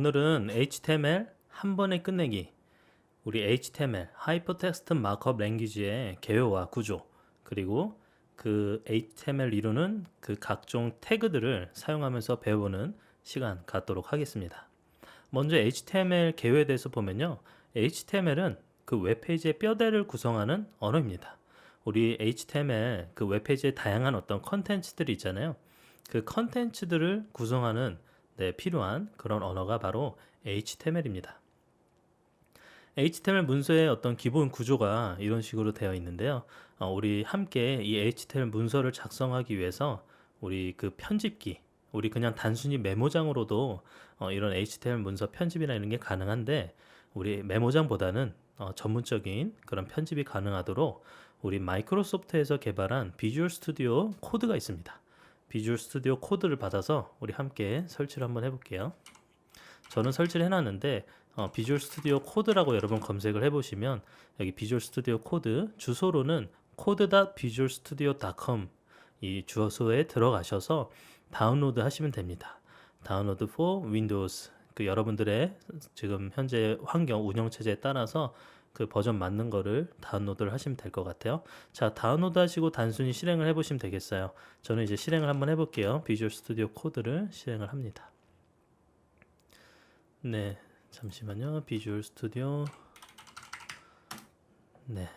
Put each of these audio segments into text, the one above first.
오늘은 HTML 한 번에 끝내기, 우리 HTML 하이퍼텍스트 마크업 랭귀지의 개요와 구조, 그리고 그 HTML 이루는 그 각종 태그들을 사용하면서 배워보는 시간 갖도록 하겠습니다. 먼저 HTML 개요에 대해서 보면요, HTML은 그 웹페이지의 뼈대를 구성하는 언어입니다. 우리 HTML 그 웹페이지에 다양한 어떤 컨텐츠들이 있잖아요. 그 컨텐츠들을 구성하는 필요한 그런 언어가 바로 HTML입니다. HTML 문서의 어떤 기본 구조가 이런 식으로 되어 있는데요. 우리 함께 이 HTML 문서를 작성하기 위해서 우리 그 편집기, 우리 그냥 단순히 메모장으로도 이런 HTML 문서 편집이나 이런 게 가능한데, 우리 메모장보다는 전문적인 그런 편집이 가능하도록 우리 마이크로소프트에서 개발한 비주얼 스튜디오 코드가 있습니다. 비주얼 스튜디오 코드를 받아서 우리 함께 설치를 한번 해볼게요. 저는 설치를 해놨는데 비주얼 스튜디오 코드라고 여러분 검색을 해보시면 여기 비주얼 스튜디오 코드 주소로는 code.visualstudio.com 이 주소에 들어가셔서 다운로드 하시면 됩니다. 다운로드 for Windows, 그 여러분들의 지금 현재 환경 운영체제에 따라서 그 버전 맞는 거를 다운로드를 하시면 될 것 같아요. 자, 다운로드 하시고 단순히 실행을 해보시면 되겠어요. 저는 이제 실행을 한번 해볼게요. 비주얼 스튜디오 코드를 실행을 합니다. 네, 잠시만요. 비주얼 스튜디오. 네.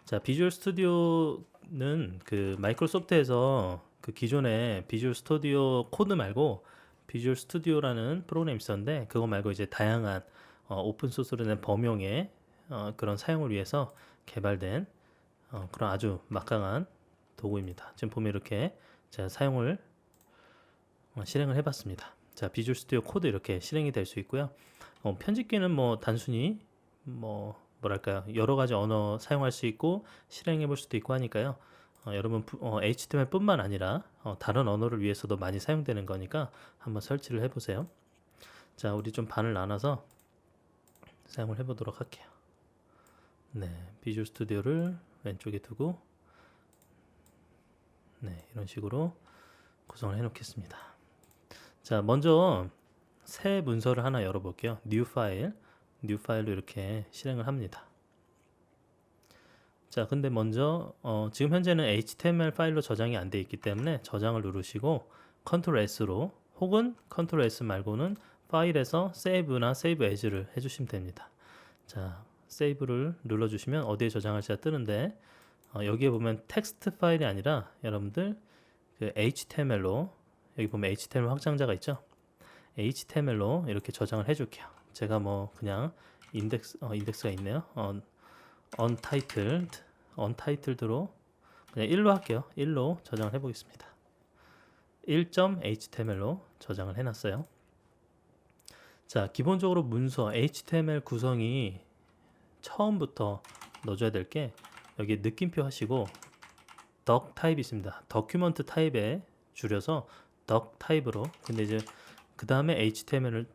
자, 비주얼 스튜디오는 그 마이크로소프트에서 그 기존의 비주얼 스튜디오 코드 말고 비주얼 스튜디오라는 프로그램이 있었는데, 그거 말고 이제 다양한 오픈 소스로 된 범용의 그런 사용을 위해서 개발된 그런 아주 막강한 도구입니다. 지금 보면 이렇게 제가 사용을 실행을 해봤습니다. 자, 비주얼 스튜디오 코드 이렇게 실행이 될 수 있고요. 편집기는 뭐 단순히 뭐랄까요, 여러 가지 언어 사용할 수 있고 실행해 볼 수도 있고 하니까요. 여러분 HTML 뿐만 아니라 다른 언어를 위해서도 많이 사용되는 거니까 한번 설치를 해보세요. 자, 우리 좀 반을 나눠서 사용을 해보도록 할게요. 네, 비주얼 스튜디오를 왼쪽에 두고 네, 이런 식으로 구성을 해 놓겠습니다. 자, 먼저 새 문서를 하나 열어볼게요. 뉴 파일로 이렇게 실행을 합니다. 자, 근데 먼저 지금 현재는 HTML 파일로 저장이 안 돼 있기 때문에 저장을 누르시고 컨트롤 S로, 혹은 컨트롤 S 말고는 파일에서 세이브나 세이브 에즈를 해주시면 됩니다. 자, 세이브를 눌러주시면 어디에 저장할지가 뜨는데, 여기에 보면 텍스트 파일이 아니라 여러분들 그 HTML로, 여기 보면 HTML 확장자가 있죠. HTML로 이렇게 저장을 해줄게요. 제가 뭐 그냥 인덱스가 있네요. untitled로 그냥 1로 할게요. 1로 저장을 해보겠습니다. 1.html로 저장을 해놨어요. 자, 기본적으로 문서 HTML 구성이 처음부터 넣어줘야 될 게, 여기 느낌표 하시고 doc 타입이 있습니다. document 타입에 줄여서 doc 타입으로, 근데 이제 그 다음에 HTML을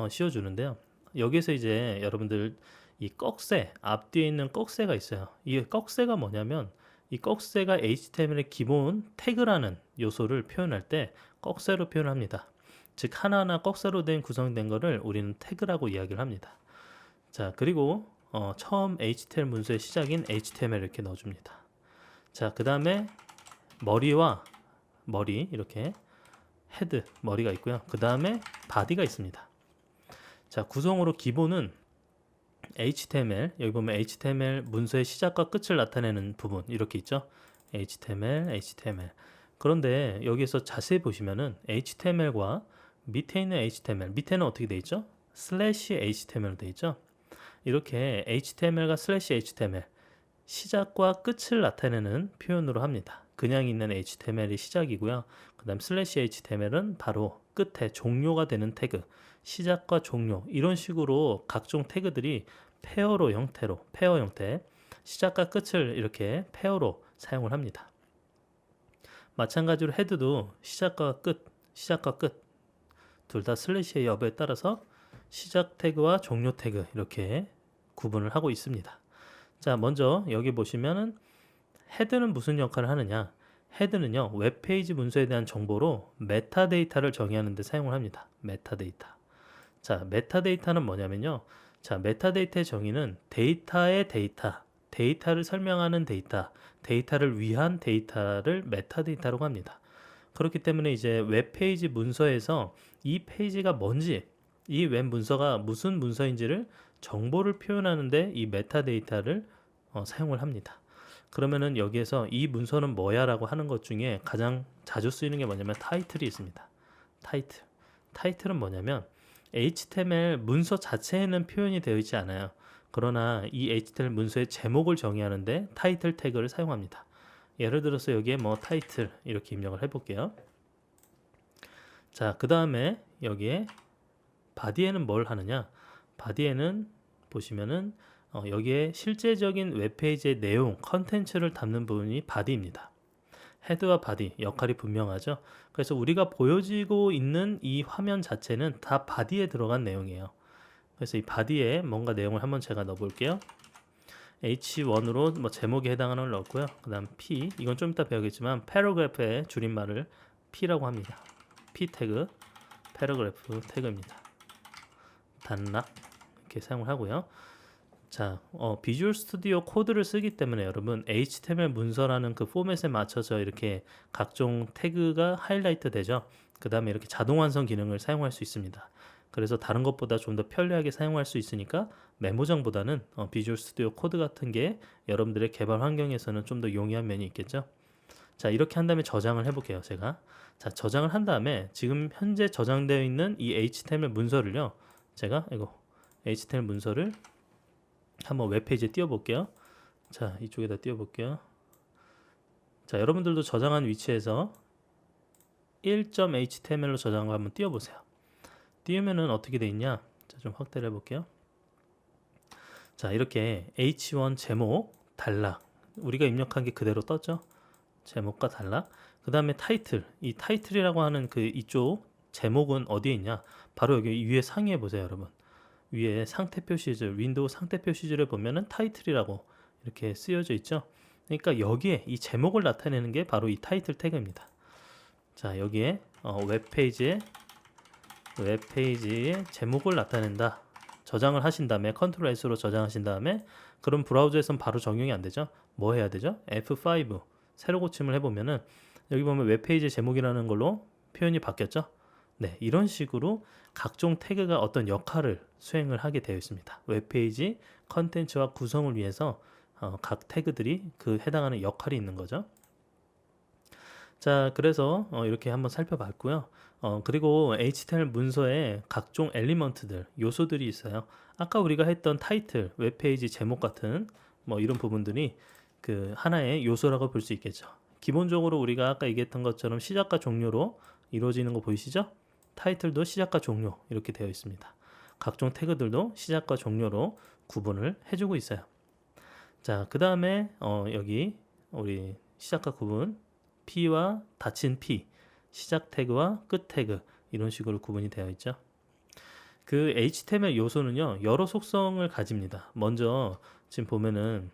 씌워주는데요. 여기서 이제 여러분들 이 꺽쇠, 앞뒤에 있는 꺽쇠가 있어요. 이 꺽쇠가 뭐냐면, 이 꺽쇠가 HTML의 기본 태그라는 요소를 표현할 때 꺽쇠로 표현합니다. 즉 하나하나 꺽쇠로 구성된 거를 우리는 태그라고 이야기를 합니다. 자, 그리고 처음 HTML 문서의 시작인 HTML 이렇게 넣어줍니다. 자, 그 다음에 머리 이렇게 헤드, 머리가 있고요. 그 다음에 바디가 있습니다. 자, 구성으로 기본은 HTML, 여기 보면 HTML 문서의 시작과 끝을 나타내는 부분 이렇게 있죠. HTML. 그런데 여기에서 자세히 보시면은 HTML과 밑에 있는 HTML, 밑에는 어떻게 돼 있죠? /HTML로 돼 있죠. 이렇게 HTML과 /HTML, 시작과 끝을 나타내는 표현으로 합니다. 그냥 있는 HTML이 시작이고요. 그 다음 /HTML은 바로 끝에 종료가 되는 태그, 시작과 종료, 이런 식으로 각종 태그들이 페어 형태, 시작과 끝을 이렇게 페어로 사용을 합니다. 마찬가지로 헤드도 시작과 끝 둘 다 슬래시의 여부에 따라서 시작 태그와 종료 태그 이렇게 구분을 하고 있습니다. 자, 먼저 여기 보시면은 헤드는 무슨 역할을 하느냐, 헤드는요, 웹페이지 문서에 대한 정보로 메타데이터를 정의하는 데 사용을 합니다. 메타데이터. 자, 메타데이터는 뭐냐면요. 자, 메타데이터의 정의는 데이터의 데이터, 데이터를 설명하는 데이터, 데이터를 위한 데이터를 메타데이터라고 합니다. 그렇기 때문에 이제 웹페이지 문서에서 이 페이지가 뭔지, 이 웹 문서가 무슨 문서인지를 정보를 표현하는데 이 메타데이터를 사용을 합니다. 그러면은 여기에서 이 문서는 뭐야 라고 하는 것 중에 가장 자주 쓰이는 게 뭐냐면 타이틀이 있습니다. 타이틀. 타이틀은 뭐냐면 HTML 문서 자체에는 표현이 되어 있지 않아요. 그러나 이 HTML 문서의 제목을 정의하는데 타이틀 태그를 사용합니다. 예를 들어서 여기에 뭐 타이틀 이렇게 입력을 해볼게요. 자, 그 다음에 여기에 바디에는 뭘 하느냐? 바디에는 보시면은 여기에 실제적인 웹페이지의 내용, 컨텐츠를 담는 부분이 바디입니다. 헤드와 바디 역할이 분명하죠. 그래서 우리가 보여지고 있는 이 화면 자체는 다 바디에 들어간 내용이에요. 그래서 이 바디에 뭔가 내용을 한번 제가 넣어볼게요. H1으로 뭐 제목에 해당하는 걸 넣었고요. 그 다음 P, 이건 좀 이따 배우겠지만 패러그래프의 줄임말을 P라고 합니다. P 태그, 패러그래프 태그입니다. 단락 이렇게 사용을 하고요. 자, 비주얼 스튜디오 코드를 쓰기 때문에 여러분 HTML 문서라는 그 포맷에 맞춰서 이렇게 각종 태그가 하이라이트 되죠. 그 다음에 이렇게 자동 완성 기능을 사용할 수 있습니다. 그래서 다른 것보다 좀 더 편리하게 사용할 수 있으니까 메모장보다는 비주얼 스튜디오 코드 같은 게 여러분들의 개발 환경에서는 좀 더 용이한 면이 있겠죠. 자, 이렇게 한 다음에 저장을 해볼게요. 제가 자, 저장을 한 다음에 지금 현재 저장되어 있는 이 HTML 문서를요, 제가 이거 HTML 문서를 한번 웹페이지에 띄워볼게요. 자, 이쪽에다 띄워볼게요. 자, 여러분들도 저장한 위치에서 1.html로 저장한 거 한번 띄워보세요. 띄우면은 어떻게 돼 있냐? 자, 좀 확대를 해볼게요. 자, 이렇게 h1 제목, 단락, 우리가 입력한 게 그대로 떴죠? 제목과 단락. 그 다음에 타이틀, 이 타이틀이라고 하는 그 이쪽 제목은 어디에 있냐? 바로 여기 위에 상위에 보세요, 여러분. 위에 상태표 시절, 윈도우 상태표 시절에 보면은 타이틀이라고 이렇게 쓰여져 있죠. 그러니까 여기에 이 제목을 나타내는 게 바로 이 타이틀 태그입니다. 자, 여기에 웹페이지에 제목을 나타낸다. 저장을 하신 다음에 컨트롤 S로 저장하신 다음에 그럼 브라우저에선 바로 적용이 안 되죠. 뭐 해야 되죠? F5 새로 고침을 해보면은 여기 보면 웹페이지 제목이라는 걸로 표현이 바뀌었죠. 네, 이런 식으로 각종 태그가 어떤 역할을 수행을 하게 되어 있습니다. 웹페이지 컨텐츠와 구성을 위해서 각 태그들이 그 해당하는 역할이 있는 거죠. 자, 그래서 이렇게 한번 살펴봤고요. 그리고 HTML 문서에 각종 엘리먼트들, 요소들이 있어요. 아까 우리가 했던 타이틀, 웹페이지 제목 같은 뭐 이런 부분들이 그 하나의 요소라고 볼 수 있겠죠. 기본적으로 우리가 아까 얘기했던 것처럼 시작과 종료로 이루어지는 거 보이시죠? 타이틀도 시작과 종료 이렇게 되어 있습니다. 각종 태그들도 시작과 종료로 구분을 해주고 있어요. 자, 그 다음에 여기 우리 시작과 구분 P와 닫힌 P, 시작 태그와 끝 태그 이런 식으로 구분이 되어 있죠. 그 HTML 요소는요, 여러 속성을 가집니다. 먼저 지금 보면은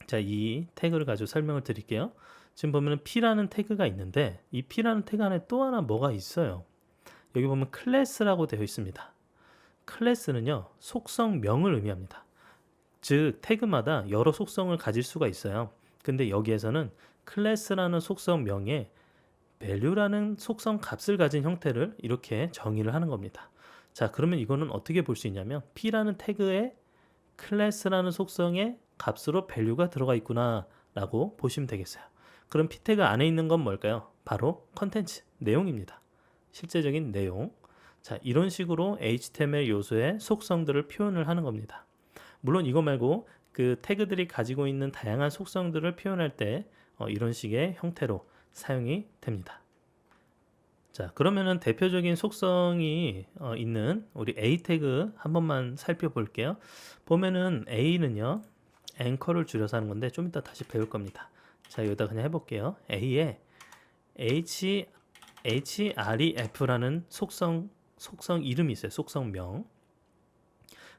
자, 이 태그를 가지고 설명을 드릴게요. 지금 보면은 P라는 태그가 있는데 이 P라는 태그 안에 또 하나 뭐가 있어요. 여기 보면 클래스라고 되어 있습니다. 클래스는요, 속성명을 의미합니다. 즉 태그마다 여러 속성을 가질 수가 있어요. 근데 여기에서는 클래스라는 속성명에 value라는 속성 값을 가진 형태를 이렇게 정의를 하는 겁니다. 자, 그러면 이거는 어떻게 볼 수 있냐면 P라는 태그에 클래스라는 속성의 값으로 value가 들어가 있구나 라고 보시면 되겠어요. 그럼 P 태그 안에 있는 건 뭘까요? 바로 컨텐츠, 내용입니다. 실제적인 내용. 자, 이런 식으로 HTML 요소의 속성들을 표현을 하는 겁니다. 물론 이거 말고 그 태그들이 가지고 있는 다양한 속성들을 표현할 때 이런 식의 형태로 사용이 됩니다. 자, 그러면은 대표적인 속성이 있는 우리 A 태그 한 번만 살펴볼게요. 보면은 A는요, 앵커를 줄여서 하는 건데 좀 이따 다시 배울 겁니다. 자, 여기다 그냥 해볼게요. A에 href라는 속성 이름이 있어요. 속성명.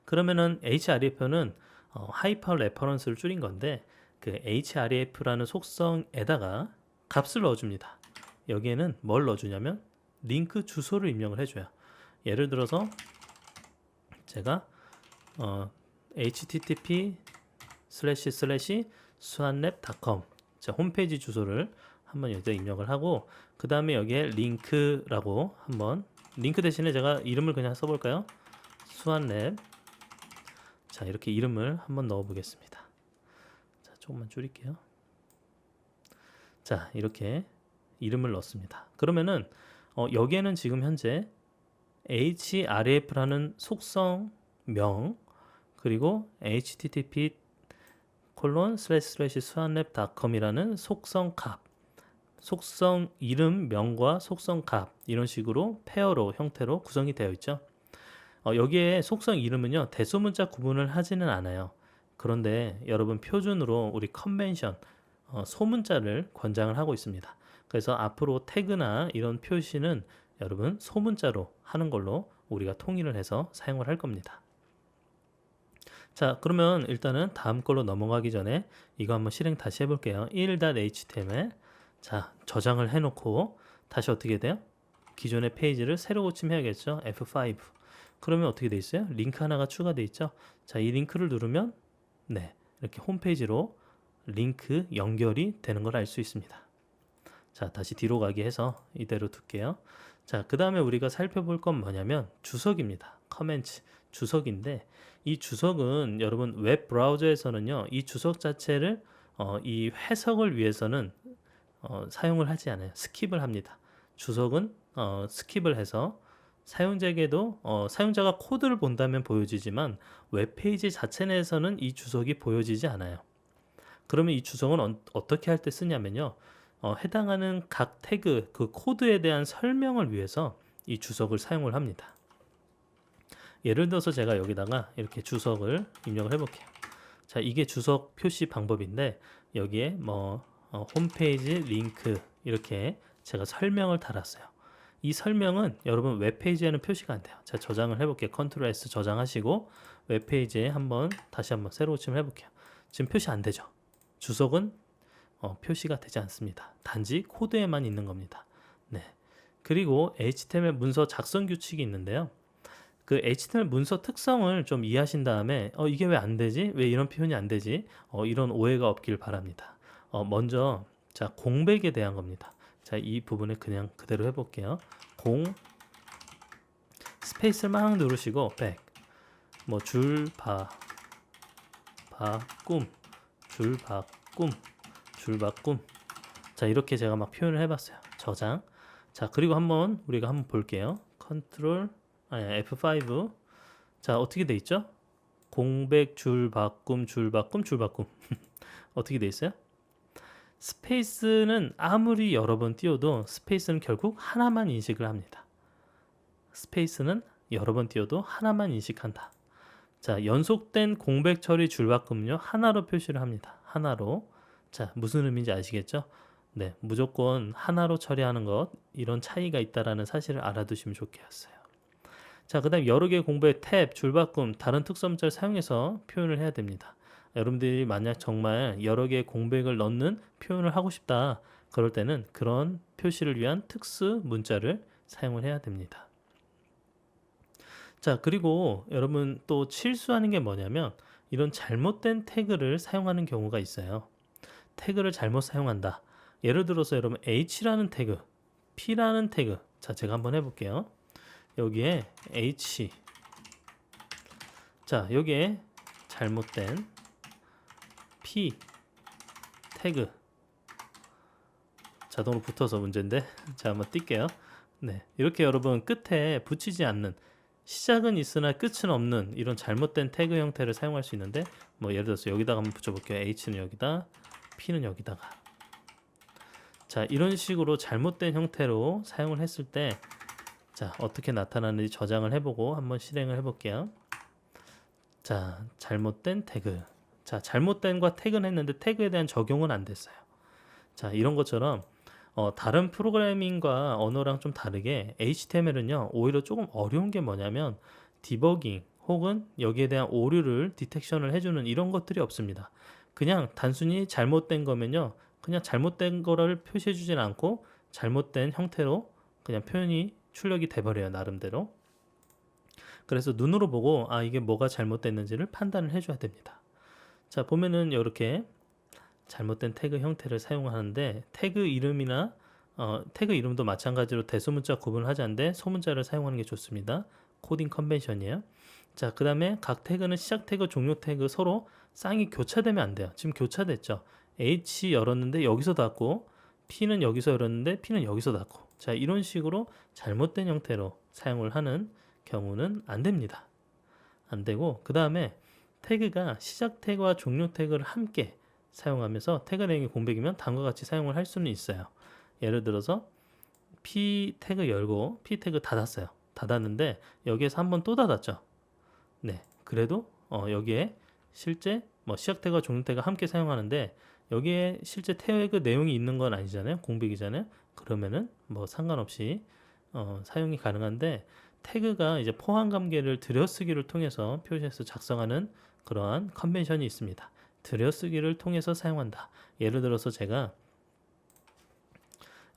그러면은 href는 하이퍼 레퍼런스를 줄인 건데 그 href라는 속성에다가 값을 넣어줍니다. 여기에는 뭘 넣어주냐면 링크 주소를 입력을 해줘요. 예를 들어서 제가 http://suanlab.com 자, 홈페이지 주소를 한번 여기다 입력을 하고 그 다음에 여기에 링크라고 한번 링크 대신에 제가 이름을 그냥 써볼까요? 수완랩. 자, 이렇게 이름을 한번 넣어 보겠습니다. 자, 조금만 줄일게요. 자, 이렇게 이름을 넣습니다. 그러면은 여기에는 지금 현재 href라는 속성명 그리고 http://suanlab.com이라는 속성 값, 속성 이름 명과 속성 값 이런 식으로 페어로 형태로 구성이 되어 있죠. 여기에 속성 이름은요 대소문자 구분을 하지는 않아요. 그런데 여러분 표준으로 우리 컨벤션 소문자를 권장을 하고 있습니다. 그래서 앞으로 태그나 이런 표시는 여러분 소문자로 하는 걸로 우리가 통일을 해서 사용을 할 겁니다. 자, 그러면 일단은 다음 걸로 넘어가기 전에 이거 한번 실행 다시 해볼게요. 1.html 자, 저장을 해놓고 다시 어떻게 돼요? 기존의 페이지를 새로 고침해야겠죠. F5 그러면 어떻게 돼 있어요? 링크 하나가 추가돼 있죠. 자, 이 링크를 누르면 네, 이렇게 홈페이지로 링크 연결이 되는 걸 알 수 있습니다. 자, 다시 뒤로 가기 해서 이대로 둘게요. 자, 그 다음에 우리가 살펴볼 건 뭐냐면 주석입니다. 커멘트 주석인데 이 주석은 여러분 웹 브라우저에서는요 이 주석 자체를 이 해석을 위해서는 사용을 하지 않아요. 스킵을 합니다. 주석은 스킵을 해서 사용자에게도 사용자가 코드를 본다면 보여지지만 웹페이지 자체 내에서는 이 주석이 보여지지 않아요. 그러면 이 주석은 어떻게 할 때 쓰냐면요 해당하는 각 태그 그 코드에 대한 설명을 위해서 이 주석을 사용을 합니다. 예를 들어서 제가 여기다가 이렇게 주석을 입력을 해볼게요. 자, 이게 주석 표시 방법인데 여기에 뭐 홈페이지 링크 이렇게 제가 설명을 달았어요. 이 설명은 여러분 웹페이지에는 표시가 안 돼요. 제가 저장을 해볼게요. 컨트롤 S 저장하시고 웹페이지에 다시 한번 새로 고침을 해볼게요. 지금 표시 안 되죠. 주석은 표시가 되지 않습니다. 단지 코드에만 있는 겁니다. 네. 그리고 HTML 문서 작성 규칙이 있는데요. 그 HTML 문서 특성을 좀 이해하신 다음에 이게 왜 안 되지? 왜 이런 표현이 안 되지? 이런 오해가 없길 바랍니다. 먼저 자 공백에 대한 겁니다. 자, 이 부분을 그냥 그대로 해볼게요. 스페이스를 막 누르시고 백 뭐 줄바꿈 자, 이렇게 제가 막 표현을 해봤어요. 저장. 자, 그리고 우리가 한번 볼게요. F5 자, 어떻게 돼 있죠? 공백 줄바꿈 어떻게 돼 있어요? 스페이스는 아무리 여러 번 띄워도 스페이스는 결국 하나만 인식을 합니다. 스페이스는 여러 번 띄워도 하나만 인식한다. 자, 연속된 공백 처리 줄바꿈요 하나로 표시를 합니다. 하나로. 자, 무슨 의미인지 아시겠죠? 네, 무조건 하나로 처리하는 것 이런 차이가 있다라는 사실을 알아두시면 좋겠어요. 자, 그 다음 여러 개의 공백 탭, 줄바꿈, 다른 특성자를 사용해서 표현을 해야 됩니다. 여러분들이 만약 정말 여러 개의 공백을 넣는 표현을 하고 싶다 그럴 때는 그런 표시를 위한 특수 문자를 사용을 해야 됩니다. 자, 그리고 여러분 또 실수하는 게 뭐냐면 이런 잘못된 태그를 사용하는 경우가 있어요. 태그를 잘못 사용한다. 예를 들어서 여러분 H라는 태그, P라는 태그 자, 제가 한번 해볼게요. 여기에 H 자, 여기에 잘못된 P 태그 자동으로 붙어서 문제인데 자, 한번 뛸게요. 네, 이렇게 여러분 끝에 붙이지 않는 시작은 있으나 끝은 없는 이런 잘못된 태그 형태를 사용할 수 있는데 뭐 예를 들어서 여기다가 한번 붙여볼게요. H는 여기다 P는 여기다가 자, 이런 식으로 잘못된 형태로 사용을 했을 때 자, 어떻게 나타나는지 저장을 해보고 한번 실행을 해볼게요. 자, 잘못된 태그 자, 잘못된과 태그는 했는데 태그에 대한 적용은 안 됐어요. 자, 이런 것처럼 다른 프로그래밍과 언어랑 좀 다르게 HTML은요 오히려 조금 어려운 게 뭐냐면 디버깅 혹은 여기에 대한 오류를 디텍션을 해주는 이런 것들이 없습니다. 그냥 단순히 잘못된 거면요 그냥 잘못된 거를 표시해 주진 않고 잘못된 형태로 그냥 표현이 출력이 돼버려요, 나름대로. 그래서 눈으로 보고 이게 뭐가 잘못됐는지를 판단을 해줘야 됩니다. 자, 보면은 이렇게 잘못된 태그 형태를 사용하는데 태그 이름이나 태그 이름도 마찬가지로 대소문자 구분을 하지 않는데 소문자를 사용하는 게 좋습니다. 코딩 컨벤션이에요. 자, 그 다음에 각 태그는 시작 태그, 종료 태그 서로 쌍이 교차되면 안 돼요. 지금 교차됐죠. H 열었는데 여기서 닫고 P는 여기서 열었는데 P는 여기서 닫고, 자, 이런 식으로 잘못된 형태로 사용을 하는 경우는 안 됩니다. 안 되고, 그 다음에 태그가 시작 태그와 종료 태그를 함께 사용하면서 태그 내용이 공백이면 다음과 같이 사용을 할 수는 있어요. 예를 들어서 P 태그 열고 P 태그 닫았어요. 닫았는데 여기에서 한번 또 닫았죠. 네, 그래도 여기에 실제 시작 태그와 종료 태그가 함께 사용하는데 여기에 실제 태그 내용이 있는 건 아니잖아요. 공백이잖아요. 그러면은 상관없이 사용이 가능한데, 태그가 이제 포함 관계를 들여쓰기를 통해서 표시해서 작성하는 그러한 컨벤션이 있습니다. 들여쓰기를 통해서 사용한다. 예를 들어서 제가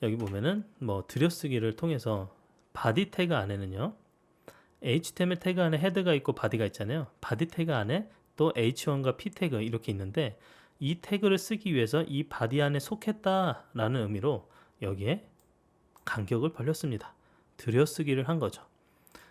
여기 보면은 들여쓰기를 통해서 바디 태그 안에는요, HTML 태그 안에 헤드가 있고 바디가 있잖아요. 바디 태그 안에 또 H1과 P 태그 이렇게 있는데, 이 태그를 쓰기 위해서 이 바디 안에 속했다라는 의미로 여기에 간격을 벌렸습니다. 들여쓰기를 한 거죠.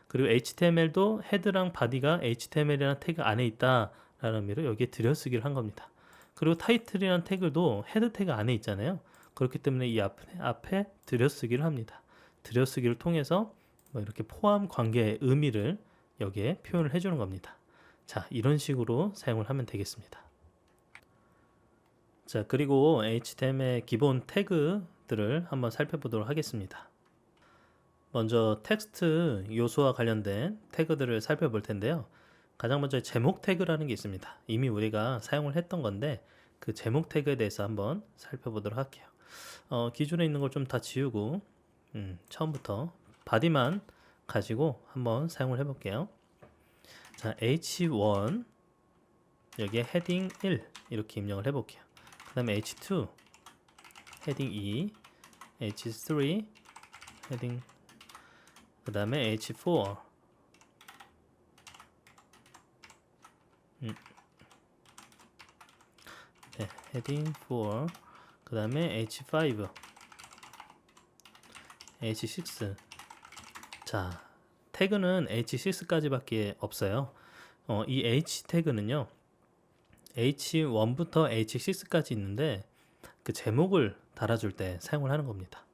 그리고 HTML도 헤드랑 바디가 HTML이라는 태그 안에 있다라는 의미로 여기에 들여쓰기를 한 겁니다. 그리고 타이틀이라는 태그도 헤드 태그 안에 있잖아요. 그렇기 때문에 이 앞에 들여쓰기를 합니다. 들여쓰기를 통해서 이렇게 포함 관계의 의미를 여기에 표현을 해주는 겁니다. 자, 이런 식으로 사용을 하면 되겠습니다. 자, 그리고 HTML 기본 태그들을 한번 살펴보도록 하겠습니다. 먼저 텍스트 요소와 관련된 태그들을 살펴볼 텐데요. 가장 먼저 제목 태그라는 게 있습니다. 이미 우리가 사용을 했던 건데 그 제목 태그에 대해서 한번 살펴보도록 할게요. 기존에 있는 걸 좀 다 지우고 처음부터 바디만 가지고 한번 사용을 해볼게요. 자, H1 여기에 헤딩 1 이렇게 입력을 해볼게요. 그 다음에 H2 헤딩 2, H3 헤딩, 그 다음에 H4 네, 헤딩 4, 그 다음에 H5 H6. 자, 태그는 H6까지밖에 없어요. 이 H 태그는요, H1부터 H6까지 있는데 그 제목을 달아줄 때 사용을 하는 겁니다.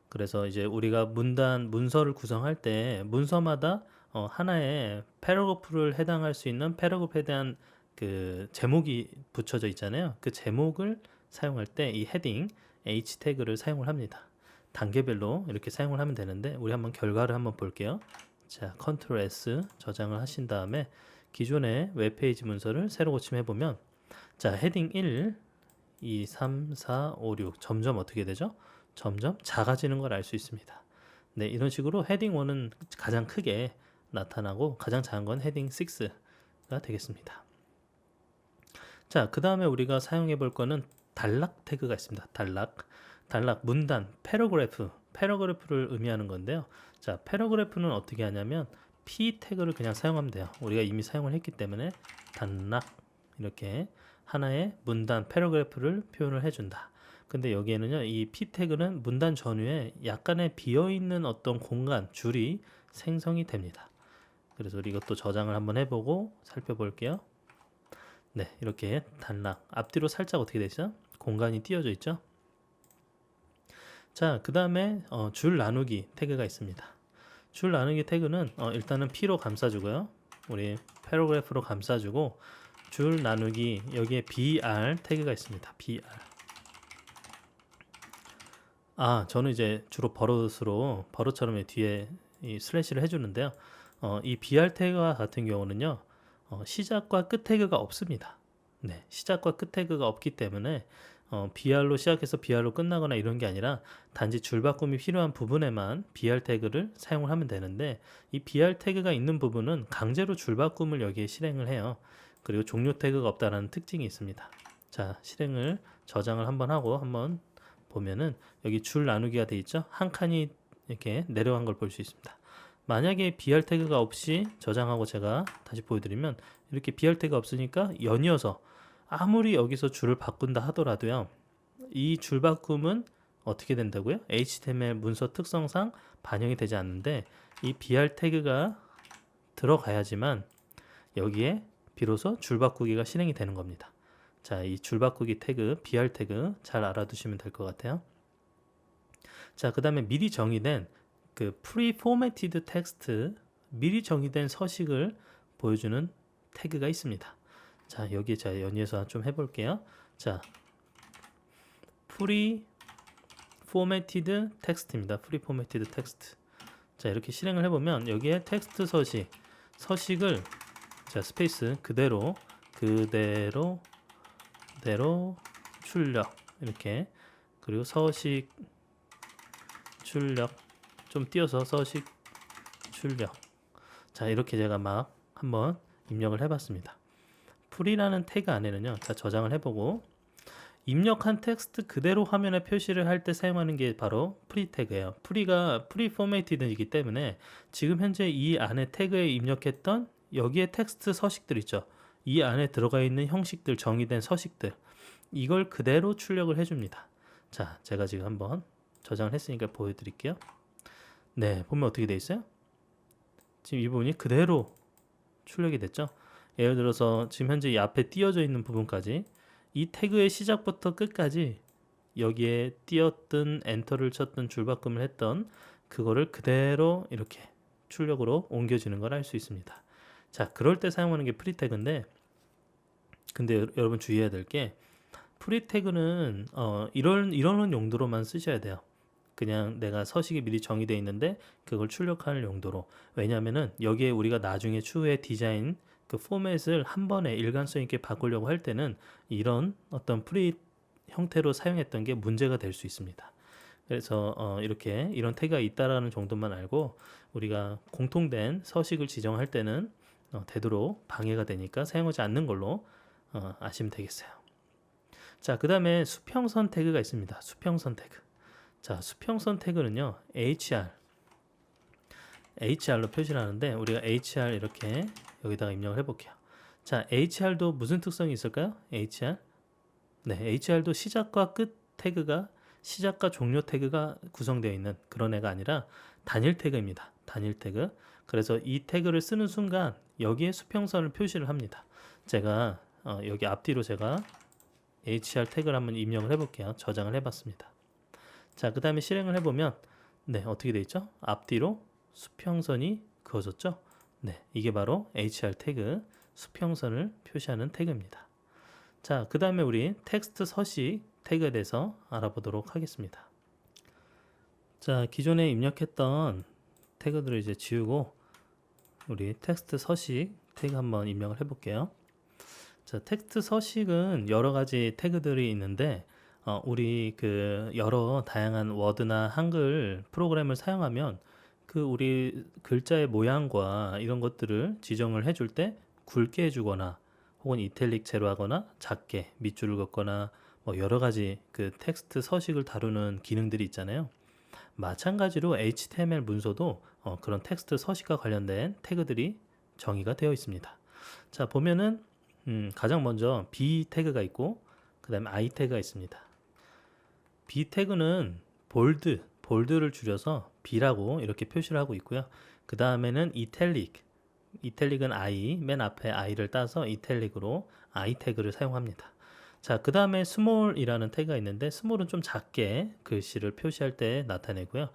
그래서 이제 우리가 문서를 구성할 때 문서마다 하나의 패러그래프를 해당할 수 있는 패러그래프에 대한 그 제목이 붙여져 있잖아요. 그 제목을 사용할 때 이 헤딩 H 태그를 사용을 합니다. 단계별로 이렇게 사용을 하면 되는데 우리 한번 결과를 한번 볼게요. 자, Ctrl S 저장을 하신 다음에 기존의 웹페이지 문서를 새로 고침해 보면, 자, 헤딩 1, 2, 3, 4, 5, 6 점점 어떻게 되죠? 점점 작아지는 걸 알 수 있습니다. 네, 이런 식으로 헤딩 1은 가장 크게 나타나고 가장 작은 건 헤딩 6가 되겠습니다. 자, 그 다음에 우리가 사용해 볼 거는 단락 태그가 있습니다. 단락, 문단, 패러그래프를 의미하는 건데요. 자, 패러그래프는 어떻게 하냐면 P 태그를 그냥 사용하면 돼요. 우리가 이미 사용을 했기 때문에 단락 이렇게 하나의 문단, 패러그래프를 표현을 해준다. 근데 여기에는요, 이 P 태그는 문단 전후에 약간의 비어있는 어떤 공간, 줄이 생성이 됩니다. 그래서 우리 이것도 저장을 한번 해보고 살펴볼게요. 네, 이렇게 단락, 앞뒤로 살짝 어떻게 되죠? 공간이 띄어져 있죠? 자, 그 다음에 줄 나누기 태그가 있습니다. 줄 나누기 태그는 일단은 P로 감싸주고요. 우리 패러그래프로 감싸주고, 줄 나누기 여기에 BR 태그가 있습니다. BR. 저는 이제 주로 버릇처럼 뒤에 이 슬래시를 해주는데요. 이 BR 태그와 같은 경우는요, 시작과 끝 태그가 없습니다. 네, 시작과 끝 태그가 없기 때문에 BR로 시작해서 BR로 끝나거나 이런 게 아니라 단지 줄바꿈이 필요한 부분에만 BR 태그를 사용을 하면 되는데, 이 BR 태그가 있는 부분은 강제로 줄바꿈을 여기에 실행을 해요. 그리고 종료 태그가 없다는 특징이 있습니다. 자, 실행을 저장을 한번 하고 한번 보면은 여기 줄 나누기가 돼 있죠. 한 칸이 이렇게 내려간 걸 볼 수 있습니다. 만약에 BR 태그가 없이 저장하고 제가 다시 보여드리면 이렇게 BR 태그가 없으니까 연이어서 아무리 여기서 줄을 바꾼다 하더라도요, 이 줄 바꿈은 어떻게 된다고요? HTML 문서 특성상 반영이 되지 않는데 이 BR 태그가 들어가야지만 여기에 비로소 줄 바꾸기가 실행이 되는 겁니다. 자, 이 줄 바꾸기 태그, BR 태그 잘 알아두시면 될 것 같아요. 자, 그 다음에 미리 정의된 그 pre-formatted text, 미리 정의된 서식을 보여주는 태그가 있습니다. 자, 여기 제가 연이어서 좀 해볼게요. 자, pre-formatted text입니다. pre-formatted text. 자, 이렇게 실행을 해보면 여기에 텍스트 서식을 자, 스페이스 그대로 출력 이렇게, 그리고 서식 출력 좀 띄어서 서식 출력. 자, 이렇게 제가 막 한번 입력을 해봤습니다. 풀이라는 태그 안에는요, 자, 저장을 해보고 입력한 텍스트 그대로 화면에 표시를 할 때 사용하는 게 바로 프리 태그예요. 프리가 프리 포매티드이기 때문에 지금 현재 이 안에 태그에 입력했던 여기에 텍스트 서식들 있죠. 이 안에 들어가 있는 형식들, 정의된 서식들, 이걸 그대로 출력을 해줍니다. 자, 제가 지금 한번 저장을 했으니까 보여드릴게요. 네, 보면 어떻게 돼 있어요? 지금 이 부분이 그대로 출력이 됐죠. 예를 들어서 지금 현재 이 앞에 띄어져 있는 부분까지 이 태그의 시작부터 끝까지 여기에 띄었든 엔터를 쳤든 줄바꿈을 했던 그거를 그대로 이렇게 출력으로 옮겨주는 걸 할 수 있습니다. 자, 그럴 때 사용하는 게 프리 태그인데, 근데 여러분 주의해야 될 게 프리 태그는 이런 용도로만 쓰셔야 돼요. 그냥 내가 서식이 미리 정의되어 있는데 그걸 출력할 용도로. 왜냐면은 여기에 우리가 나중에 추후에 디자인 그 포맷을 한 번에 일관성 있게 바꾸려고 할 때는 이런 어떤 프리 형태로 사용했던 게 문제가 될 수 있습니다. 그래서 이렇게 이런 태그가 있다라는 정도만 알고 우리가 공통된 서식을 지정할 때는 되도록 방해가 되니까 사용하지 않는 걸로 아시면 되겠어요. 자, 그 다음에 수평선 태그가 있습니다. 수평선 태그. 자, 수평선 태그는요, HR로 표시를 하는데 우리가 HR 이렇게 여기다가 입력을 해볼게요. 자, HR도 무슨 특성이 있을까요? HR? 네, HR도 시작과 끝 태그가, 시작과 종료 태그가 구성되어 있는 그런 애가 아니라 단일 태그입니다. 단일 태그. 그래서 이 태그를 쓰는 순간 여기에 수평선을 표시를 합니다. 제가 여기 앞뒤로 제가 HR 태그를 한번 입력을 해볼게요. 저장을 해봤습니다. 자, 그 다음에 실행을 해보면 네, 어떻게 되어 있죠? 앞뒤로 수평선이 그어졌죠? 네, 이게 바로 HR 태그, 수평선을 표시하는 태그입니다. 자, 그 다음에 우리 텍스트 서식 태그에 대해서 알아보도록 하겠습니다. 자, 기존에 입력했던 태그들을 이제 지우고 우리 텍스트 서식 태그 한번 입력을 해볼게요. 자, 텍스트 서식은 여러 가지 태그들이 있는데 우리 그 여러 다양한 워드나 한글 프로그램을 사용하면 그 우리 글자의 모양과 이런 것들을 지정을 해줄 때 굵게 해주거나 혹은 이탈릭체로 하거나 작게 밑줄을 긋거나 뭐 여러 가지 그 텍스트 서식을 다루는 기능들이 있잖아요. 마찬가지로 HTML 문서도 그런 텍스트 서식과 관련된 태그들이 정의가 되어 있습니다. 자, 보면은 가장 먼저 B 태그가 있고 그 다음에 I 태그가 있습니다. B 태그는 볼드를 줄여서 B라고 이렇게 표시를 하고 있고요. 그 다음에는 이탈릭은 I, 맨 앞에 I를 따서 이탈릭으로 I 태그를 사용합니다. 자, 그 다음에 스몰이라는 태그가 있는데 스몰은 좀 작게 글씨를 표시할 때 나타내고요.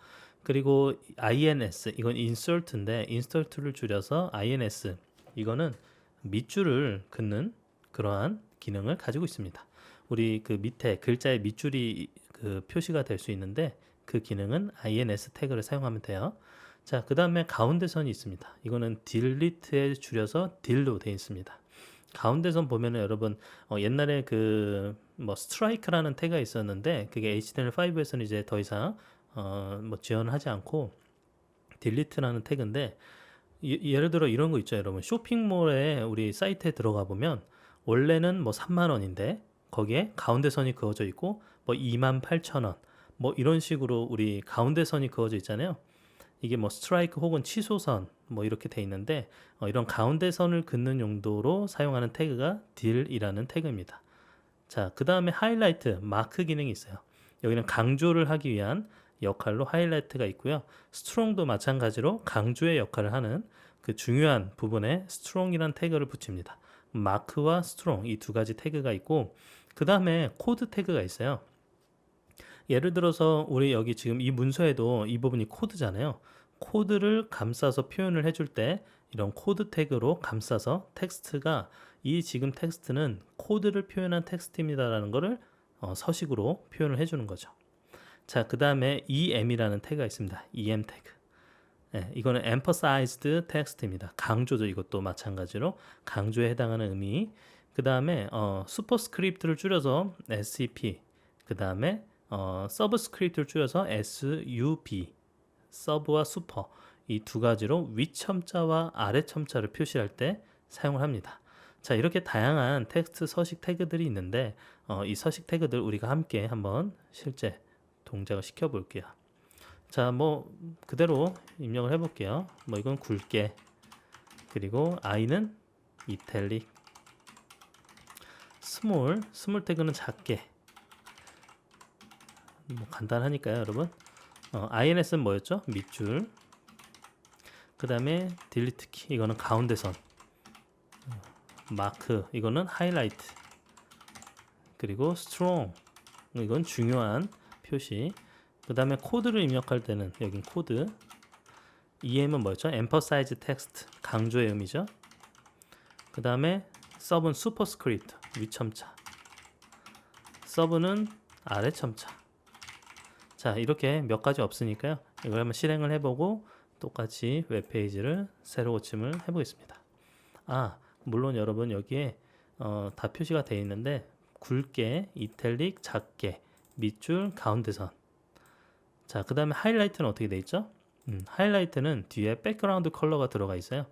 그리고 INS, 이건 insert인데 insert를 줄여서 INS, 이거는 밑줄을 긋는 그러한 기능을 가지고 있습니다. 우리 그 밑에 글자의 밑줄이 그 표시가 될 수 있는데 그 기능은 INS 태그를 사용하면 돼요. 자, 그 다음에 가운데선이 있습니다. 이거는 delete에 줄여서 dill로 되어 있습니다. 가운데선 보면은 여러분 옛날에 그 뭐 스트라이크라는 태그가 있었는데 그게 HTML5에서는 이제 더 이상 뭐 지원을 하지 않고 delete라는 태그인데 예를 들어 이런 거 있죠, 여러분. 쇼핑몰에 우리 사이트에 들어가 보면 원래는 뭐 3만 원인데 거기에 가운데선이 그어져 있고 뭐 28,000원 뭐 이런 식으로 우리 가운데선이 그어져 있잖아요. 이게 뭐 스트라이크 혹은 취소선 뭐 이렇게 돼 있는데 이런 가운데선을 긋는 용도로 사용하는 태그가 딜이라는 태그입니다. 자, 그 다음에 하이라이트, 마크 기능이 있어요. 여기는 강조를 하기 위한 역할로 하이라이트가 있고요. 스트롱도 마찬가지로 강조의 역할을 하는 그 중요한 부분에 스트롱이란 태그를 붙입니다. 마크와 스트롱 이 두 가지 태그가 있고 그 다음에 코드 태그가 있어요. 예를 들어서 우리 여기 지금 이 문서에도 이 부분이 코드잖아요. 코드를 감싸서 표현을 해줄 때 이런 코드 태그로 감싸서 텍스트가 이 지금 텍스트는 코드를 표현한 텍스트입니다라는 거를 서식으로 표현을 해주는 거죠. 자, 그 다음에 em이라는 태그가 있습니다. em 태그. 네, 이거는 emphasized text입니다. 강조죠. 이것도 마찬가지로 강조에 해당하는 의미. 그 다음에 슈퍼스크립트를 줄여서 SCP. 그 다음에 서브스크립트를 줄여서 SUB. 서브와 슈퍼 이 두 가지로 윗첨자와 아래첨자를 표시할 때 사용을 합니다. 자, 이렇게 다양한 텍스트 서식 태그들이 있는데 이 서식 태그들 우리가 함께 한번 실제 동작을 시켜 볼게요. 자, 뭐 그대로 입력을 해 볼게요. 뭐 이건 굵게, 그리고 i는 이탈릭, 스몰 태그는 작게. 뭐 간단하니까요, 여러분. INS는 뭐였죠? 밑줄. 그 다음에 딜리트 키, 이거는 가운데선. 마크, 이거는 하이라이트. 그리고 스트롱, 이건 중요한 표시. 그 다음에 코드를 입력할 때는 여긴 코드. em은 뭐였죠? emphasize text, 강조의 의미죠. 그 다음에 sub은 superscript, 윗첨자. sub는 아래첨자. 자, 이렇게 몇 가지 없으니까요. 이걸 한번 실행을 해보고 똑같이 웹페이지를 새로 고침을 해보겠습니다. 물론 여러분 여기에 다 표시가 되어 있는데 굵게, 이탈릭, 작게, 밑줄, 가운데선. 자, 그 다음에 하이라이트는 어떻게 되어 있죠? 하이라이트는 뒤에 백그라운드 컬러가 들어가 있어요.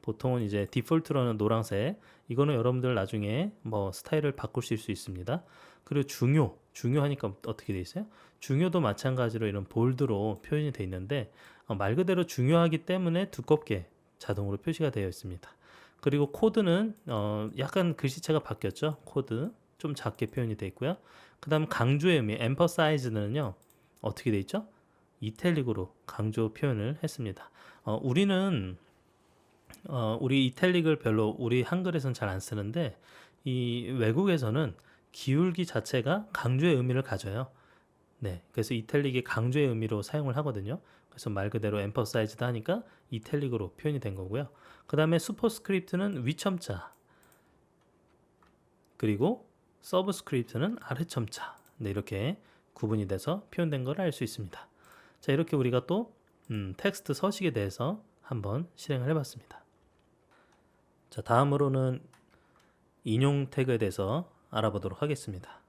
보통은 이제 디폴트로는 노란색. 이거는 여러분들 나중에 뭐 스타일을 바꾸실 수 있습니다. 그리고 중요하니까 어떻게 되어 있어요? 중요도 마찬가지로 이런 볼드로 표현이 되어 있는데 말 그대로 중요하기 때문에 두껍게 자동으로 표시가 되어 있습니다. 그리고 코드는 약간 글씨체가 바뀌었죠. 코드 좀 작게 표현이 되어 있고요. 그 다음 강조의 의미 emphasize는요 어떻게 되어 있죠? 이탈릭으로 강조 표현을 했습니다. 우리는 우리 이탈릭을 별로 우리 한글에서는 잘 안 쓰는데 이 외국에서는 기울기 자체가 강조의 의미를 가져요. 네, 그래서 이탈릭이 강조의 의미로 사용을 하거든요. 그래서 말 그대로 emphasized 하니까 이탈릭으로 표현이 된 거고요. 그 다음에 슈퍼스크립트는 윗첨자, 그리고 서브스크립트는 아래첨자. 네, 이렇게 구분이 돼서 표현된 걸 알 수 있습니다. 자, 이렇게 우리가 또 텍스트 서식에 대해서 한번 실행을 해봤습니다. 자, 다음으로는 인용 태그에 대해서 알아보도록 하겠습니다.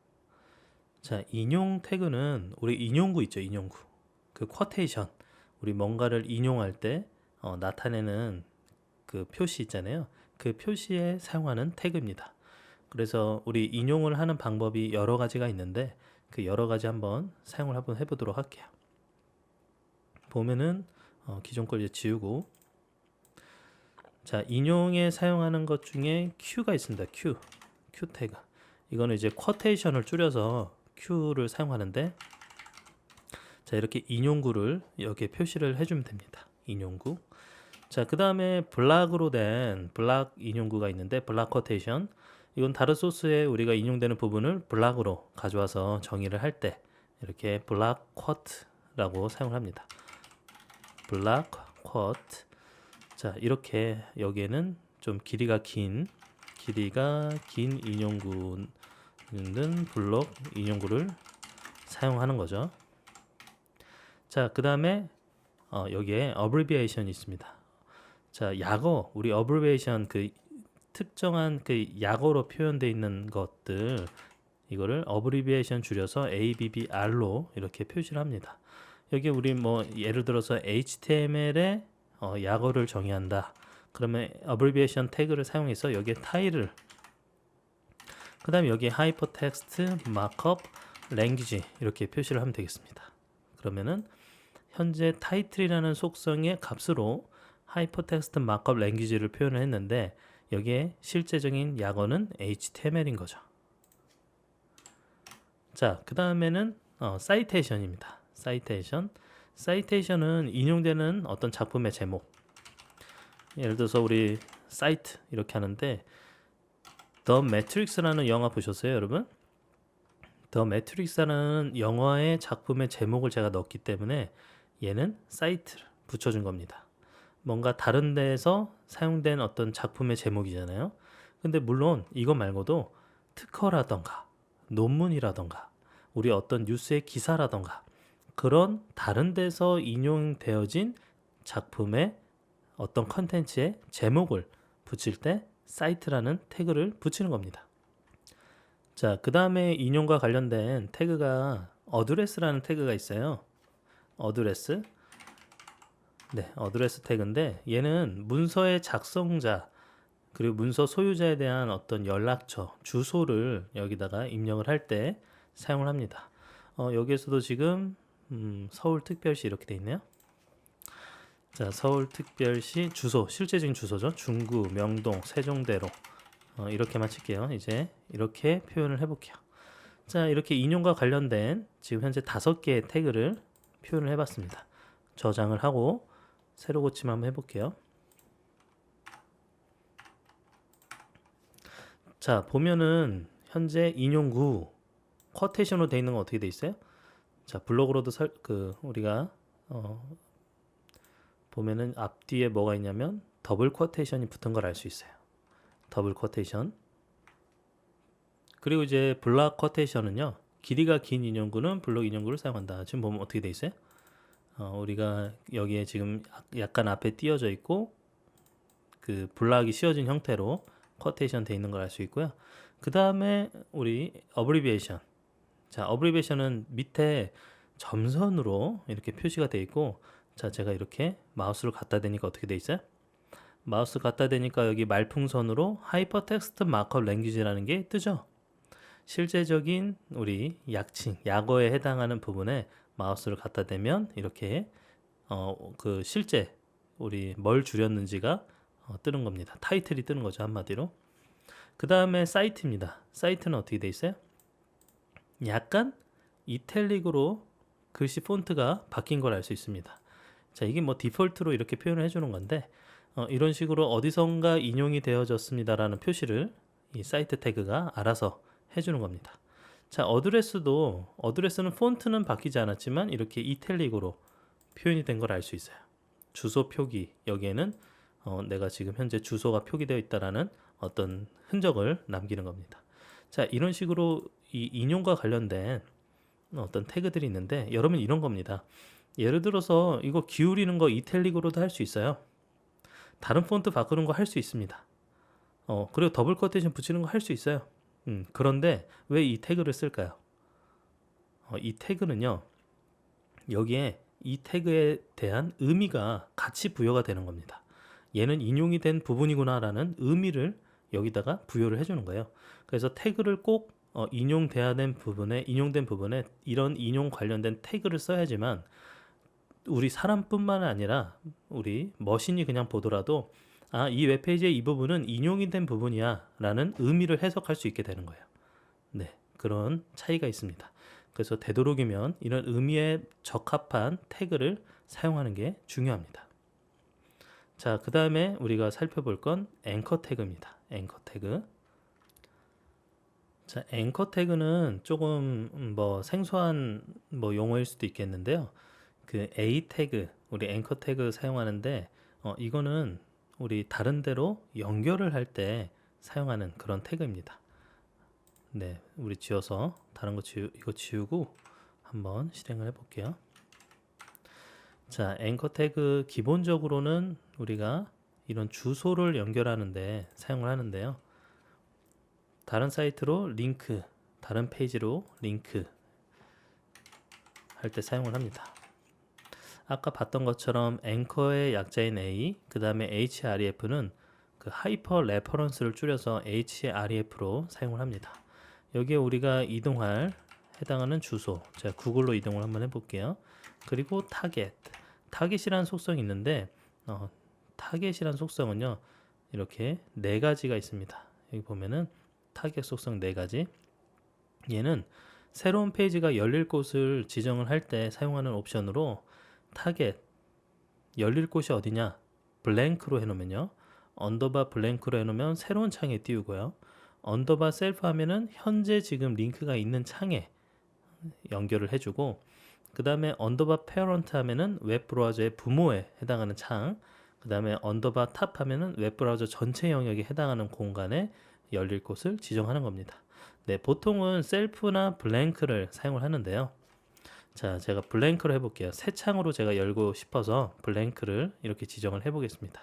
자, 인용 태그는 우리 인용구 있죠, 인용구. 그 쿼테이션, 우리 뭔가를 인용할 때 나타내는 그 표시 있잖아요. 그 표시에 사용하는 태그입니다. 그래서 우리 인용을 하는 방법이 여러 가지가 있는데 그 여러 가지 한번 사용을 한번 해보도록 할게요. 보면은 기존 걸 이제 지우고, 자, 인용에 사용하는 것 중에 Q가 있습니다. Q 태그. 이거는 이제 쿼테이션을 줄여서 Q를 사용하는데, 자, 이렇게 인용구를 여기에 표시를 해주면 됩니다. 인용구. 자, 그 다음에 블락으로 된 블락 인용구가 있는데, 블락 쿼테이션. 이건 다른 소스에 우리가 인용되는 부분을 블락으로 가져와서 정의를 할 때 이렇게 블락 쿼트라고 사용을 합니다. 블락 쿼트. 자, 이렇게 여기에는 좀 길이가 긴 인용구는 블록 인용구를 사용하는 거죠. 자, 그 다음에 여기에 abbreviation이 있습니다. 자, 약어, 우리 abbreviation 그 특정한 그 약어로 표현되어 있는 것들, 이거를 abbreviation 줄여서 ABBR로 이렇게 표시를 합니다. 여기 우리 뭐 예를 들어서 HTML에 약어를 정의한다. 그러면 abbreviation 태그를 사용해서 여기에 타일을 그 다음에 여기 하이퍼텍스트 마크업 랭귀지 이렇게 표시를 하면 되겠습니다. 그러면은 현재 타이틀이라는 속성의 값으로 하이퍼텍스트 마크업 랭귀지를 표현을 했는데 여기에 실제적인 약어는 HTML인 거죠. 자, 그 다음에는 사이테이션입니다. 사이테이션은 인용되는 어떤 작품의 제목. 예를 들어서 우리 사이트 이렇게 하는데 더 매트릭스라는 영화 보셨어요, 여러분? 더 매트릭스라는 영화의 작품의 제목을 제가 넣었기 때문에 얘는 사이트를 붙여준 겁니다. 뭔가 다른 데에서 사용된 어떤 작품의 제목이잖아요. 근데 물론 이거 말고도 특허라던가 논문이라던가 우리 어떤 뉴스의 기사라던가 그런 다른 데서 인용되어진 작품의 어떤 컨텐츠의 제목을 붙일 때 사이트라는 태그를 붙이는 겁니다. 자, 그 다음에 인용과 관련된 태그가 어드레스라는 태그가 있어요. 어드레스. 네, 어드레스 태그인데 얘는 문서의 작성자 그리고 문서 소유자에 대한 어떤 연락처, 주소를 여기다가 입력을 할 때 사용을 합니다. 여기에서도 지금 서울특별시 이렇게 돼 있네요. 자, 서울특별시 주소, 실제적인 주소죠. 중구, 명동, 세종대로 이렇게만 칠게요. 이제 이렇게 표현을 해볼게요. 자, 이렇게 인용과 관련된 지금 현재 5개의 태그를 표현을 해봤습니다. 저장을 하고 새로 고침 한번 해볼게요. 자, 보면은 현재 인용구 쿼테이션으로 되어 있는 건 어떻게 되어 있어요? 자, 블로그로도 우리가 보면은 앞뒤에 뭐가 있냐면 더블 쿼테이션이 붙은 걸 알 수 있어요. 더블 쿼테이션. 그리고 이제 블락 쿼테이션은요. 길이가 긴 인용구는 블록 인용구를 사용한다. 지금 보면 어떻게 돼 있어요? 우리가 여기에 지금 약간 앞에 띄어져 있고 그 블락이 씌워진 형태로 쿼테이션 돼 있는 걸 알 수 있고요. 그 다음에 우리 어브리비에이션. 자, 어브리비에이션은 밑에 점선으로 이렇게 표시가 돼 있고, 자, 제가 이렇게 마우스를 갖다 대니까 어떻게 돼 있어요? 마우스 갖다 대니까 여기 말풍선으로 하이퍼텍스트 마크업 랭귀지라는 게 뜨죠. 실제적인 우리 약칭, 약어에 해당하는 부분에 마우스를 갖다 대면 이렇게 그 실제 우리 뭘 줄였는지가 뜨는 겁니다. 타이틀이 뜨는 거죠, 한마디로. 그 다음에 사이트입니다. 사이트는 어떻게 돼 있어요? 약간 이탈릭으로 글씨 폰트가 바뀐 걸 알 수 있습니다. 자, 이게 뭐 디폴트로 이렇게 표현을 해주는 건데 이런 식으로 어디선가 인용이 되어졌습니다라는 표시를 이 사이트 태그가 알아서 해주는 겁니다. 자, 어드레스는 폰트는 바뀌지 않았지만 이렇게 이탈릭으로 표현이 된 걸 알 수 있어요. 주소 표기, 여기에는 내가 지금 현재 주소가 표기되어 있다라는 어떤 흔적을 남기는 겁니다. 자, 이런 식으로 이 인용과 관련된 어떤 태그들이 있는데 여러분 이런 겁니다. 예를 들어서 이거 기울이는 거 이탈릭으로도 할 수 있어요. 다른 폰트 바꾸는 거 할 수 있습니다. 그리고 더블 쿼테이션 붙이는 거 할 수 있어요. 그런데 왜 이 태그를 쓸까요? 이 태그는요, 여기에 이 태그에 대한 의미가 같이 부여가 되는 겁니다. 얘는 인용이 된 부분이구나라는 의미를 여기다가 부여를 해주는 거예요. 그래서 태그를 꼭 인용된 부분에 이런 인용 관련된 태그를 써야지만 우리 사람뿐만 아니라 우리 머신이 그냥 보더라도 이 웹페이지의 이 부분은 인용이 된 부분이야 라는 의미를 해석할 수 있게 되는 거예요. 네, 그런 차이가 있습니다. 그래서 되도록이면 이런 의미에 적합한 태그를 사용하는 게 중요합니다. 자, 그 다음에 우리가 살펴볼 건 앵커 태그입니다. 앵커 태그. 자, 앵커 태그는 조금 뭐 생소한 뭐 용어일 수도 있겠는데요. 그 A 태그, 우리 앵커 태그 사용하는데 이거는 우리 다른 데로 연결을 할 때 사용하는 그런 태그입니다. 네, 우리 지워서 다른 거 이거 지우고 한번 실행을 해볼게요. 자, 앵커 태그 기본적으로는 우리가 이런 주소를 연결하는데 사용을 하는데요. 다른 사이트로 링크, 다른 페이지로 링크 할 때 사용을 합니다. 아까 봤던 것처럼 앵커의 약자인 A, 그 다음에 href는 그 하이퍼 레퍼런스를 줄여서 href로 사용을 합니다. 여기에 우리가 이동할 해당하는 주소, 제가 구글로 이동을 한번 해볼게요. 그리고 타겟이라는 속성이 있는데 타겟이라는 속성은요 이렇게 네 가지가 있습니다. 여기 보면은 타겟 속성 네 가지. 얘는 새로운 페이지가 열릴 곳을 지정을 할 때 사용하는 옵션으로 타겟 열릴 곳이 어디냐 블랭크로 해놓으면요 언더바 블랭크로 해놓으면 새로운 창에 띄우고요. 언더바 셀프 하면은 현재 지금 링크가 있는 창에 연결을 해주고, 그 다음에 언더바 페어런트 하면은 웹브라우저의 부모에 해당하는 창, 그 다음에 언더바 탑 하면은 웹브라우저 전체 영역에 해당하는 공간에 열릴 곳을 지정하는 겁니다. 네, 보통은 셀프나 블랭크를 사용을 하는데요. 자, 제가 블랭크로 해볼게요. 새 창으로 제가 열고 싶어서 블랭크를 이렇게 지정을 해보겠습니다.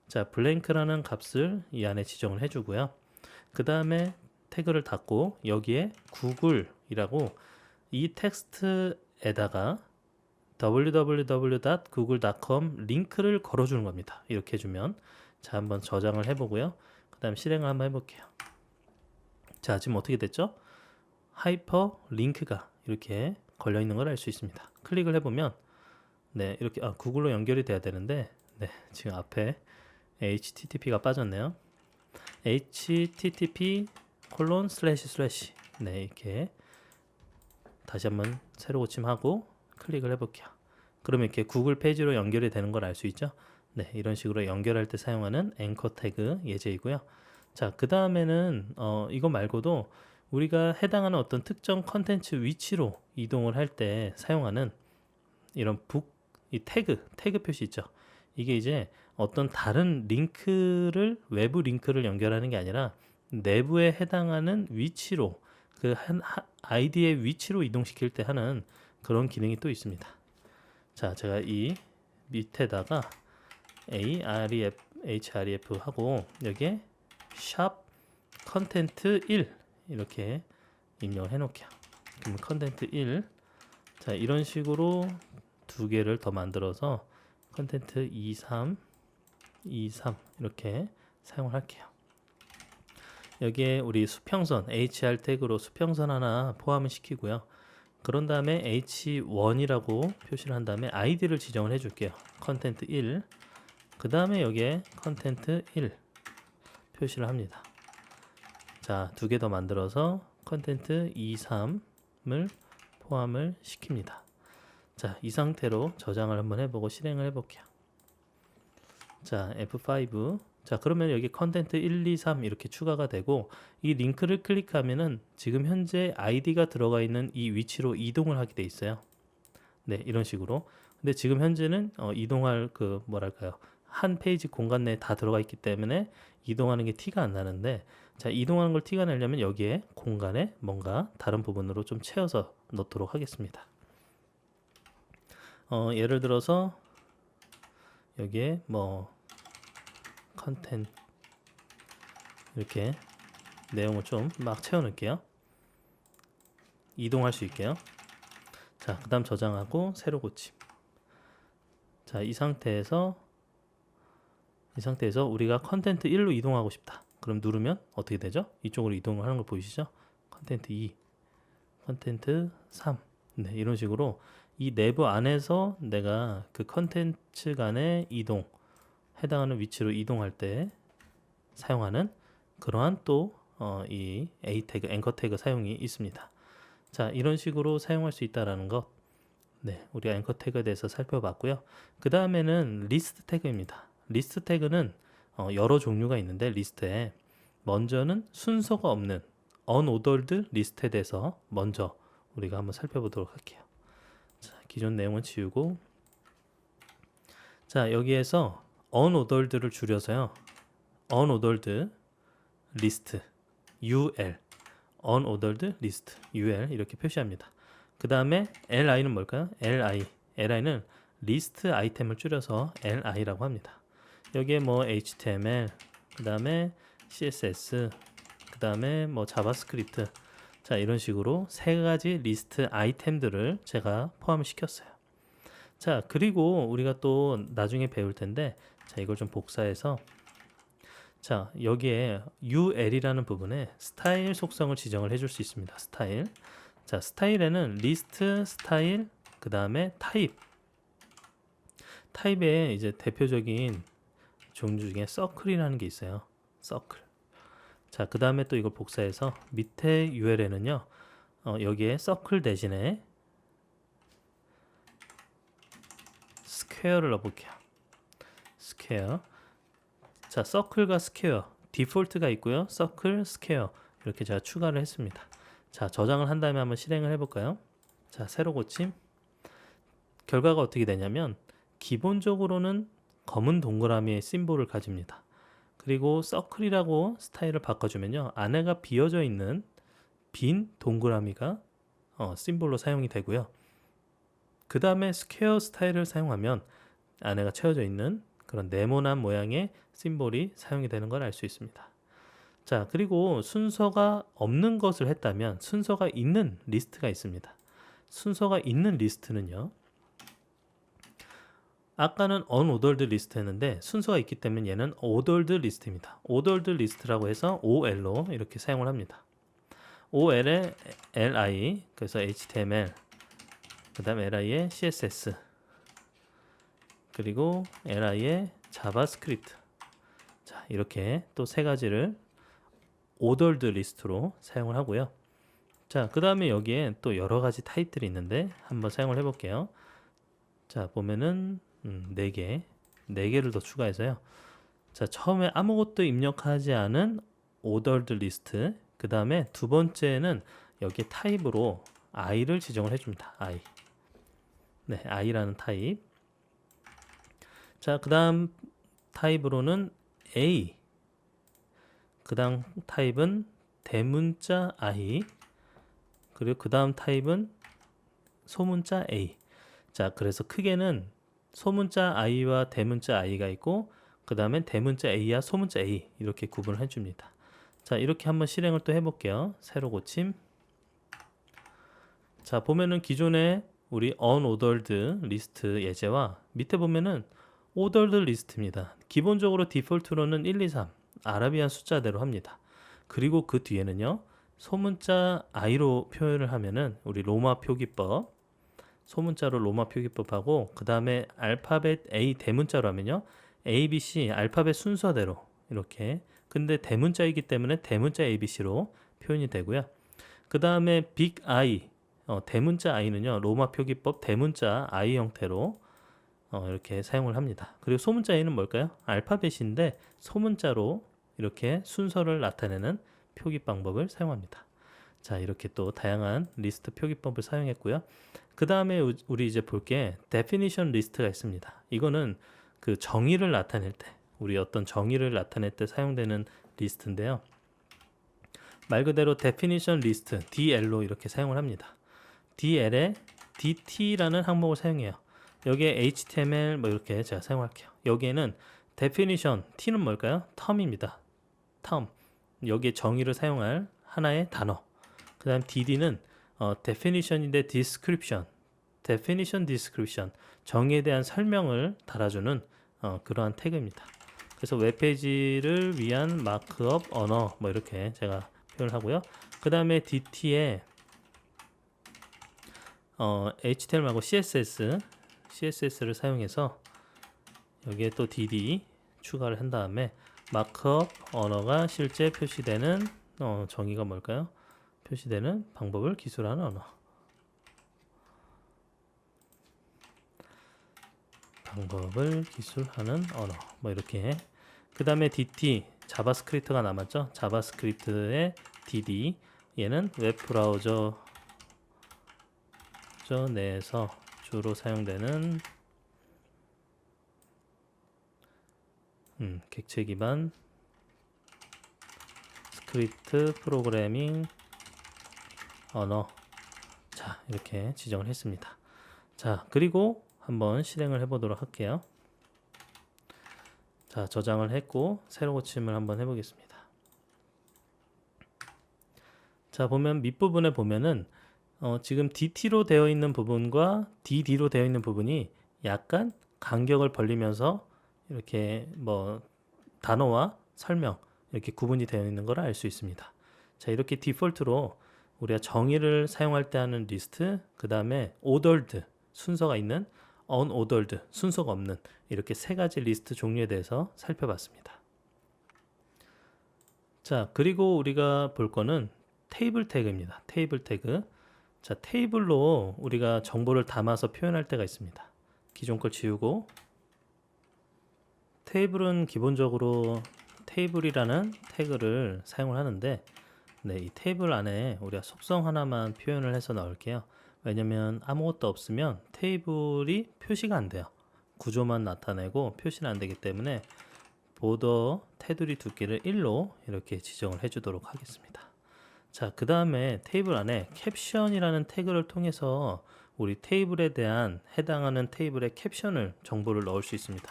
자, 블랭크라는 값을 이 안에 지정을 해주고요. 그 다음에 태그를 닫고 여기에 구글이라고 이 텍스트에다가 www.google.com 링크를 걸어주는 겁니다. 이렇게 해주면, 자, 한번 저장을 해보고요. 그 다음 실행을 한번 해볼게요. 자, 지금 어떻게 됐죠? 하이퍼 링크가 이렇게 걸려 있는 걸 알 수 있습니다. 클릭을 해보면 네, 이렇게 구글로 연결이 돼야 되는데 네, 지금 앞에 http가 빠졌네요. http:// 네, 이렇게 다시 한번 새로 고침하고 클릭을 해볼게요. 그러면 이렇게 구글 페이지로 연결이 되는 걸 알 수 있죠. 네, 이런 식으로 연결할 때 사용하는 앵커 태그 예제이고요. 자, 그 다음에는 이거 말고도 우리가 해당하는 어떤 특정 컨텐츠 위치로 이동을 할 때 사용하는 이런 이 태그 표시 있죠. 이게 이제 어떤 다른 링크를, 외부 링크를 연결하는 게 아니라 내부에 해당하는 위치로, 그 아이디의 위치로 이동시킬 때 하는 그런 기능이 또 있습니다. 자, 제가 이 밑에다가 href 하고 여기에 샵 컨텐트 1 이렇게 입력을 해놓을게요. 그럼 컨텐트 1, 자, 이런 식으로 두 개를 더 만들어서 컨텐트 23 이렇게 사용을 할게요. 여기에 우리 수평선 hr 태그로 수평선 하나 포함을 시키고요. 그런 다음에 h1이라고 표시를 한 다음에 id를 지정을 해줄게요. 컨텐트 1, 그 다음에 여기에 컨텐트 1 표시를 합니다. 자, 두 개 더 만들어서 컨텐트 23을 포함을 시킵니다. 자, 이 상태로 저장을 한번 해보고 실행을 해볼게요. 자, F5. 자, 그러면 여기 컨텐트 1, 2, 3 이렇게 추가가 되고, 이 링크를 클릭하면은 지금 현재 아이디가 들어가 있는 이 위치로 이동을 하게 돼 있어요. 네, 이런 식으로. 근데 지금 현재는 이동할 그 뭐랄까요, 한 페이지 공간 내에 다 들어가 있기 때문에 이동하는 게 티가 안 나는데, 자, 이동하는 걸 티가 내려면 여기에 공간에 뭔가 다른 부분으로 좀 채워서 넣도록 하겠습니다. 예를 들어서 여기에 뭐 컨텐트 이렇게 내용을 좀 막 채워 넣을게요. 이동할 수 있게요. 자, 그 다음 저장하고 새로 고침. 자, 이 상태에서 우리가 컨텐트 1로 이동하고 싶다. 그럼 누르면 어떻게 되죠? 이쪽으로 이동을 하는 걸 보이시죠? 컨텐트 2, 컨텐트 3. 네, 이런 식으로 이 내부 안에서 내가 그 컨텐츠 간의 이동, 해당하는 위치로 이동할 때 사용하는 그러한 또 이 A 태그, 앵커 태그 사용이 있습니다. 자, 이런 식으로 사용할 수 있다라는 것. 네, 우리가 앵커 태그에 대해서 살펴봤고요. 그 다음에는 리스트 태그입니다. 리스트 태그는 여러 종류가 있는데, 리스트에 먼저는 순서가 없는 unordered 리스트에 대해서 먼저 우리가 한번 살펴보도록 할게요. 자, 기존 내용은 지우고, 자, 여기에서 unordered를 줄여서요, unordered list UL, unordered list UL 이렇게 표시합니다. 그 다음에 LI는 뭘까요? LI는 리스트 아이템을 줄여서 LI라고 합니다. 여기에 뭐 HTML, 그 다음에 CSS, 그 다음에 뭐 자바스크립트, 자, 이런 식으로 세 가지 리스트 아이템들을 제가 포함을 시켰어요. 자, 그리고 우리가 또 나중에 배울 텐데, 자, 이걸 좀 복사해서, 자, 여기에 UL이라는 부분에 스타일 속성을 지정을 해줄 수 있습니다. 스타일. 자, 스타일에는 리스트, 스타일, 그 다음에 타입. 타입에 이제 대표적인 종류 중에 서클이라는 게 있어요. 서클. 자, 그 다음에 또 이걸 복사해서 밑에 UL에는요, 여기에 서클 대신에 스퀘어를 넣어볼게요. 스퀘어. 자, 서클과 스퀘어 디폴트가 있고요. 서클, 스퀘어 이렇게 제가 추가를 했습니다. 자, 저장을 한 다음에 한번 실행을 해볼까요? 자, 새로 고침. 결과가 어떻게 되냐면 기본적으로는 검은 동그라미의 심볼을 가집니다. 그리고 서클이라고 스타일을 바꿔주면요, 안에가 비어져 있는 빈 동그라미가 심볼로 사용이 되고요. 그 다음에 스퀘어 스타일을 사용하면 안에가 채워져 있는 그런 네모난 모양의 심볼이 사용이 되는 걸 알 수 있습니다. 자, 그리고 순서가 없는 것을 했다면 순서가 있는 리스트가 있습니다. 순서가 있는 리스트는요, 아까는 unordered 리스트 했는데 순서가 있기 때문에 얘는 ordered 리스트입니다. ordered 리스트라고 해서 OL로 이렇게 사용을 합니다. OL에 LI, 그래서 HTML, 그 다음 LI에 CSS, 그리고 LI에 자바스크립트. 자, 이렇게 또 세 가지를 ordered 리스트로 사용을 하고요. 자, 그 다음에 여기에 또 여러 가지 타입들이 있는데 한번 사용을 해볼게요. 자, 보면은 4개를 더 추가해서요. 자, 처음에 아무것도 입력하지 않은 ordered 리스트, 그 다음에 두 번째는 여기 타입으로 i를 지정을 해줍니다. i. 네, i라는 타입. 자, 그 다음 타입으로는 a. 그 다음 타입은 대문자 i. 그리고 그 다음 타입은 소문자 a. 자, 그래서 크게는 소문자 i와 대문자 i가 있고, 그 다음에 대문자 a와 소문자 a 이렇게 구분을 해줍니다. 자, 이렇게 한번 실행을 또 해볼게요. 새로 고침. 자, 보면은 기존에 우리 unordered 리스트 예제와 밑에 보면은 ordered 리스트입니다. 기본적으로 디폴트로는 1, 2, 3 아라비안 숫자대로 합니다. 그리고 그 뒤에는요, 소문자 i로 표현을 하면은 우리 로마 표기법, 소문자로 로마 표기법하고, 그 다음에 알파벳 A 대문자로 하면요, A, B, C 알파벳 순서대로 이렇게, 근데 대문자이기 때문에 대문자 A, B, C로 표현이 되고요. 그 다음에 빅 I, 대문자 I는요, 로마 표기법 대문자 I 형태로 이렇게 사용을 합니다. 그리고 소문자 A는 뭘까요? 알파벳인데 소문자로 이렇게 순서를 나타내는 표기 방법을 사용합니다. 자, 이렇게 또 다양한 리스트 표기법을 사용했고요. 그 다음에 우리 이제 볼 게 definition 리스트가 있습니다. 이거는 그 정의를 나타낼 때, 우리 어떤 정의를 나타낼 때 사용되는 리스트인데요. 말 그대로 definition 리스트, DL로 이렇게 사용을 합니다. DL에 DT라는 항목을 사용해요. 여기에 HTML 뭐 이렇게 제가 사용할게요. 여기에는 definition, T는 뭘까요? term입니다. term. 여기에 정의를 사용할 하나의 단어. 그 다음 DD는 definition인데 description, definition, description, 정의에 대한 설명을 달아주는 그러한 태그입니다. 그래서 웹페이지를 위한 마크업 언어 뭐 이렇게 제가 표현을 하고요. 그 다음에 DT에 HTML하고 CSS를 사용해서 여기에 또 DD 추가를 한 다음에 마크업 언어가 실제 표시되는 정의가 뭘까요? 표시되는 방법을 기술하는 언어. 방법을 기술하는 언어. 뭐 이렇게. 그 다음에 DT, 자바스크립트가 남았죠. 자바스크립트의 DD. 얘는 웹브라우저 내에서 주로 사용되는 객체 기반 스크립트 프로그래밍 언어. 자, 이렇게 지정을 했습니다. 자, 그리고 한번 실행을 해보도록 할게요. 자, 저장을 했고 새로 고침을 한번 해보겠습니다. 자, 보면 밑부분에 보면은 지금 DT로 되어 있는 부분과 DD로 되어 있는 부분이 약간 간격을 벌리면서 이렇게 뭐 단어와 설명 이렇게 구분이 되어 있는 걸 알 수 있습니다. 자, 이렇게 디폴트로 우리가 정의를 사용할 때 하는 리스트, 그 다음에 ordered 순서가 있는, unordered 순서가 없는 이렇게 세 가지 리스트 종류에 대해서 살펴봤습니다. 자, 그리고 우리가 볼 거는 테이블 태그입니다. 테이블 태그. 자, 테이블로 우리가 정보를 담아서 표현할 때가 있습니다. 기존 걸 지우고, 테이블은 기본적으로 테이블이라는 태그를 사용을 하는데, 네, 이 테이블 안에 우리가 속성 하나만 표현을 해서 넣을게요. 왜냐면 아무것도 없으면 테이블이 표시가 안 돼요. 구조만 나타내고 표시는 안 되기 때문에 보더 테두리 두께를 1로 이렇게 지정을 해주도록 하겠습니다. 자, 그 다음에 테이블 안에 캡션이라는 태그를 통해서 우리 테이블에 대한 해당하는 테이블의 캡션을 정보를 넣을 수 있습니다.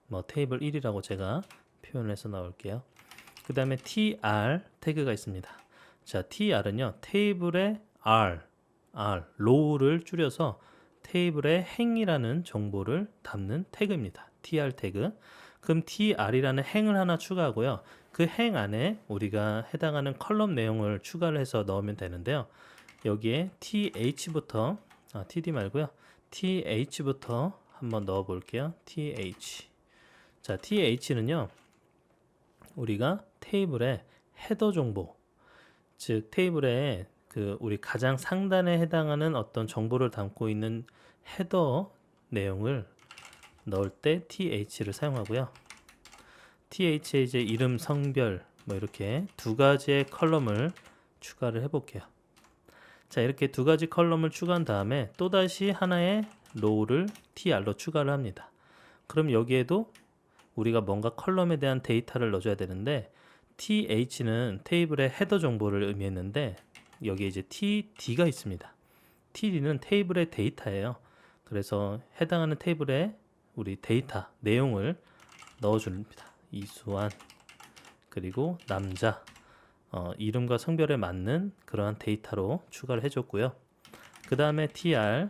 뭐 테이블 1이라고 제가 표현을 해서 넣을게요. 그 다음에 tr 태그가 있습니다. 자, tr은요 테이블의 row를 줄여서 테이블의 행이라는 정보를 담는 태그입니다. tr 태그. 그럼 tr이라는 행을 하나 추가하고요. 그 행 안에 우리가 해당하는 컬럼 내용을 추가를 해서 넣으면 되는데요. 여기에 th부터 td 말고요. th부터 한번 넣어 볼게요. th. 자, th는요. 우리가 테이블의 헤더 정보, 즉 테이블에 그 우리 가장 상단에 해당하는 어떤 정보를 담고 있는 헤더 내용을 넣을 때 th를 사용하고요. th에 이제 이름, 성별 뭐 이렇게 두 가지의 컬럼을 추가를 해볼게요. 자, 이렇게 두 가지 컬럼을 추가한 다음에 또다시 하나의 로우를 tr로 추가를 합니다. 그럼 여기에도 우리가 뭔가 컬럼에 대한 데이터를 넣어줘야 되는데, th는 테이블의 헤더 정보를 의미했는데 여기에 이제 td가 있습니다. td는 테이블의 데이터예요. 그래서 해당하는 테이블에 우리 데이터 내용을 넣어줍니다. 이수환, 그리고 남자, 이름과 성별에 맞는 그러한 데이터로 추가를 해줬고요. 그 다음에 tr,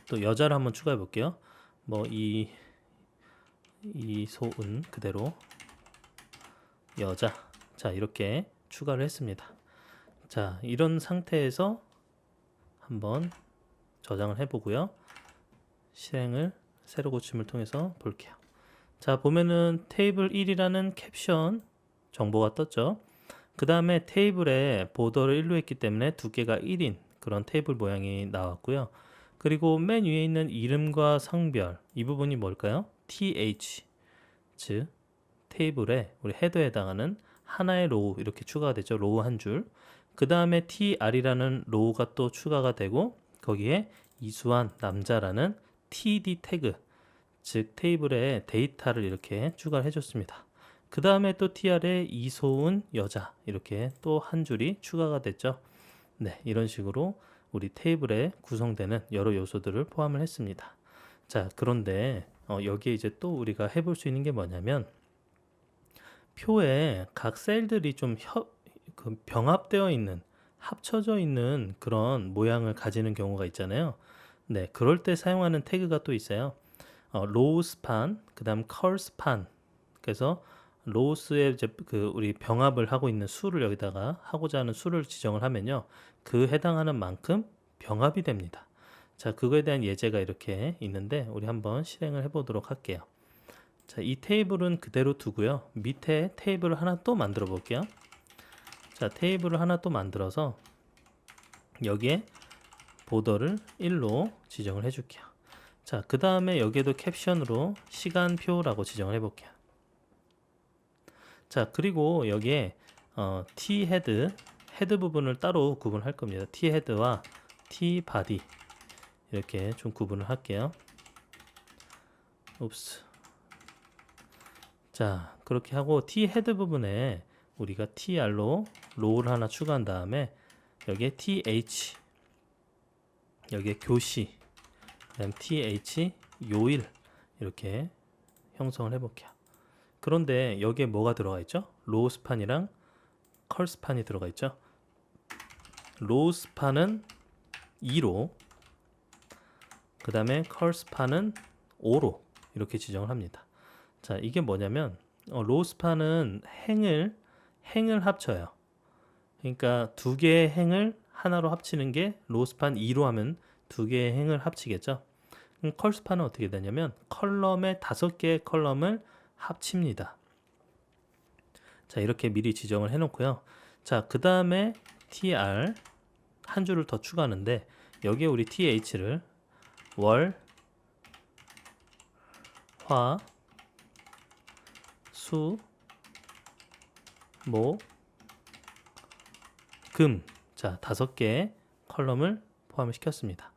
또 여자를 한번 추가해 볼게요. 뭐 이소은 그대로 여자. 자, 이렇게 추가를 했습니다. 자, 이런 상태에서 한번 저장을 해보고요. 실행을 세로 고침을 통해서 볼게요. 자, 보면은 테이블 1이라는 캡션 정보가 떴죠. 그 다음에 테이블에 보더를 1로 했기 때문에 두께가 1인 그런 테이블 모양이 나왔고요. 그리고 맨 위에 있는 이름과 성별, 이 부분이 뭘까요? th, 즉 테이블에 우리 헤더에 해당하는 하나의 로우 이렇게 추가가 되죠. 로우 한 줄. 그 다음에 tr이라는 로우가 또 추가가 되고 거기에 이수환 남자라는 td 태그, 즉 테이블에 데이터를 이렇게 추가를 해줬습니다. 그 다음에 또 tr에 이소은 여자 이렇게 또 한 줄이 추가가 됐죠. 네, 이런 식으로 우리 테이블에 구성되는 여러 요소들을 포함을 했습니다. 자, 그런데 여기에 이제 또 우리가 해볼 수 있는 게 뭐냐면, 표에 각 셀들이 좀 병합되어 있는, 합쳐져 있는 그런 모양을 가지는 경우가 있잖아요. 네, 그럴 때 사용하는 태그가 또 있어요. 로우 스판, 그 다음 컬 스판. 그래서 로우스의 이제 그 우리 병합을 하고 있는 수를 여기다가 하고자 하는 수를 지정을 하면요, 그 해당하는 만큼 병합이 됩니다. 자, 그거에 대한 예제가 이렇게 있는데 우리 한번 실행을 해보도록 할게요. 자, 이 테이블은 그대로 두고요. 밑에 테이블을 하나 또 만들어 볼게요. 자, 테이블을 하나 또 만들어서 여기에 보더를 1로 지정을 해줄게요. 자, 그 다음에 여기에도 캡션으로 시간표라고 지정을 해볼게요. 자, 그리고 여기에 t 헤드 부분을 따로 구분할 겁니다. t 헤드와 t 바디 이렇게 좀 구분을 할게요. 옵스. 자, 그렇게 하고 t 헤드 부분에 우리가 tr로 로우를 하나 추가한 다음에 여기에 th, 여기에 교시, 그다음 th 요일 이렇게 형성을 해볼게요. 그런데 여기에 뭐가 들어가 있죠? 로우 스판이랑 컬 스판이 들어가 있죠. 로우 스판은 2로, 그 다음에 컬 스판은 5로 이렇게 지정을 합니다. 자, 이게 뭐냐면 로우 스판은 행을 합쳐요. 그러니까 두 개의 행을 하나로 합치는 게 로우 스판 2로 하면 두 개의 행을 합치겠죠. 그럼 컬 스판은 어떻게 되냐면 컬럼의 5개의 컬럼을 합칩니다. 자, 이렇게 미리 지정을 해 놓고요. 자, 그 다음에 tr 한 줄을 더 추가하는데 여기에 우리 th를 월, 화, 수, 목, 금. 자, 5개의 컬럼을 포함을 시켰습니다.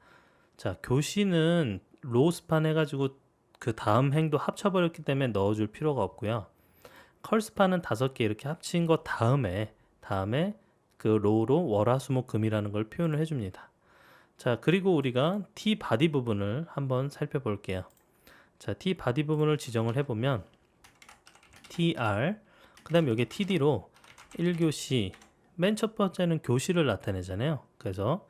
자, 교시는 로우 스판 해가지고 그 다음 행도 합쳐버렸기 때문에 넣어줄 필요가 없고요. 컬 스판은 5개 이렇게 합친 것 다음에 그 로우로 월화수목 금이라는 걸 표현을 해줍니다. 자, 그리고 우리가 T 바디 부분을 한번 살펴볼게요. 자, T 바디 부분을 지정을 해보면 TR 그 다음에 여기에 TD로 1교시 맨 첫 번째는 교시를 나타내잖아요. 그래서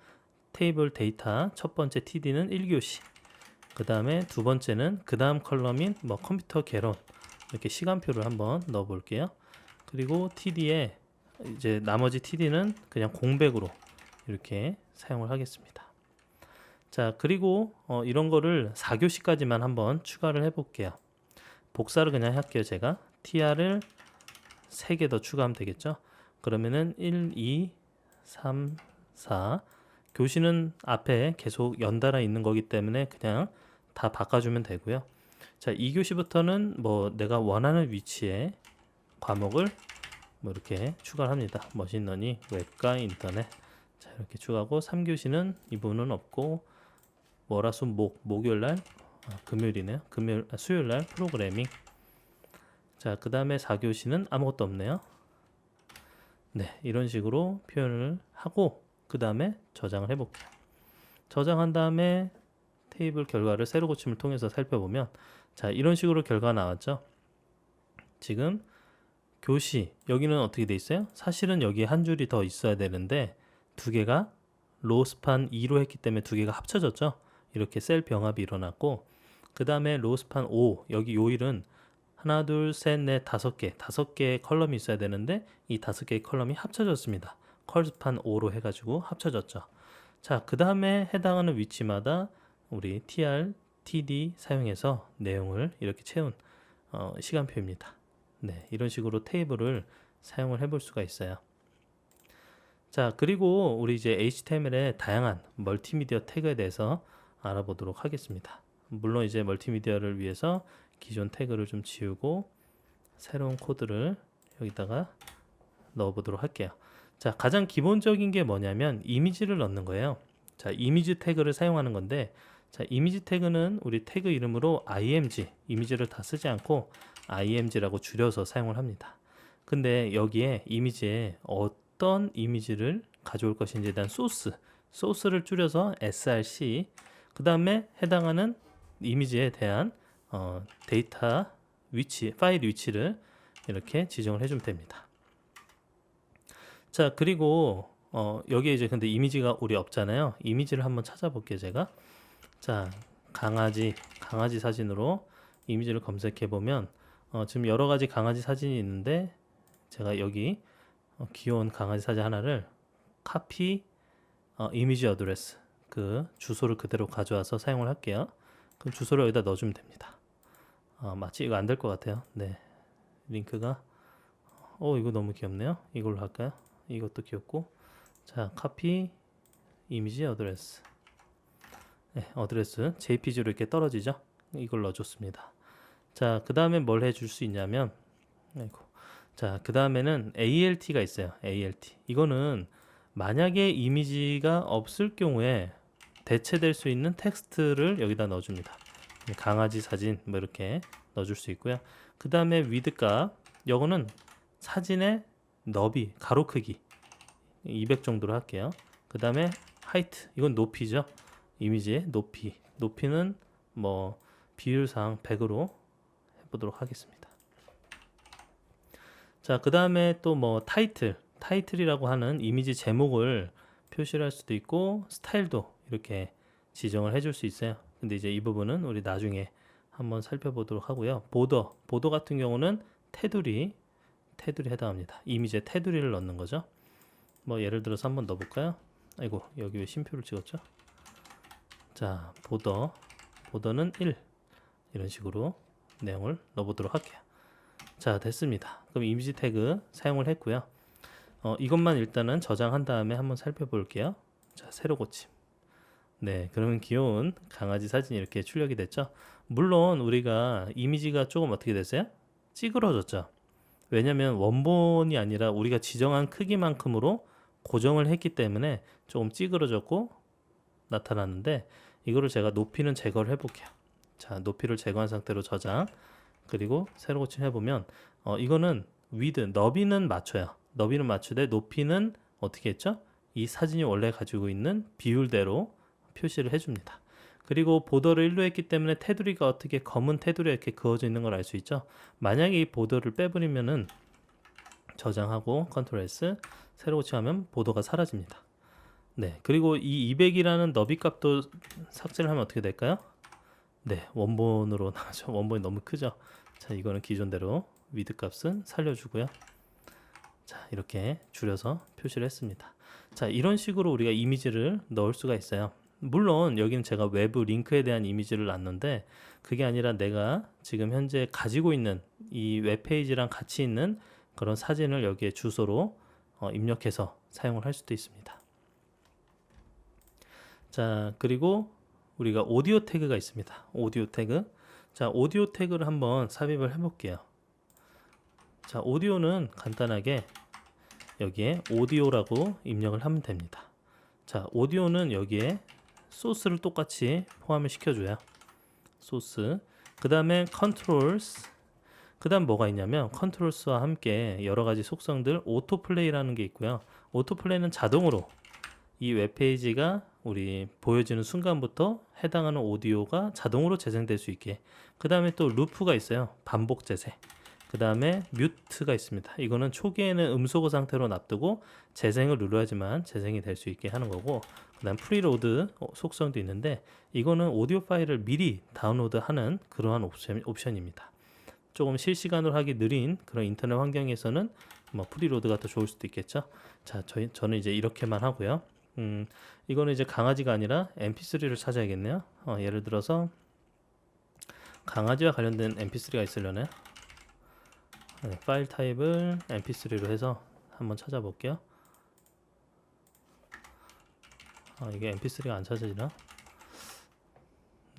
테이블 데이터 첫 번째 TD는 1교시, 그 다음에 두 번째는 그 다음 컬럼인 뭐 컴퓨터 개론 이렇게 시간표를 한번 넣어 볼게요. 그리고 TD에 이제 나머지 TD는 그냥 공백으로 이렇게 사용을 하겠습니다. 자, 그리고 이런 거를 4교시까지만 한번 추가를 해 볼게요. 복사를 그냥 할게요. 제가 TR을 3개 더 추가하면 되겠죠. 그러면은 1, 2, 3, 4 교시는 앞에 계속 연달아 있는 거기 때문에 그냥 다 바꿔주면 되고요. 자, 2교시부터는 뭐 내가 원하는 위치에 과목을 뭐 이렇게 추가를 합니다. 머신러닝, 웹과 인터넷. 자, 이렇게 추가하고 3교시는 이 부분은 없고 월화수 목요일날 금요일이네요. 수요일날 프로그래밍. 자, 그 다음에 4교시는 아무것도 없네요. 네, 이런 식으로 표현을 하고 그 다음에 저장을 해볼게요. 저장한 다음에 테이블 결과를 세로 고침을 통해서 살펴보면 자, 이런 식으로 결과가 나왔죠. 지금 교시 여기는 어떻게 돼 있어요? 사실은 여기에 한 줄이 더 있어야 되는데 두 개가 로우 스판 2로 했기 때문에 두 개가 합쳐졌죠. 이렇게 셀 병합이 일어났고 그 다음에 로우 스판 5 여기 요일은 하나, 둘, 셋, 넷, 5개의 컬럼이 있어야 되는데 이 5개의 컬럼이 합쳐졌습니다. 컬스판 5로 해가지고 합쳐졌죠. 자, 그 다음에 해당하는 위치마다 우리 tr, td 사용해서 내용을 이렇게 채운 시간표입니다. 네, 이런 식으로 테이블을 사용을 해볼 수가 있어요. 자, 그리고 우리 이제 HTML의 다양한 멀티미디어 태그에 대해서 알아보도록 하겠습니다. 물론 이제 멀티미디어를 위해서 기존 태그를 좀 지우고 새로운 코드를 여기다가 넣어보도록 할게요. 자, 가장 기본적인 게 뭐냐면 이미지를 넣는 거예요. 자, 이미지 태그를 사용하는 건데 자, 이미지 태그는 우리 태그 이름으로 img, 이미지를 다 쓰지 않고 img라고 줄여서 사용을 합니다. 근데 여기에 이미지에 어떤 이미지를 가져올 것인지에 대한 소스를 줄여서 src, 그 다음에 해당하는 이미지에 대한 데이터 위치, 파일 위치를 이렇게 지정을 해주면 됩니다. 자, 그리고 여기에 이제 근데 이미지가 우리 없잖아요. 이미지를 한번 찾아볼게요, 제가. 자, 강아지 사진으로 이미지를 검색해 보면 지금 여러 가지 강아지 사진이 있는데 제가 여기 귀여운 강아지 사진 하나를 카피 이미지 어드레스 그 주소를 그대로 가져와서 사용을 할게요. 그럼 주소를 여기다 넣어주면 됩니다. 마치 이거 안 될 것 같아요. 네, 링크가 이거 너무 귀엽네요. 이걸로 할까요? 이것도 귀엽고 자, 카피 이미지 어드레스. 네, 어드레스 JPG로 이렇게 떨어지죠. 이걸 넣어줬습니다. 자, 그 다음에 뭘 해줄 수 있냐면 자, 그 다음에는 ALT가 있어요. ALT 이거는 만약에 이미지가 없을 경우에 대체될 수 있는 텍스트를 여기다 넣어줍니다. 강아지 사진 뭐 이렇게 넣어줄 수 있고요. 그 다음에 width 값 이거는 사진의 너비 가로 크기 200 정도로 할게요. 그 다음에 height 이건 높이죠. 이미지의 높이는 뭐 비율상 100으로 해보도록 하겠습니다. 자, 그 다음에 또 뭐 타이틀이라고 하는 이미지 제목을 표시를 할 수도 있고 스타일도 이렇게 지정을 해줄 수 있어요. 근데 이제 이 부분은 우리 나중에 한번 살펴보도록 하고요. 보더 같은 경우는 테두리 해당합니다. 이미지에 테두리를 넣는 거죠. 뭐 예를 들어서 한번 넣어볼까요? 아이고, 여기 왜 쉼표를 찍었죠? 자, 보더는 1 이런 식으로 내용을 넣어보도록 할게요. 자, 됐습니다. 그럼 이미지 태그 사용을 했고요. 이것만 일단은 저장한 다음에 한번 살펴볼게요. 자, 새로 고침. 네, 그러면 귀여운 강아지 사진이 이렇게 출력이 됐죠. 물론 우리가 이미지가 조금 어떻게 됐어요? 찌그러졌죠. 왜냐면 원본이 아니라 우리가 지정한 크기만큼으로 고정을 했기 때문에 조금 찌그러졌고 나타났는데, 이거를 제가 높이는 제거를 해볼게요. 자, 높이를 제거한 상태로 저장, 그리고 새로 고침 해보면 이거는 위드, 너비는 맞춰요. 너비는 맞추되 높이는 어떻게 했죠? 이 사진이 원래 가지고 있는 비율대로 표시를 해줍니다. 그리고 보더를 1로 했기 때문에 테두리가 어떻게 검은 테두리가 이렇게 그어져 있는 걸 알 수 있죠. 만약에 이 보더를 빼버리면은, 저장하고 컨트롤 S 새로 고침하면 보더가 사라집니다. 네, 그리고 이 200이라는 너비 값도 삭제를 하면 어떻게 될까요? 네, 원본으로 나오죠. 원본이 너무 크죠. 자, 이거는 기존대로 위드 값은 살려주고요. 자, 이렇게 줄여서 표시를 했습니다. 자, 이런 식으로 우리가 이미지를 넣을 수가 있어요. 물론 여기는 제가 외부 링크에 대한 이미지를 놨는데, 그게 아니라 내가 지금 현재 가지고 있는 이 웹페이지랑 같이 있는 그런 사진을 여기에 주소로 입력해서 사용을 할 수도 있습니다. 자, 그리고 우리가 오디오 태그가 있습니다. 오디오 태그. 자, 오디오 태그를 한번 삽입을 해볼게요. 자, 오디오는 간단하게 여기에 오디오라고 입력을 하면 됩니다. 자, 오디오는 여기에 소스를 똑같이 포함을 시켜줘요. 소스. 그 다음에 컨트롤스. 그 다음 뭐가 있냐면 컨트롤스와 함께 여러 가지 속성들, 오토플레이라는 게 있고요. 오토플레이는 자동으로 이 웹페이지가 우리 보여지는 순간부터 해당하는 오디오가 자동으로 재생될 수 있게. 그 다음에 또 루프가 있어요. 반복 재생. 그 다음에 뮤트가 있습니다. 이거는 초기에는 음소거 상태로 놔두고 재생을 눌러야지만 재생이 될 수 있게 하는 거고, 그 다음 프리로드 속성도 있는데, 이거는 오디오 파일을 미리 다운로드하는 그러한 옵션입니다. 조금 실시간으로 하기 느린 그런 인터넷 환경에서는 뭐 프리로드가 더 좋을 수도 있겠죠. 자, 저는 이제 이렇게만 하고요. 이거는 이제 강아지가 아니라 mp3를 찾아야겠네요. 예를 들어서 강아지와 관련된 mp3가 있으려나요? 네, 파일 타입을 mp3로 해서 한번 찾아볼게요. 이게 mp3가 안 찾아지나?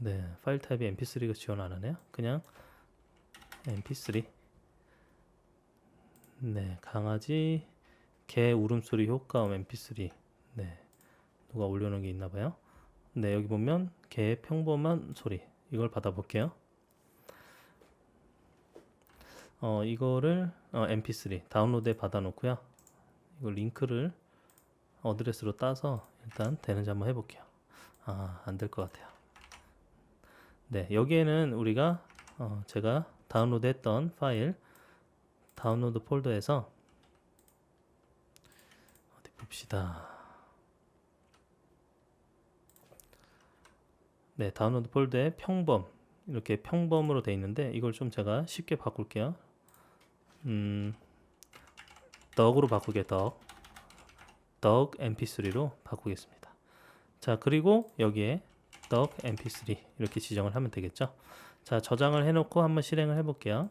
네, 파일 타입이 mp3가 지원 안 하네요. 그냥 mp3. 네, 강아지 개 울음소리 효과음 mp3. 네, 누가 올려놓은 게 있나봐요. 네, 여기 보면 개의 평범한 소리, 이걸 받아볼게요. 이거를 mp3 다운로드에 받아놓고요. 이거 링크를 어드레스로 따서 일단 되는지 한번 해볼게요. 안 될 것 같아요. 네, 여기에는 우리가 제가 다운로드했던 파일 다운로드 폴더에서 어디 봅시다. 네, 다운로드 폴더에 평범, 이렇게 평범으로 되어 있는데, 이걸 좀 제가 쉽게 바꿀게요. 덕으로 바꾸게. 덕 mp3로 바꾸겠습니다. 자, 그리고 여기에 덕 mp3 이렇게 지정을 하면 되겠죠. 자, 저장을 해놓고 한번 실행을 해볼게요.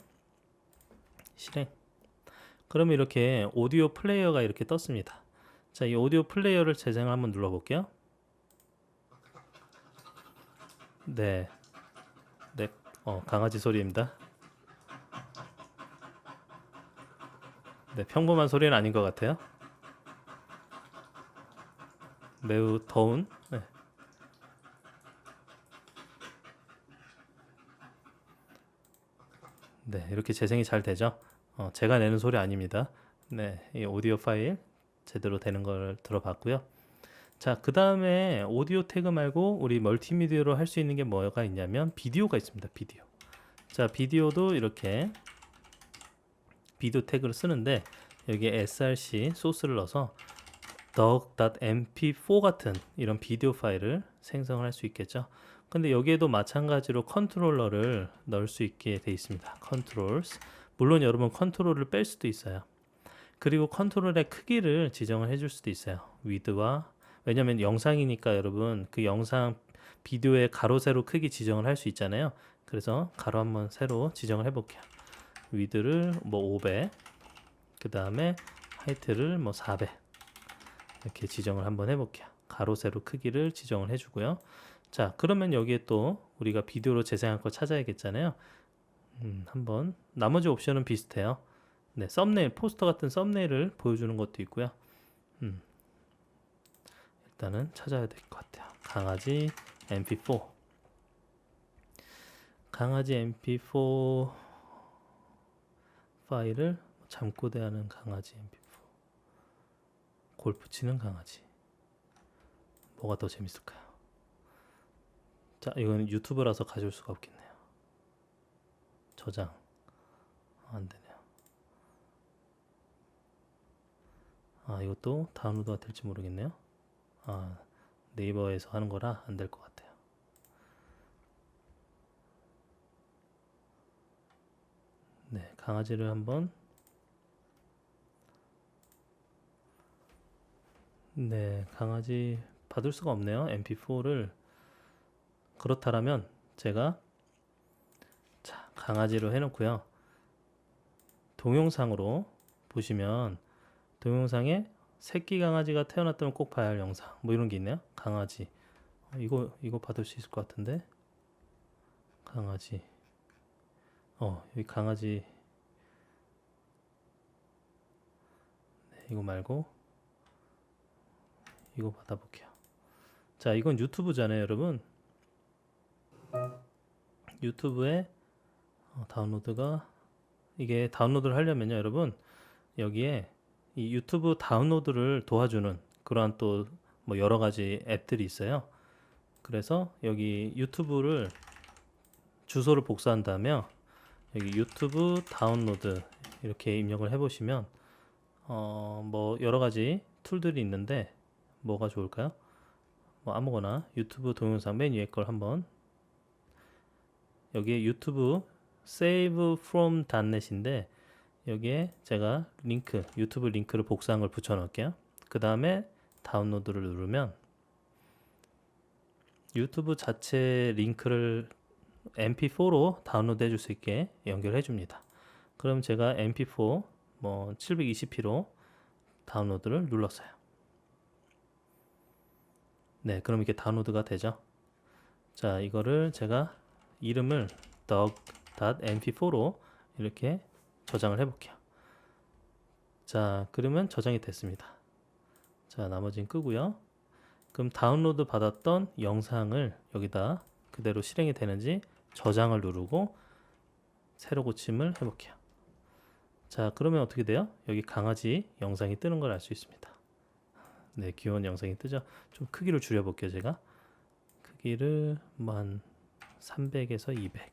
실행. 그러면 이렇게 오디오 플레이어가 이렇게 떴습니다. 자, 이 오디오 플레이어를 재생을 한번 눌러볼게요. 네, 강아지 소리입니다. 네, 평범한 소리는 아닌 것 같아요. 매우 더운. 네. 네, 이렇게 재생이 잘 되죠. 제가 내는 소리 아닙니다. 네, 이 오디오 파일 제대로 되는 걸 들어봤고요. 자, 그 다음에 오디오 태그 말고 우리 멀티미디어로 할 수 있는 게 뭐가 있냐면 비디오가 있습니다. 비디오. 자, 비디오도 이렇게 비디오 태그를 쓰는데, 여기에 src 소스를 넣어서 doc.mp4 같은 이런 비디오 파일을 생성을 할 수 있겠죠. 근데 여기에도 마찬가지로 컨트롤러를 넣을 수 있게 되어 있습니다. controls 물론 여러분 컨트롤을 뺄 수도 있어요. 그리고 컨트롤의 크기를 지정을 해줄 수도 있어요. 위드와, 왜냐면 영상이니까 여러분 그 영상 비디오의 가로 세로 크기 지정을 할 수 있잖아요. 그래서 가로 한번 세로 지정을 해볼게요. 위드를 뭐 500, 그 다음에 하이트를 뭐 400 이렇게 지정을 한번 해볼게요. 가로 세로 크기를 지정을 해주고요. 자, 그러면 여기에 또 우리가 비디오로 재생할 거 찾아야겠잖아요. 한번 나머지 옵션은 비슷해요. 네, 썸네일, 포스터 같은 썸네일을 보여주는 것도 있고요. 일단은 찾아야 될 것 같아요. 강아지 mp4, 강아지 mp4 파일을 잠꼬대하는 강아지 mp4, 골프 치는 강아지. 뭐가 더 재밌을까요? 자, 이건 유튜브라서 가져올 수가 없겠네요. 저장 안 되네요. 아, 이것도 다운로드가 될지 모르겠네요. 아, 네이버에서 하는 거라 안 될 것 같아요. 네, 강아지를 한번, 네, 강아지 받을 수가 없네요. mp4를. 그렇다면 제가 자, 강아지로 해놓고요. 동영상으로 보시면 동영상에 새끼 강아지가 태어났다면 꼭 봐야 할 영상 뭐 이런 게 있네요. 강아지, 이거 받을 수 있을 것 같은데. 강아지, 여기 강아지, 네, 이거 말고 이거 받아볼게요. 자, 이건 유튜브잖아요, 여러분. 유튜브에 다운로드가, 이게 다운로드를 하려면요, 여러분, 여기에 이 유튜브 다운로드를 도와주는 그러한 또 뭐 여러 가지 앱들이 있어요. 그래서 여기 유튜브를 주소를 복사한다면 여기 유튜브 다운로드 이렇게 입력을 해보시면 뭐 여러 가지 툴들이 있는데 뭐가 좋을까요? 뭐 아무거나 유튜브 동영상 맨 위에 걸 한번, 여기에 유튜브 save from .net인데 여기에 제가 링크, 유튜브 링크를 복사한 걸 붙여 넣을게요. 그 다음에 다운로드를 누르면 유튜브 자체 링크를 mp4로 다운로드 해줄 수 있게 연결해 줍니다. 그럼 제가 mp4 뭐 720p로 다운로드를 눌렀어요. 네, 그럼 이게 다운로드가 되죠. 자, 이거를 제가 이름을 dog.mp4로 이렇게 저장을 해볼게요. 자, 그러면 저장이 됐습니다. 자, 나머지는 끄고요. 그럼 다운로드 받았던 영상을 여기다 그대로 실행이 되는지 저장을 누르고 새로 고침을 해볼게요. 자, 그러면 어떻게 돼요? 여기 강아지 영상이 뜨는 걸 알 수 있습니다. 네, 귀여운 영상이 뜨죠. 좀 크기를 줄여볼게요. 제가 크기를 한 300에서 200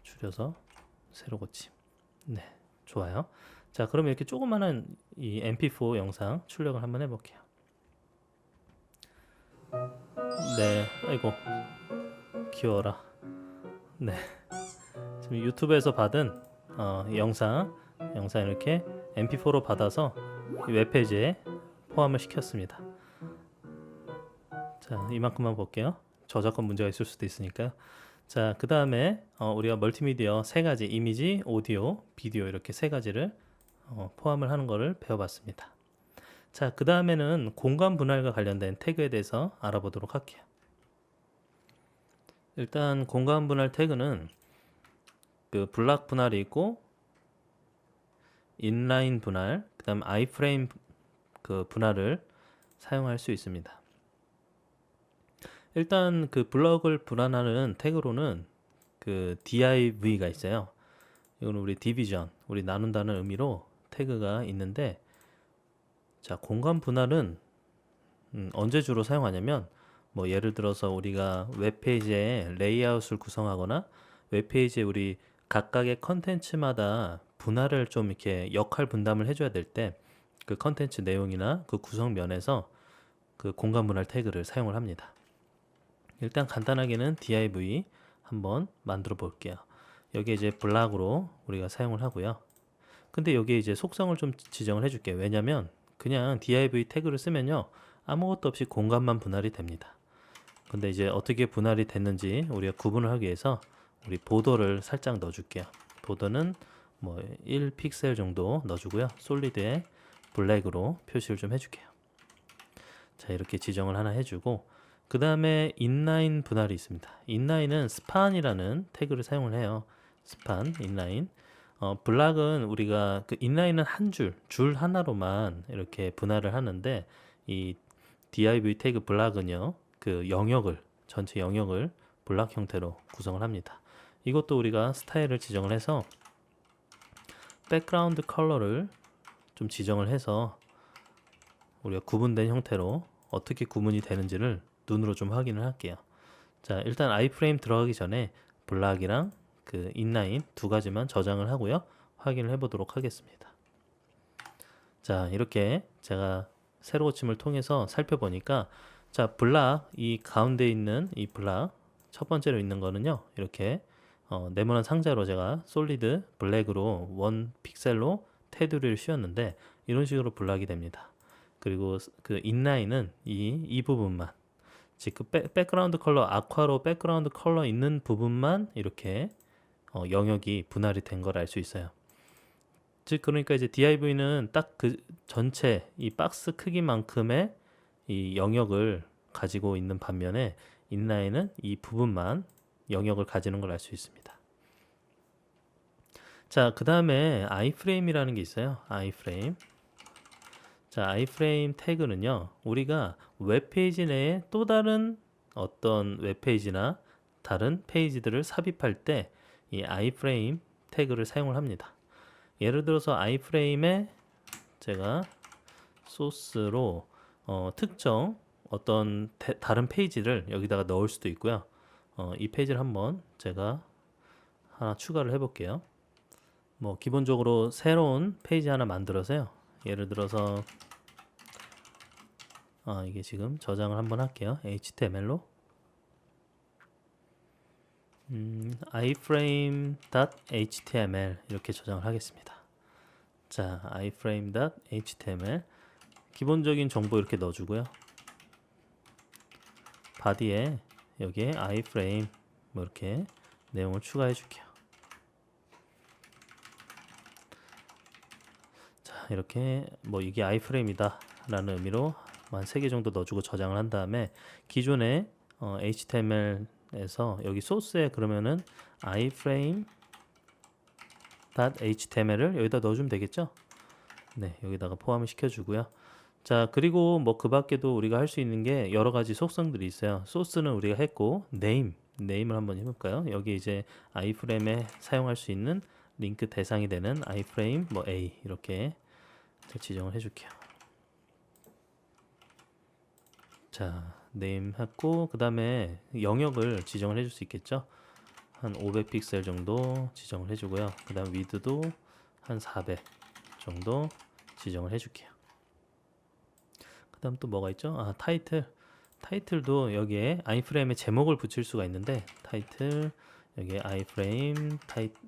줄여서 새로 고침. 네, 좋아요. 자, 그러면 이렇게 조그마한 이 mp4 영상 출력을 한번 해볼게요. 네, 아이고 귀여워라. 네, 지금 유튜브에서 받은 영상 이렇게 mp4로 받아서 이 웹페이지에 포함을 시켰습니다. 자, 이만큼만 볼게요. 저작권 문제가 있을 수도 있으니까요. 자, 그 다음에 우리가 멀티미디어 세 가지, 이미지, 오디오, 비디오 이렇게 세 가지를 포함을 하는 것을 배워봤습니다. 자, 그 다음에는 공간 분할과 관련된 태그에 대해서 알아보도록 할게요. 일단 공간 분할 태그는 그 블락 분할이 있고 인라인 분할, 그 다음 아이프레임 그 분할을 사용할 수 있습니다. 일단 그 블럭을 분할하는 태그로는 그 div가 있어요. 이거는 우리 디비전, 우리 나눈다는 의미로 태그가 있는데, 자, 공간 분할은 언제 주로 사용하냐면 뭐 예를 들어서 우리가 웹페이지에 레이아웃을 구성하거나 웹페이지에 우리 각각의 컨텐츠마다 분할을 좀 이렇게 역할 분담을 해줘야 될 때 그 컨텐츠 내용이나 그 구성면에서 그 공간 분할 태그를 사용을 합니다. 일단 간단하게는 div 한번 만들어 볼게요. 여기 이제 블락으로 우리가 사용을 하고요. 근데 여기에 이제 속성을 좀 지정을 해줄게요. 왜냐면 그냥 div 태그를 쓰면요, 아무것도 없이 공간만 분할이 됩니다. 근데 이제 어떻게 분할이 됐는지 우리가 구분을 하기 위해서 우리 보더를 살짝 넣어줄게요. 보더는 뭐 1픽셀 정도 넣어주고요. 솔리드에 블랙으로 표시를 좀 해줄게요. 자, 이렇게 지정을 하나 해주고, 그 다음에 인라인 분할이 있습니다. 인라인은 스판이라는 태그를 사용을 해요. 스판, 인라인. 블락은 우리가 그 인라인은 한 줄 하나로만 이렇게 분할을 하는데, 이 div 태그 블락은요, 그 영역을, 전체 영역을 블락 형태로 구성을 합니다. 이것도 우리가 스타일을 지정을 해서 백그라운드 컬러를 좀 지정을 해서 우리가 구분된 형태로 어떻게 구분이 되는지를 눈으로 좀 확인을 할게요. 자, 일단 아이프레임 들어가기 전에 블락이랑 그 인라인 두 가지만 저장을 하고요, 확인을 해보도록 하겠습니다. 자, 이렇게 제가 세로 고침을 통해서 살펴보니까, 자, 블락, 이 가운데 있는 이 블락 첫 번째로 있는 거는요, 이렇게 네모난 상자로 제가 솔리드 블랙으로 원 픽셀로 테두리를 씌웠는데 이런 식으로 블락이 됩니다. 그리고 그 인라인은 이 부분만, 즉 그 백그라운드 컬러 아쿠아로 백그라운드 컬러 있는 부분만 이렇게 영역이 분할이 된 걸 알 수 있어요. 즉 그러니까 이제 div는 딱 그 전체 이 박스 크기만큼의 이 영역을 가지고 있는 반면에 인라인은 이 부분만 영역을 가지는 걸 알 수 있습니다. 자, 그 다음에 iframe이라는 게 있어요. iframe. 자, iframe 태그는요, 우리가 웹페이지 내에 또 다른 어떤 웹페이지나 다른 페이지들을 삽입할 때 이 iframe 태그를 사용을 합니다. 예를 들어서 iframe에 제가 소스로 특정 어떤 다른 페이지를 여기다가 넣을 수도 있고요. 이 페이지를 한번 제가 하나 추가를 해볼게요. 뭐 기본적으로 새로운 페이지 하나 만들어서요. 예를 들어서 이게 지금 저장을 한번 할게요. HTML로 iframe.html 이렇게 저장을 하겠습니다. 자, iframe.html 기본적인 정보 이렇게 넣어주고요. 바디에 여기에 iframe 뭐 이렇게 내용을 추가해 줄게요. 자, 이렇게 뭐 이게 iframe이다 라는 의미로 한 3개 정도 넣어주고 저장을 한 다음에 기존의 HTML에서 여기 소스에 그러면은 iframe.html을 여기다 넣어주면 되겠죠? 네, 여기다가 포함을 시켜주고요. 자, 그리고 뭐 그 밖에도 우리가 할 수 있는 게 여러 가지 속성들이 있어요. 소스는 우리가 했고, 네임을 한번 해볼까요? 여기 이제 iframe에 사용할 수 있는 링크 대상이 되는 iframe 뭐 A 이렇게 지정을 해줄게요. 자, 네임 했고, 그 다음에 영역을 지정을 해줄 수 있겠죠? 한 500픽셀 정도 지정을 해주고요. 그 다음 위드도 한 400 정도 지정을 해줄게요. 그 다음 또 뭐가 있죠? 타이틀도 여기에 iframe에 제목을 붙일 수가 있는데, 타이틀 여기에 iframe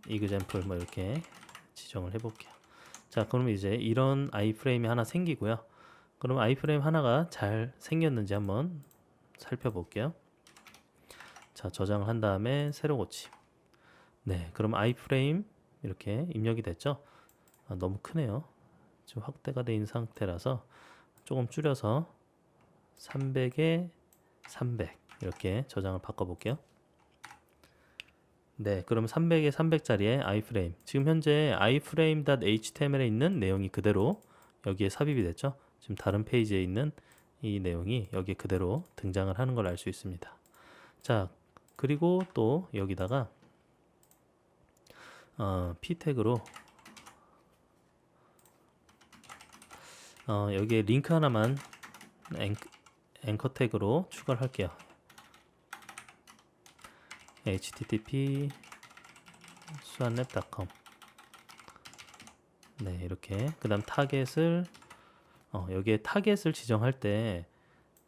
example 뭐 이렇게 지정을 해볼게요. 자, 그럼 이제 이런 iframe이 하나 생기고요. 그럼 iframe 하나가 잘 생겼는지 한번 살펴볼게요. 자, 저장을 한 다음에 새로 고침. 네, 그럼 iframe 이렇게 입력이 됐죠? 너무 크네요. 지금 확대가 된 상태라서 조금 줄여서 300에 300 이렇게 저장을 바꿔볼게요. 네, 그럼 300에 300짜리의 iframe. 지금 현재 iframe.html에 있는 내용이 그대로 여기에 삽입이 됐죠? 지금 다른 페이지에 있는 이 내용이 여기에 그대로 등장을 하는 걸 알 수 있습니다. 자, 그리고 또 여기다가 p 태그로 여기에 링크 하나만 앵커 태그로 추가를 할게요. http 수완랩.com. 네, 이렇게. 그 다음 타겟을 여기에 타겟을 지정할 때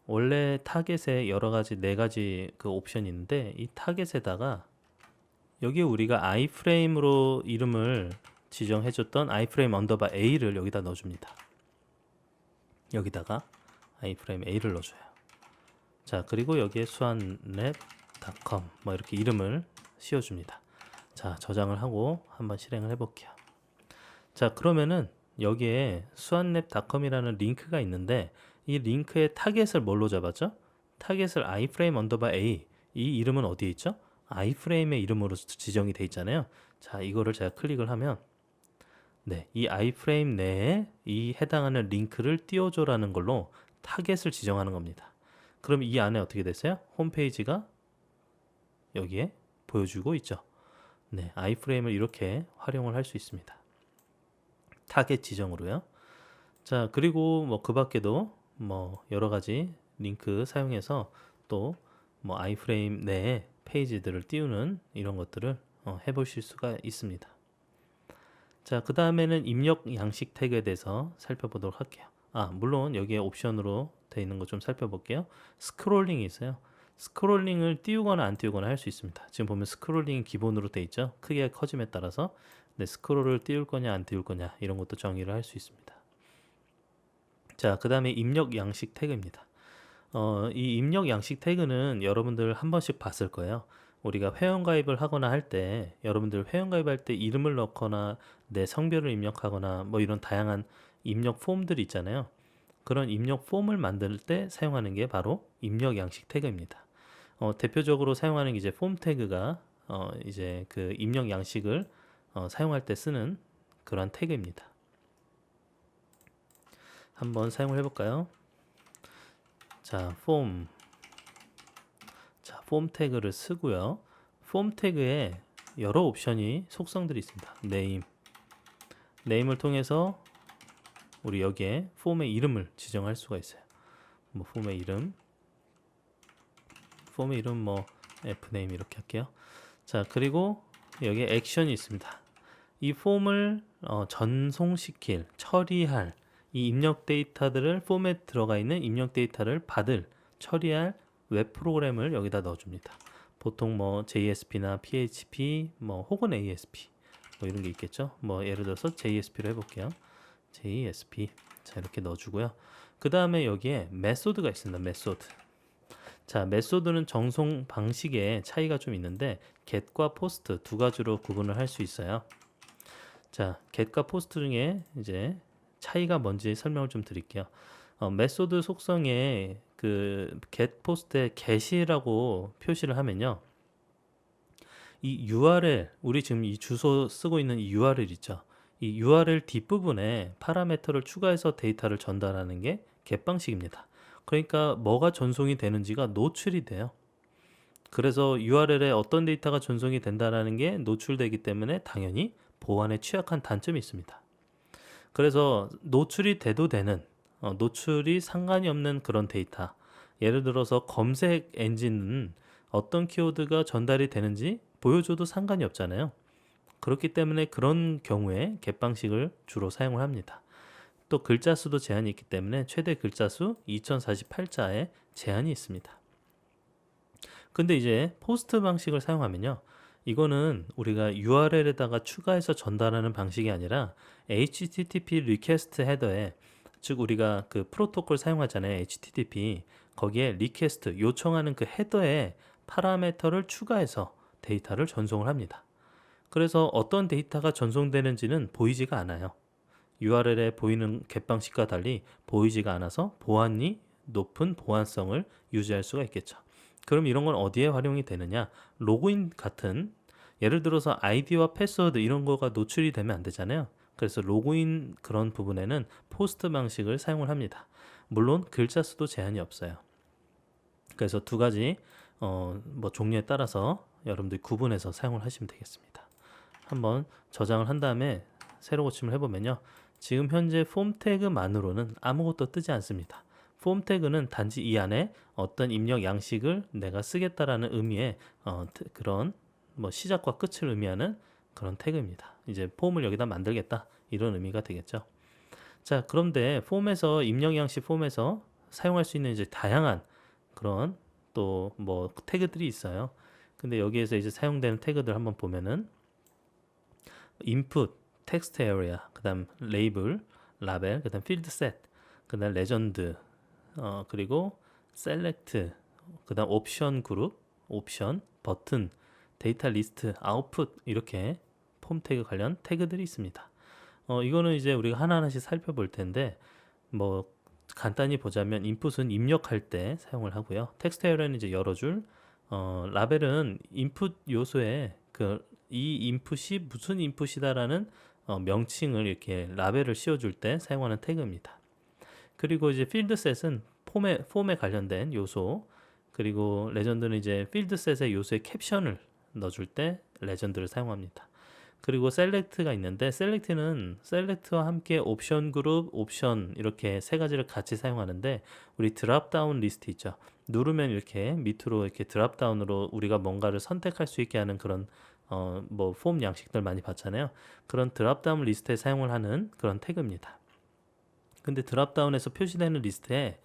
원래 타겟에 여러 가지 4가지 그 옵션이 있는데 이 타겟에다가 여기에 우리가 iframe으로 이름을 지정해줬던 iframe 언더바 a를 여기다 넣어줍니다. 여기다가 iframe a를 넣어줘요. 자, 그리고 여기에 수완랩.com 뭐 이렇게 이름을 씌워줍니다. 자, 저장을 하고 한번 실행을 해볼게요. 자, 그러면은 여기에 수완랩.com이라는 링크가 있는데 이 링크의 타겟을 뭘로 잡았죠? 타겟을 iframe 언더바 a, 이 이름은 어디에 있죠? iframe의 이름으로 지정이 돼 있잖아요. 자, 이거를 제가 클릭을 하면 네, 이 iframe 내에 이 해당하는 링크를 띄워줘라는 걸로 타겟을 지정하는 겁니다. 그럼 이 안에 어떻게 됐어요? 홈페이지가 여기에 보여주고 있죠. 네, iframe을 이렇게 활용을 할 수 있습니다. 타겟 지정으로요. 자, 그리고 뭐 그 밖에도 뭐 여러 가지 링크 사용해서 또 뭐 iframe 내에 페이지들을 띄우는 이런 것들을 해보실 수가 있습니다. 자, 그 다음에는 입력 양식 태그에 대해서 살펴보도록 할게요. 물론 여기에 옵션으로 되어 있는 거 좀 살펴볼게요. 스크롤링이 있어요. 스크롤링을 띄우거나 안 띄우거나 할 수 있습니다. 지금 보면 스크롤링이 기본으로 되어 있죠. 크기가 커짐에 따라서 스크롤을 띄울 거냐 안 띄울 거냐 이런 것도 정의를 할 수 있습니다. 자, 그 다음에 입력 양식 태그입니다. 이 입력 양식 태그는 여러분들 한 번씩 봤을 거예요. 우리가 회원가입을 하거나 할 때 여러분들 회원가입할 때 이름을 넣거나 내 성별을 입력하거나 뭐 이런 다양한 입력 폼들이 있잖아요. 그런 입력 폼을 만들 때 사용하는 게 바로 입력 양식 태그입니다. 대표적으로 사용하는 게 이제 폼 태그가 이제 그 입력 양식을 사용할 때 쓰는 그런 태그입니다. 한번 사용을 해볼까요? 자, 폼 태그를 쓰고요. 폼 태그에 여러 옵션이 속성들이 있습니다. 네임을 통해서 우리 여기에 폼의 이름을 지정할 수가 있어요. 뭐 폼의 이름 뭐 fname 이렇게 할게요. 자, 그리고 여기에 액션이 있습니다. 이 폼을 전송시킬, 처리할 이 입력 데이터들을 폼에 들어가 있는 입력 데이터를 받을, 처리할 웹 프로그램을 여기다 넣어줍니다. 보통 뭐 JSP나 PHP 뭐 혹은 ASP 뭐 이런 게 있겠죠. 뭐 예를 들어서 JSP로 해볼게요. JSP 자, 이렇게 넣어주고요. 그 다음에 여기에 메소드가 있습니다. 메소드. 자, 메소드는 정송 방식에 차이가 좀 있는데 get과 post 두 가지로 구분을 할 수 있어요. 자, get과 post 중에 이제 차이가 뭔지 설명을 좀 드릴게요. 메소드 속성에 그 get post에 get이라고 표시를 하면요. 이 URL, 우리 지금 이 주소 쓰고 있는 이 URL 있죠. 이 URL 뒷부분에 파라미터를 추가해서 데이터를 전달하는 게 get 방식입니다. 그러니까 뭐가 전송이 되는지가 노출이 돼요. 그래서 URL에 어떤 데이터가 전송이 된다는 게 노출되기 때문에 당연히 보안에 취약한 단점이 있습니다. 그래서 노출이 돼도 되는 노출이 상관이 없는 그런 데이터, 예를 들어서 검색 엔진은 어떤 키워드가 전달이 되는지 보여줘도 상관이 없잖아요. 그렇기 때문에 그런 경우에 get 방식을 주로 사용을 합니다. 또 글자 수도 제한이 있기 때문에 최대 글자 수 2048자에 제한이 있습니다. 근데 이제 포스트 방식을 사용하면요, 이거는 우리가 URL에다가 추가해서 전달하는 방식이 아니라 HTTP 리퀘스트 헤더에, 즉 우리가 그 프로토콜 사용하잖아요. HTTP 거기에 리퀘스트 요청하는 그 헤더에 파라미터를 추가해서 데이터를 전송을 합니다. 그래서 어떤 데이터가 전송되는지는 보이지가 않아요. URL에 보이는 get 방식과 달리 보이지가 않아서 보안이 높은 보안성을 유지할 수가 있겠죠. 그럼 이런 건 어디에 활용이 되느냐? 로그인 같은, 예를 들어서 아이디와 패스워드 이런 거가 노출이 되면 안 되잖아요. 그래서 로그인 그런 부분에는 포스트 방식을 사용을 합니다. 물론 글자 수도 제한이 없어요. 그래서 두 가지 뭐 종류에 따라서 여러분들이 구분해서 사용을 하시면 되겠습니다. 한번 저장을 한 다음에 새로 고침을 해보면요, 지금 현재 폼 태그만으로는 아무것도 뜨지 않습니다. 폼 태그는 단지 이 안에 어떤 입력 양식을 내가 쓰겠다라는 의미의 그런 뭐 시작과 끝을 의미하는 그런 태그입니다. 이제 폼을 여기다 만들겠다 이런 의미가 되겠죠. 자, 그런데 폼에서 입력 양식 폼에서 사용할 수 있는 이제 다양한 그런 또 뭐 태그들이 있어요. 근데 여기에서 이제 사용되는 태그들 한번 보면은 input, text area, 그다음 label, 라벨, 그다음 field set, 그다음 legend, 그리고 select, 그다음 옵션 그룹, 옵션, 버튼, 데이터 리스트, 아웃풋 이렇게 폼 태그 관련 태그들이 있습니다. 이거는 이제 우리가 하나하나씩 살펴볼 텐데 뭐 간단히 보자면 인풋은 입력할 때 사용을 하고요. 텍스트 에러는 이제 여러 줄, 라벨은 인풋 요소에 이 인풋이 무슨 인풋이다라는 명칭을 이렇게 라벨을 씌워줄 때 사용하는 태그입니다. 그리고 이제 필드셋은 폼에 관련된 요소, 그리고 레전드는 이제 필드셋의 요소에 캡션을 넣어줄 때 레전드를 사용합니다. 그리고 셀렉트가 있는데 셀렉트는 셀렉트와 함께 옵션 그룹, 옵션 이렇게 세 가지를 같이 사용하는데 우리 드랍 다운 리스트 있죠. 누르면 이렇게 밑으로 이렇게 드랍 다운으로 우리가 뭔가를 선택할 수 있게 하는 그런 뭐 폼 양식들 많이 봤잖아요. 그런 드랍 다운 리스트에 사용을 하는 그런 태그입니다. 근데 드랍 다운에서 표시되는 리스트에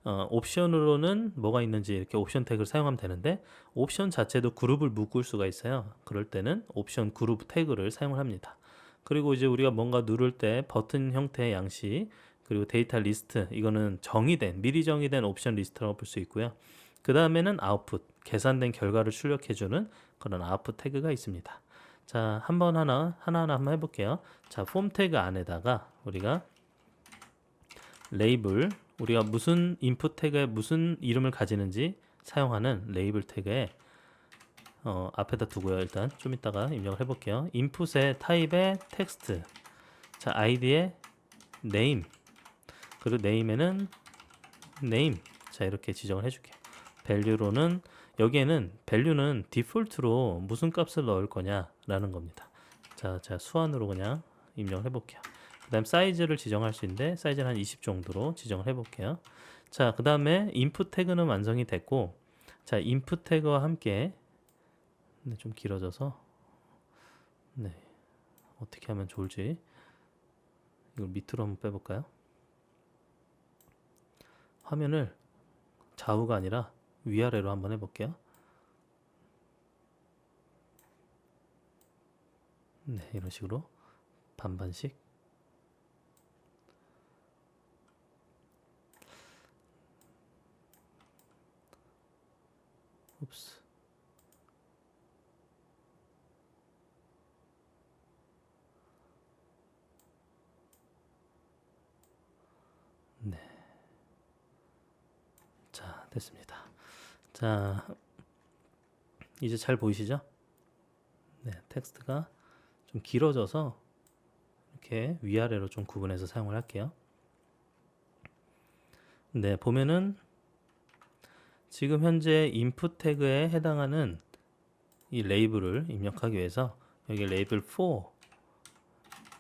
옵션으로는 뭐가 있는지 이렇게 옵션 태그를 사용하면 되는데 옵션 자체도 그룹을 묶을 수가 있어요. 그럴 때는 옵션 그룹 태그를 사용을 합니다. 그리고 이제 우리가 뭔가 누를 때 버튼 형태의 양식, 그리고 데이터 리스트, 이거는 미리 정의된 옵션 리스트라고 볼 수 있고요. 그 다음에는 아웃풋, 계산된 결과를 출력해주는 그런 아웃풋 태그가 있습니다. 자, 하나하나 한번 해볼게요. 자, 폼 태그 안에다가 우리가 레이블, 우리가 무슨 인풋 태그에 무슨 이름을 가지는지 사용하는 레이블 태그에 앞에다 두고요. 일단 좀 이따가 입력을 해볼게요. 인풋의 타입의 텍스트, 자 아이디의 네임, 그리고 네임에는 네임, 자 이렇게 지정을 해줄게요. 밸류로는 여기에는 밸류는 디폴트로 무슨 값을 넣을 거냐라는 겁니다. 자 수완으로 그냥 입력을 해볼게요. 그 다음 사이즈를 지정할 수 있는데 사이즈는 한 20 정도로 지정을 해볼게요. 자, 그 다음에 인풋 태그는 완성이 됐고, 자 인풋 태그와 함께 좀 길어져서 어떻게 하면 좋을지 이걸 밑으로 한번 빼볼까요? 화면을 좌우가 아니라 위아래로 한번 해볼게요. 네, 이런 식으로 반반씩. 옵스. 네. 자, 됐습니다. 자, 이제 잘 보이시죠? 네, 텍스트가 좀 길어져서 이렇게 위아래로 좀 구분해서 사용을 할게요. 네, 보면은 지금 현재 인풋 태그에 해당하는 이 레이블을 입력하기 위해서 여기 레이블 4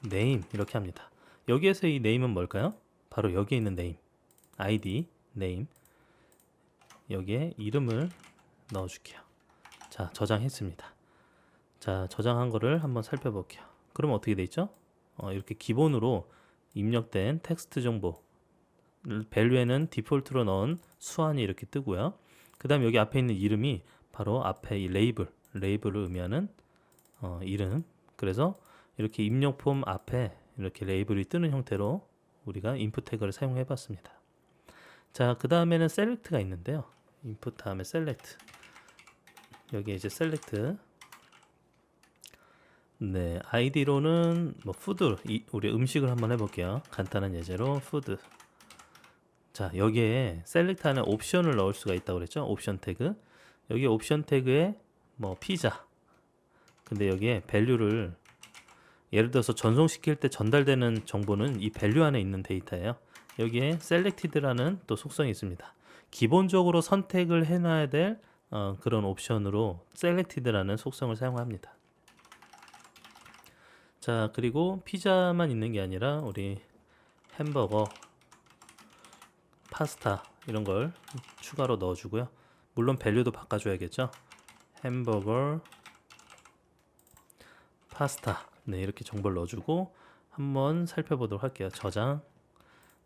name 이렇게 합니다. 여기에서 이 name은 뭘까요? 바로 여기에 있는 name, id, name, 여기에 이름을 넣어줄게요. 자, 저장했습니다. 자, 저장한 거를 한번 살펴볼게요. 그러면 어떻게 돼 있죠? 이렇게 기본으로 입력된 텍스트 정보, 밸류에는 디폴트로 넣은 수완이 이렇게 뜨고요. 그 다음 여기 앞에 있는 이름이 바로 앞에 이 레이블을 의미하는 이름. 그래서 이렇게 입력 폼 앞에 이렇게 레이블이 뜨는 형태로 우리가 인풋 태그를 사용해 봤습니다. 자, 그 다음에는 select가 있는데요. 인풋 다음에 select. 여기 이제 select. 네, 아이디로는 뭐 푸드, 우리 음식을 한번 해볼게요. 간단한 예제로 푸드. 자, 여기에 셀렉트 안에 옵션을 넣을 수가 있다고 그랬죠? 옵션 태그. 여기 옵션 태그에 뭐 피자. 근데 여기에 밸류를 예를 들어서 전송시킬 때 전달되는 정보는 이 밸류 안에 있는 데이터예요. 여기에 selected라는 또 속성이 있습니다. 기본적으로 선택을 해놔야 될 그런 옵션으로 selected라는 속성을 사용합니다. 자, 그리고 피자만 있는 게 아니라 우리 햄버거, 파스타 이런 걸 추가로 넣어주고요. 물론 밸류도 바꿔줘야겠죠. 햄버거, 파스타, 네 이렇게 정보를 넣어주고 한번 살펴보도록 할게요. 저장,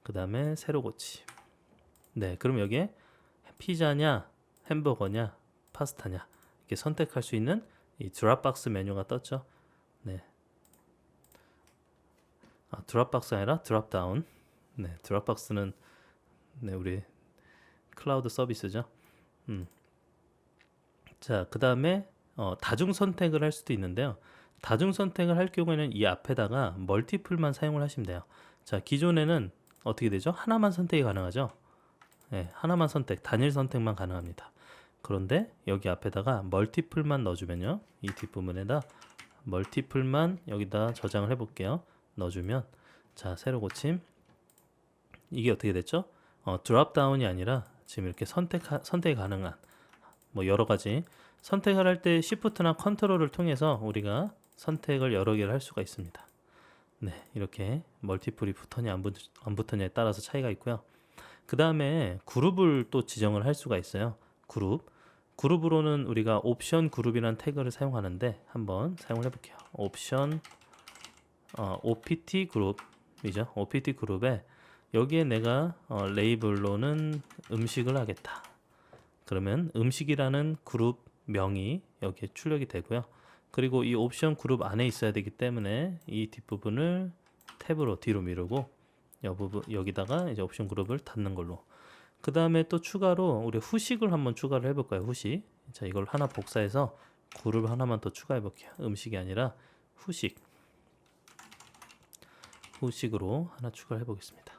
그 다음에 새로 고치. 네, 그럼 여기에 피자냐, 햄버거냐, 파스타냐 이렇게 선택할 수 있는 이 드롭박스 메뉴가 떴죠. 네. 드롭박스 아니라 드롭다운. 네, 드롭박스는 네, 우리 클라우드 서비스죠. 자, 그 다음에 다중 선택을 할 수도 있는데요. 다중 선택을 할 경우에는 이 앞에다가 멀티플만 사용을 하시면 돼요. 자, 기존에는 어떻게 되죠? 하나만 선택이 가능하죠. 네, 하나만 선택, 단일 선택만 가능합니다. 그런데 여기 앞에다가 멀티플만 넣어주면요, 이 뒷부분에다 멀티플만 여기다 저장을 해볼게요. 넣어주면, 자, 새로 고침. 이게 어떻게 됐죠? 드롭다운이 아니라 지금 이렇게 선택이 가능한 뭐 여러 가지 선택을 할 때 Shift나 컨트롤을 통해서 우리가 선택을 여러 개를 할 수가 있습니다. 네, 이렇게 멀티플이 붙었냐 안 붙었냐에 따라서 차이가 있고요. 그 다음에 그룹을 또 지정을 할 수가 있어요. 그룹으로는 우리가 옵션 그룹이라는 태그를 사용하는데 한번 사용을 해볼게요. 옵션 OPT 그룹이죠. OPT 그룹에 여기에 내가 레이블로는 음식을 하겠다. 그러면 음식이라는 그룹 명이 여기에 출력이 되고요. 그리고 이 옵션 그룹 안에 있어야 되기 때문에 이 뒷부분을 탭으로 뒤로 미루고 여기다가 이제 옵션 그룹을 닫는 걸로. 그 다음에 또 추가로 우리 후식을 한번 추가를 해볼까요? 후식. 자, 이걸 하나 복사해서 그룹 하나만 더 추가해 볼게요. 음식이 아니라 후식으로 하나 추가를 해보겠습니다.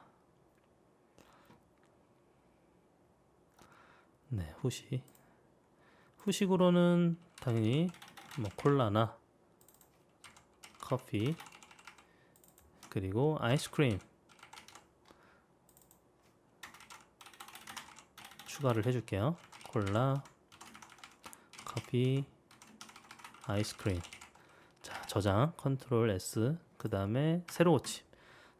네, 후식으로는 당연히 뭐 콜라나 커피 그리고 아이스크림 추가를 해줄게요. 콜라, 커피, 아이스크림. 자, 저장 컨트롤 S. 그 다음에 새로 고침.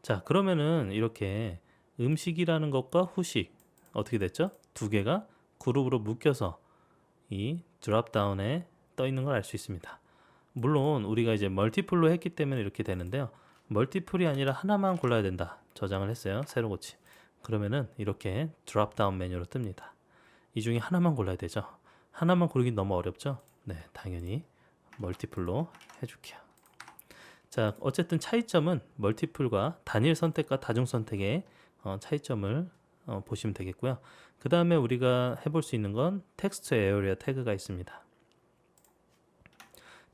자, 그러면은 이렇게 음식이라는 것과 후식 어떻게 됐죠? 두 개가 그룹으로 묶여서 이 드롭다운에 떠 있는 걸 알 수 있습니다. 물론 우리가 이제 멀티플로 했기 때문에 이렇게 되는데요. 멀티플이 아니라 하나만 골라야 된다. 저장을 했어요. 새로 고침. 그러면은 이렇게 드롭다운 메뉴로 뜹니다. 이 중에 하나만 골라야 되죠. 하나만 고르긴 너무 어렵죠. 네, 당연히 멀티플로 해줄게요. 자, 어쨌든 차이점은 멀티플과 단일 선택과 다중 선택의 차이점을 보시면 되겠고요. 그 다음에 우리가 해볼 수 있는 건 텍스트 에어리어 태그가 있습니다.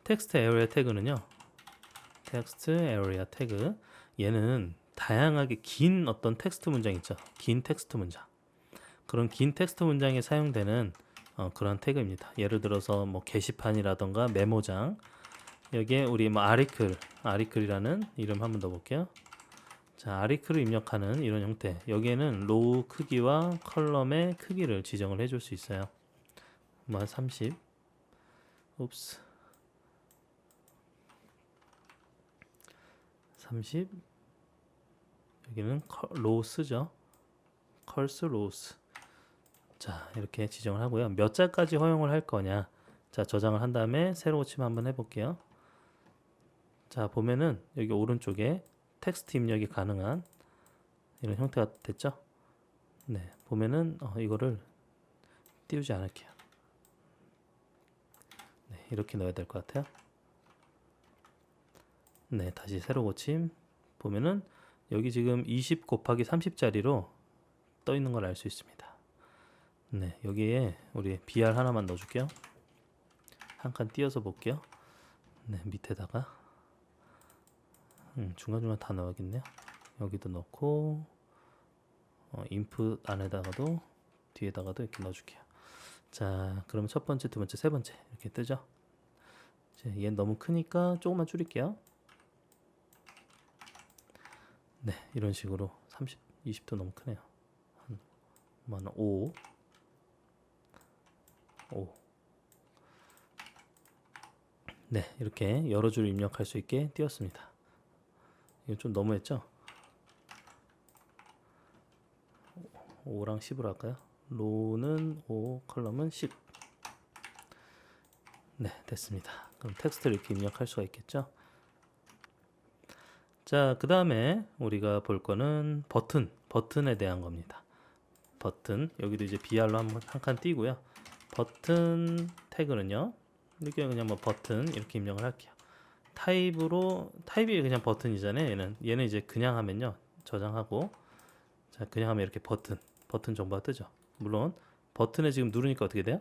텍스트 에어리어 태그는요, 텍스트 에어리어 태그, 얘는 다양하게 긴 어떤 텍스트 문장 있죠. 긴 텍스트 문장. 그런 긴 텍스트 문장에 사용되는 그런 태그입니다. 예를 들어서 뭐 게시판이라던가 메모장, 여기에 우리 뭐 아리클이라는 이름 한번 넣어볼게요. 자, 아리클을 입력하는 이런 형태. 여기에는 로우 크기와 컬럼의 크기를 지정을 해줄 수 있어요. 뭐 30. 옵스. 30. 여기는 로우스죠. 컬스 로우스. 자, 이렇게 지정을 하고요. 몇 자까지 허용을 할 거냐. 자, 저장을 한 다음에 새로 고침 한번 해볼게요. 자, 보면은 여기 오른쪽에 텍스트 입력이 가능한 이런 형태가 됐죠. 네, 보면은 이거를 띄우지 않을게요. 네, 이렇게 넣어야 될 것 같아요. 네, 다시 새로 고침 보면은 여기 지금 20 곱하기 30짜리로 떠 있는 걸 알 수 있습니다. 네, 여기에 우리 BR 하나만 넣어줄게요. 한 칸 띄어서 볼게요. 네, 밑에다가 중간중간 다 넣어야겠네요. 여기도 넣고 인풋 안에다가도 뒤에다가도 이렇게 넣어줄게요. 자, 그럼 첫 번째, 두 번째, 세 번째 이렇게 뜨죠. 얘는 너무 크니까 조금만 줄일게요. 네, 이런 식으로 30, 20도 너무 크네요. 한 5. 네, 이렇게 여러 줄 입력할 수 있게 띄웠습니다. 이거 좀 너무했죠? 5랑 10으로 할까요? 로는 5, 컬럼은 10. 네, 됐습니다. 그럼 텍스트를 이렇게 입력할 수가 있겠죠? 자, 그 다음에 우리가 볼 거는 버튼에 대한 겁니다. 버튼, 여기도 이제 BR로 한 칸 띄고요. 버튼 태그는요, 이렇게 그냥 뭐 버튼 이렇게 입력을 할게요. 타입이 그냥 버튼이잖아요. 얘는 이제 그냥 하면요, 저장하고, 자 그냥 하면 이렇게 버튼 정보가 뜨죠. 물론 버튼에 지금 누르니까 어떻게 돼요?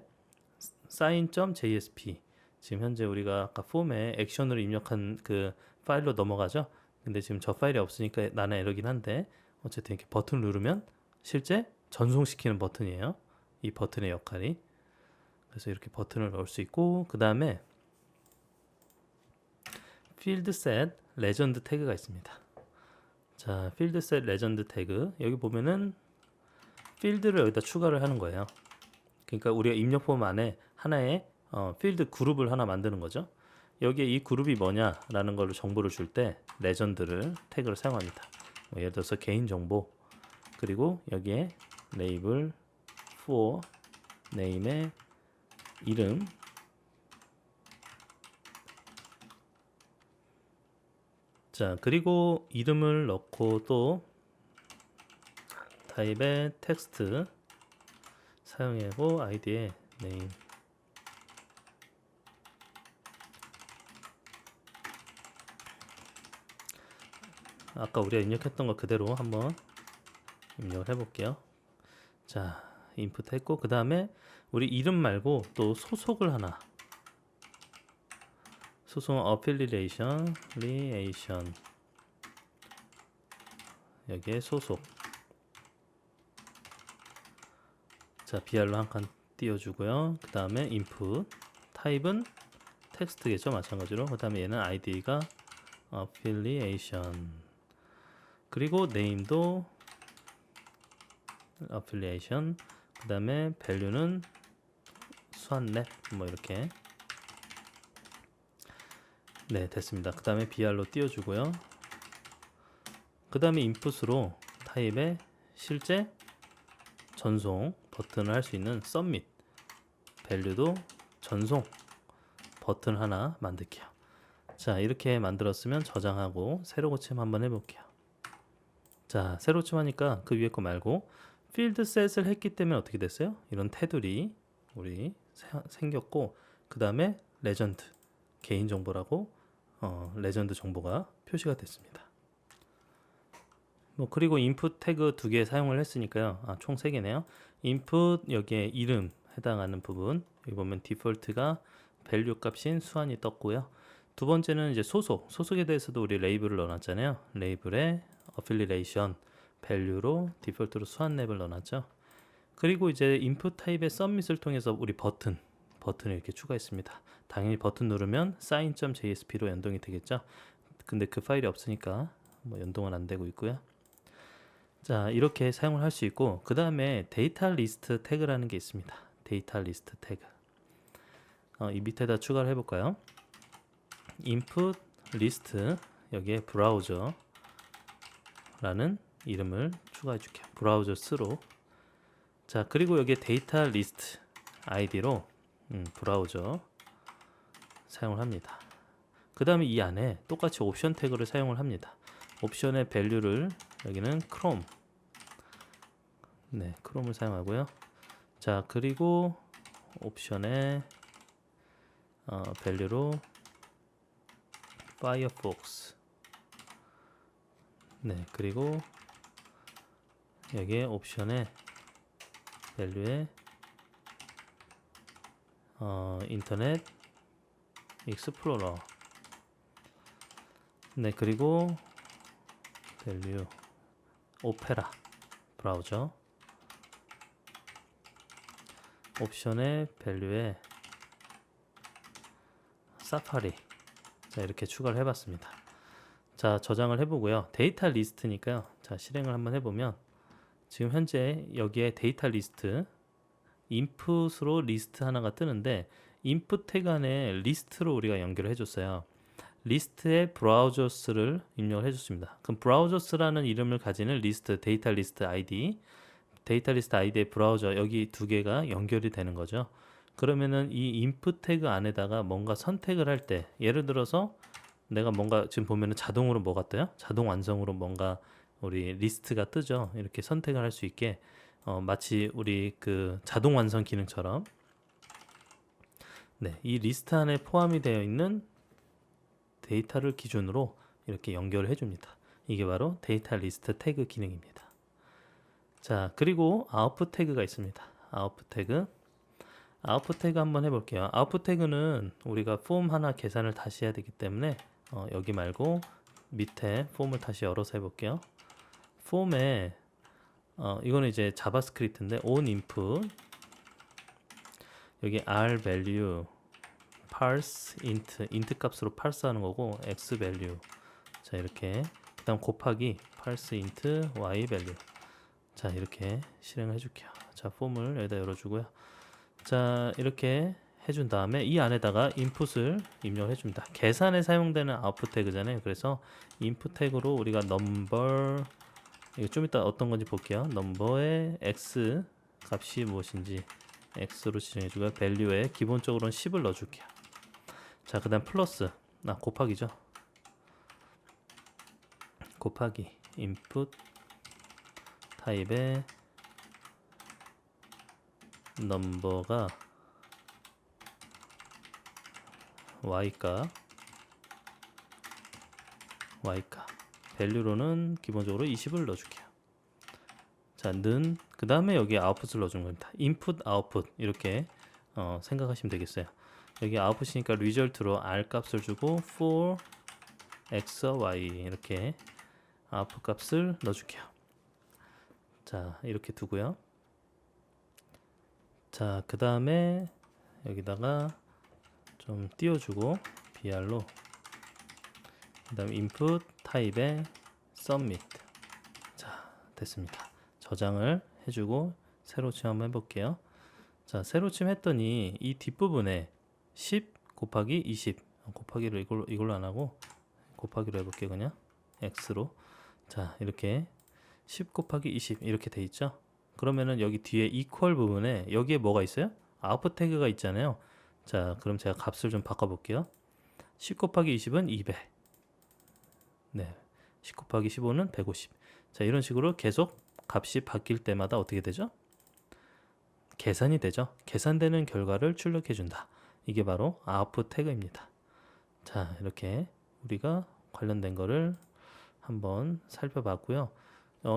sign.jsp, 지금 현재 우리가 아까 폼에 액션으로 입력한 그 파일로 넘어가죠. 근데 지금 저 파일이 없으니까 나는 에러긴 한데, 어쨌든 이렇게 버튼 누르면 실제 전송시키는 버튼이에요, 이 버튼의 역할이. 그래서 이렇게 버튼을 넣을 수 있고, 그 다음에 field set legend 태그가 있습니다. 자, field set legend 태그, 여기 보면은 필드를 여기다 추가를 하는 거예요. 그러니까 우리가 입력 폼 안에 하나의 필드 그룹을 하나 만드는 거죠. 여기에 이 그룹이 뭐냐라는 걸로 정보를 줄 때 레전드를 태그를 사용합니다. 뭐 예를 들어서 개인 정보, 그리고 여기에 레이블 for name의 이름, 자 그리고 이름을 넣고 또 타입의 텍스트 사용하고 아이디의 name, 아까 우리가 입력했던 거 그대로 한번 입력을 해볼게요. 자, 인풋 했고, 그 다음에 우리 이름 말고 또 소속을 하나, 소속은 affiliation, 여기에 소속, 자 BR로 한 칸 띄워주고요. 그 다음에 input, 타입은 텍스트겠죠, 마찬가지로. 그 다음에 얘는 id가 affiliation, 그리고 name도 affiliation, 그 다음에 value는 수완랩, 뭐 이렇게. 네, 됐습니다. 그 다음에 br로 띄워주고요. 그 다음에 인풋으로 타입의 실제 전송 버튼을 할 수 있는 submit, value도 전송 버튼 하나 만들게요. 자, 이렇게 만들었으면 저장하고 새로 고침 한번 해볼게요. 자, 새로 고침하니까 그 위에 거 말고 필드 셋을 했기 때문에 어떻게 됐어요? 이런 테두리 우리 생겼고, 그 다음에 레전드, 개인 정보라고 레전드 정보가 표시가 됐습니다. 뭐 그리고 인풋 태그 2개 사용을 했으니까요. 총 3개네요. 인풋, 여기에 이름 해당하는 부분, 여기 보면 디폴트가 밸류 값인 수완이 떴고요. 두 번째는 이제 소속에 대해서도 우리 레이블을 넣어놨잖아요. 레이블에 affiliation, 밸류로 디폴트로 수완랩을 넣어놨죠. 그리고 이제 인풋 타입의 submit을 통해서 우리 버튼을 이렇게 추가했습니다. 당연히 버튼 누르면 sign.jsp로 연동이 되겠죠. 근데 그 파일이 없으니까 뭐 연동은 안 되고 있고요. 자, 이렇게 사용을 할 수 있고, 그 다음에 데이터 리스트 태그라는 게 있습니다. 데이터 리스트 태그, 이 밑에다 추가를 해볼까요? input list, 여기에 브라우저라는 이름을 추가해 줄게요. 브라우저 스로. 자, 그리고 여기에 데이터 리스트 아이디로 브라우저 사용을 합니다. 그 다음에 이 안에 똑같이 옵션 태그를 사용을 합니다. 옵션의 밸류를 여기는 크롬, 네, 크롬을 사용하고요. 자, 그리고 옵션의 밸류로 파이어폭스, 네, 그리고 여기에 옵션의 밸류에 인터넷 익스플로러, 네, 그리고 밸류 오페라 브라우저, 옵션의 밸류에 사파리. 자, 이렇게 추가를 해봤습니다. 자, 저장을 해보고요. 데이터 리스트니까요. 자, 실행을 한번 해보면 지금 현재 여기에 데이터 리스트 인풋으로 리스트 하나가 뜨는데, 인풋 태그 안에 리스트로 우리가 연결을 해줬어요. 리스트에 브라우저스를 입력을 해줬습니다. 그럼 브라우저스라는 이름을 가지는 리스트, 데이터 리스트 아이디, 데이터 리스트 아이디의 브라우저, 여기 두 개가 연결이 되는 거죠. 그러면은 이 인풋 태그 안에다가 뭔가 선택을 할 때, 예를 들어서 내가 뭔가 지금 보면은 자동으로 뭐가 떠요? 자동 완성으로 뭔가 우리 리스트가 뜨죠. 이렇게 선택을 할 수 있게 마치 우리 그 자동 완성 기능처럼, 네, 이 리스트 안에 포함이 되어 있는 데이터를 기준으로 이렇게 연결을 해줍니다. 이게 바로 데이터 리스트 태그 기능입니다. 자, 그리고 아웃풋 태그가 있습니다. 아웃풋 태그 한번 해볼게요. 아웃풋 태그는 우리가 폼 하나 계산을 다시 해야 되기 때문에 여기 말고 밑에 폼을 다시 열어서 해볼게요. 폼에 이거는 이제 자바스크립트인데 on input 여기 r value parse int 값으로 parse 하는 거고 x value 자 이렇게 그다음 곱하기 parse int y value 자 이렇게 실행을 해줄게요. 자 폼을 여기다 열어주고요. 자 이렇게 해준 다음에 이 안에다가 인풋을 입력을 해줍니다. 계산에 사용되는 아웃풋 태그잖아요. 그래서 인풋 태그로 우리가 number 이거 좀 이따 어떤 건지 볼게요. 넘버의 x 값이 무엇인지 x로 지정해주고요. value에 기본적으로는 10을 넣어줄게요. 자, 그 다음 플러스 곱하기죠. 곱하기 input 타입의 넘버가 y값 value로는 기본적으로 20을 넣어줄게요. 자, 는 그 다음에 여기 아웃풋을 넣어준 겁니다. input, output 이렇게 생각하시면 되겠어요. 여기 아웃풋이니까 리절트로 r 값을 주고 for x, y 이렇게 아웃풋 값을 넣어줄게요. 자, 이렇게 두고요. 자, 그 다음에 여기다가 좀 띄워주고 br로 그 다음 input 타입의 submit 자 됐습니다. 저장을 해주고 새로 침 한번 해볼게요. 자 새로 침 했더니 이 뒷부분에 10 곱하기 20 곱하기로 이걸로 안하고 곱하기로 해볼게요. 그냥 x로 자 이렇게 10 곱하기 20 이렇게 돼 있죠. 그러면은 여기 뒤에 equal 부분에 여기에 뭐가 있어요? 아웃풋 태그가 있잖아요. 자 그럼 제가 값을 좀 바꿔볼게요. 10 곱하기 20은 200 네, 10 곱하기 15는 150 자 이런 식으로 계속 값이 바뀔 때마다 어떻게 되죠? 계산이 되죠. 계산되는 결과를 출력해 준다. 이게 바로 아웃풋 태그입니다. 자 이렇게 우리가 관련된 거를 한번 살펴봤고요.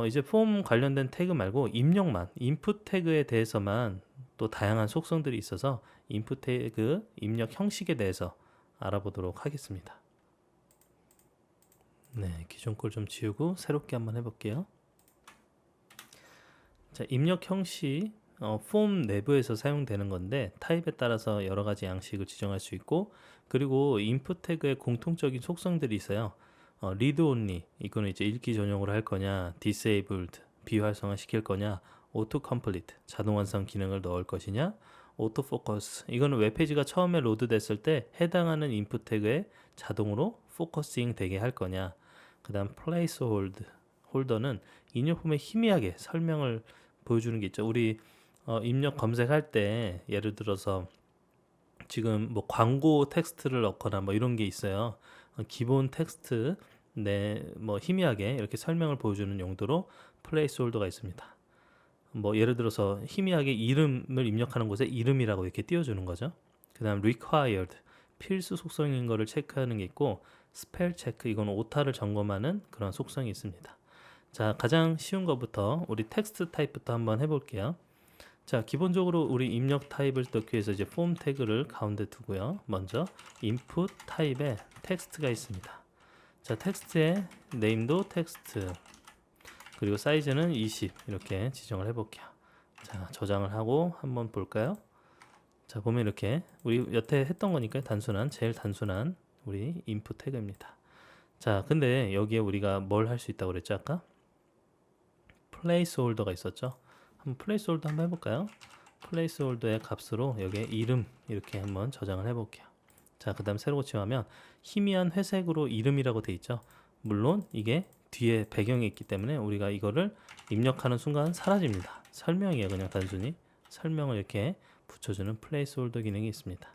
이제 폼 관련된 태그 말고 입력만 인풋 태그에 대해서만 또 다양한 속성들이 있어서 인풋 태그 입력 형식에 대해서 알아보도록 하겠습니다. 네, 기존 걸 좀 지우고 새롭게 한번 해볼게요. 자, 입력 형식 폼 내부에서 사용되는 건데 타입에 따라서 여러 가지 양식을 지정할 수 있고 그리고 인풋 태그의 공통적인 속성들이 있어요. read only 이거는 이제 읽기 전용으로 할 거냐, disabled 비활성화 시킬 거냐, auto complete 자동 완성 기능을 넣을 것이냐, auto focus 이거는 웹페이지가 처음에 로드 됐을 때 해당하는 인풋 태그에 자동으로 포커싱 되게 할 거냐, 그 다음 홀더는 입력품에 희미하게 설명을 보여주는 게 있죠. 우리 입력 검색할 때 예를 들어서 지금 뭐 광고 텍스트를 넣거나 뭐 이런 게 있어요. 기본 텍스트 뭐 희미하게 이렇게 설명을 보여주는 용도로 플레이스홀더가 있습니다. 뭐 예를 들어서 희미하게 이름을 입력하는 곳에 이름이라고 이렇게 띄워주는 거죠. 그 다음 required 필수 속성인 거를 체크하는 게 있고 스펠 체크 이건 오타를 점검하는 그런 속성이 있습니다. 자 가장 쉬운 것부터 우리 텍스트 타입부터 한번 해볼게요. 자 기본적으로 우리 입력 타입을 넣기 위해서 이제 폼 태그를 가운데 두고요. 먼저 input 타입에 텍스트가 있습니다. 자 텍스트의 네임도 텍스트 그리고 사이즈는 20 이렇게 지정을 해볼게요. 자 저장을 하고 한번 볼까요? 자 보면 이렇게 우리 여태 했던 거니까 제일 단순한 우리 인풋 태그입니다. 자 근데 여기에 우리가 뭘 할 수 있다고 그랬죠 아까? 플레이스홀더가 있었죠. 한번 플레이스홀더 한번 해볼까요? 플레이스홀더의 값으로 여기에 이름 이렇게 한번 저장을 해볼게요. 자 그 다음 새로 고침하면 희미한 회색으로 이름이라고 돼 있죠. 물론 이게 뒤에 배경이 있기 때문에 우리가 이거를 입력하는 순간 사라집니다. 설명이에요. 그냥 단순히 설명을 이렇게 붙여주는 플레이스홀더 기능이 있습니다.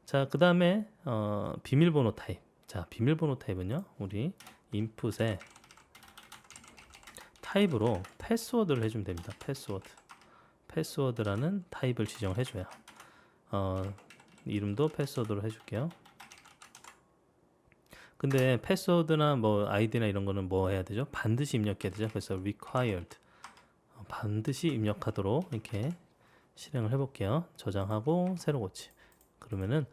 자 그 다음에 비밀번호 타입. 자 비밀번호 타입은요 우리 인풋에 타입으로 패스워드를 해주면 됩니다. 패스워드라는 타입을 지정을 해줘요. 이름도 패스워드로 해줄게요. 근데 패스워드나 뭐 아이디나 이런 거는 뭐 해야 되죠? 반드시 입력해야 되죠. 그래서 required 반드시 입력하도록 이렇게 실행을 해볼게요. 저장하고 새로 고치. 그러면은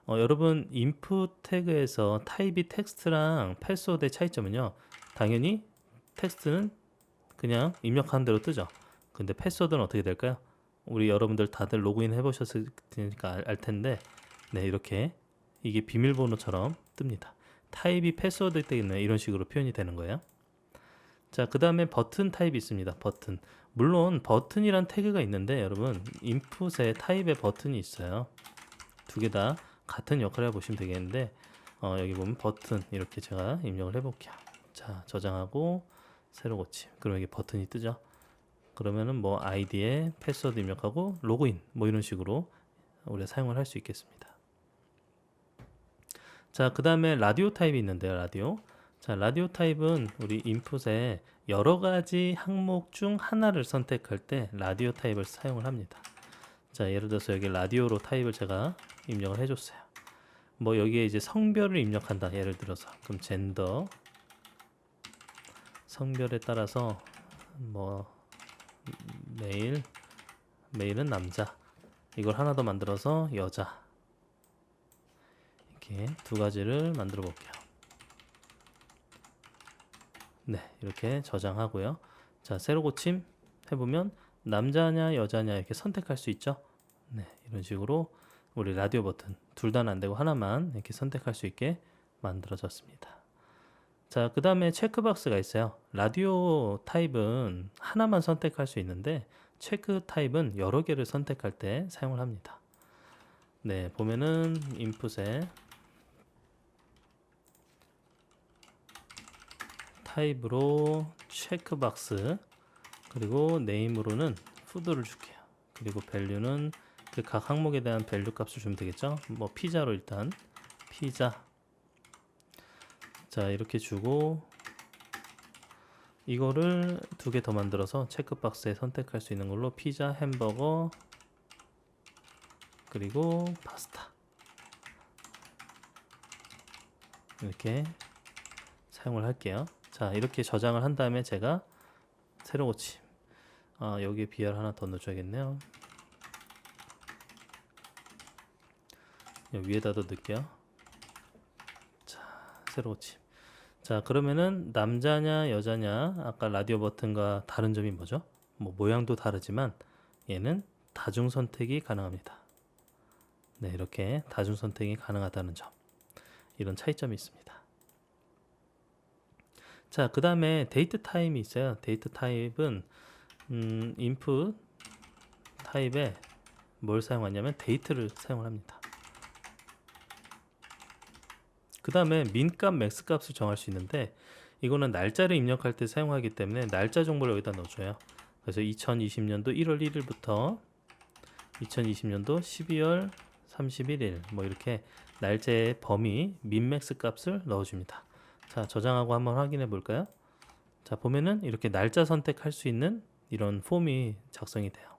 여러분 input 태그에서 타입이 텍스트랑 패스워드의 차이점은요. 당연히 텍스트는 그냥 입력하는 대로 뜨죠. 근데 패스워드는 어떻게 될까요? 우리 여러분들 다들 로그인 해보셨을 테니까 알 텐데, 네, 이렇게 이게 비밀번호처럼 뜹니다. 타입이 패스워드 때문에 이런 식으로 표현이 되는 거예요. 자, 그 다음에 버튼 타입이 있습니다. 버튼. 물론 버튼이란 태그가 있는데 여러분 인풋에 타입의 버튼이 있어요. 두 개 다 같은 역할을 해보시면 되겠는데 여기 보면 버튼 이렇게 제가 입력을 해볼게요. 자, 저장하고 새로 고침. 그럼 여기 버튼이 뜨죠. 그러면은 뭐 아이디에 패스워드 입력하고 로그인 뭐 이런 식으로 우리가 사용을 할 수 있겠습니다. 자, 그 다음에 라디오 타입이 있는데요. 라디오. 자, 라디오 타입은 우리 인풋에 여러 가지 항목 중 하나를 선택할 때 라디오 타입을 사용을 합니다. 자, 예를 들어서 여기 라디오로 타입을 제가 입력을 해줬어요. 뭐 여기에 이제 성별을 입력한다. 예를 들어서 그럼 젠더 성별에 따라서 뭐 메일은 남자, 이걸 하나 더 만들어서 여자, 이렇게 두 가지를 만들어 볼게요. 네, 이렇게 저장하고요. 자, 새로 고침 해보면 남자냐 여자냐 이렇게 선택할 수 있죠. 네, 이런 식으로 우리 라디오 버튼 둘 다는 안 되고 하나만 이렇게 선택할 수 있게 만들어졌습니다. 자, 그 다음에 체크박스가 있어요. 라디오 타입은 하나만 선택할 수 있는데 체크 타입은 여러 개를 선택할 때 사용을 합니다. 네, 보면은 인풋에 타입으로 체크박스, 그리고 네임으로는 푸드를 줄게요. 그리고 밸류는 그 각 항목에 대한 밸류 값을 주면 되겠죠. 뭐 피자로 일단 피자. 자, 이렇게 주고 이거를 두 개 더 만들어서 체크박스에 선택할 수 있는 걸로 피자, 햄버거, 그리고 파스타 이렇게 사용을 할게요. 자, 이렇게 저장을 한 다음에 제가 새로 고침. 여기에 BR 하나 더 넣어줘야겠네요. 위에다도 넣을게요. 자, 새로 고침. 자, 그러면은 남자냐 여자냐 아까 라디오 버튼과 다른 점이 뭐죠? 뭐 모양도 다르지만 얘는 다중 선택이 가능합니다. 네, 이렇게 다중 선택이 가능하다는 점, 이런 차이점이 있습니다. 자, 그 다음에 데이트 타입이 있어요. 데이트 타입은 인풋 타입에 뭘 사용하냐면 데이트를 사용을 합니다. 그 다음에 민값, 맥스값을 정할 수 있는데 이거는 날짜를 입력할 때 사용하기 때문에 날짜 정보를 여기다 넣어줘요. 그래서 2020년도 1월 1일부터 2020년도 12월 31일 뭐 이렇게 날짜의 범위 민맥스 값을 넣어줍니다. 자, 저장하고 한번 확인해 볼까요? 자, 보면은 이렇게 날짜 선택할 수 있는 이런 폼이 작성이 돼요.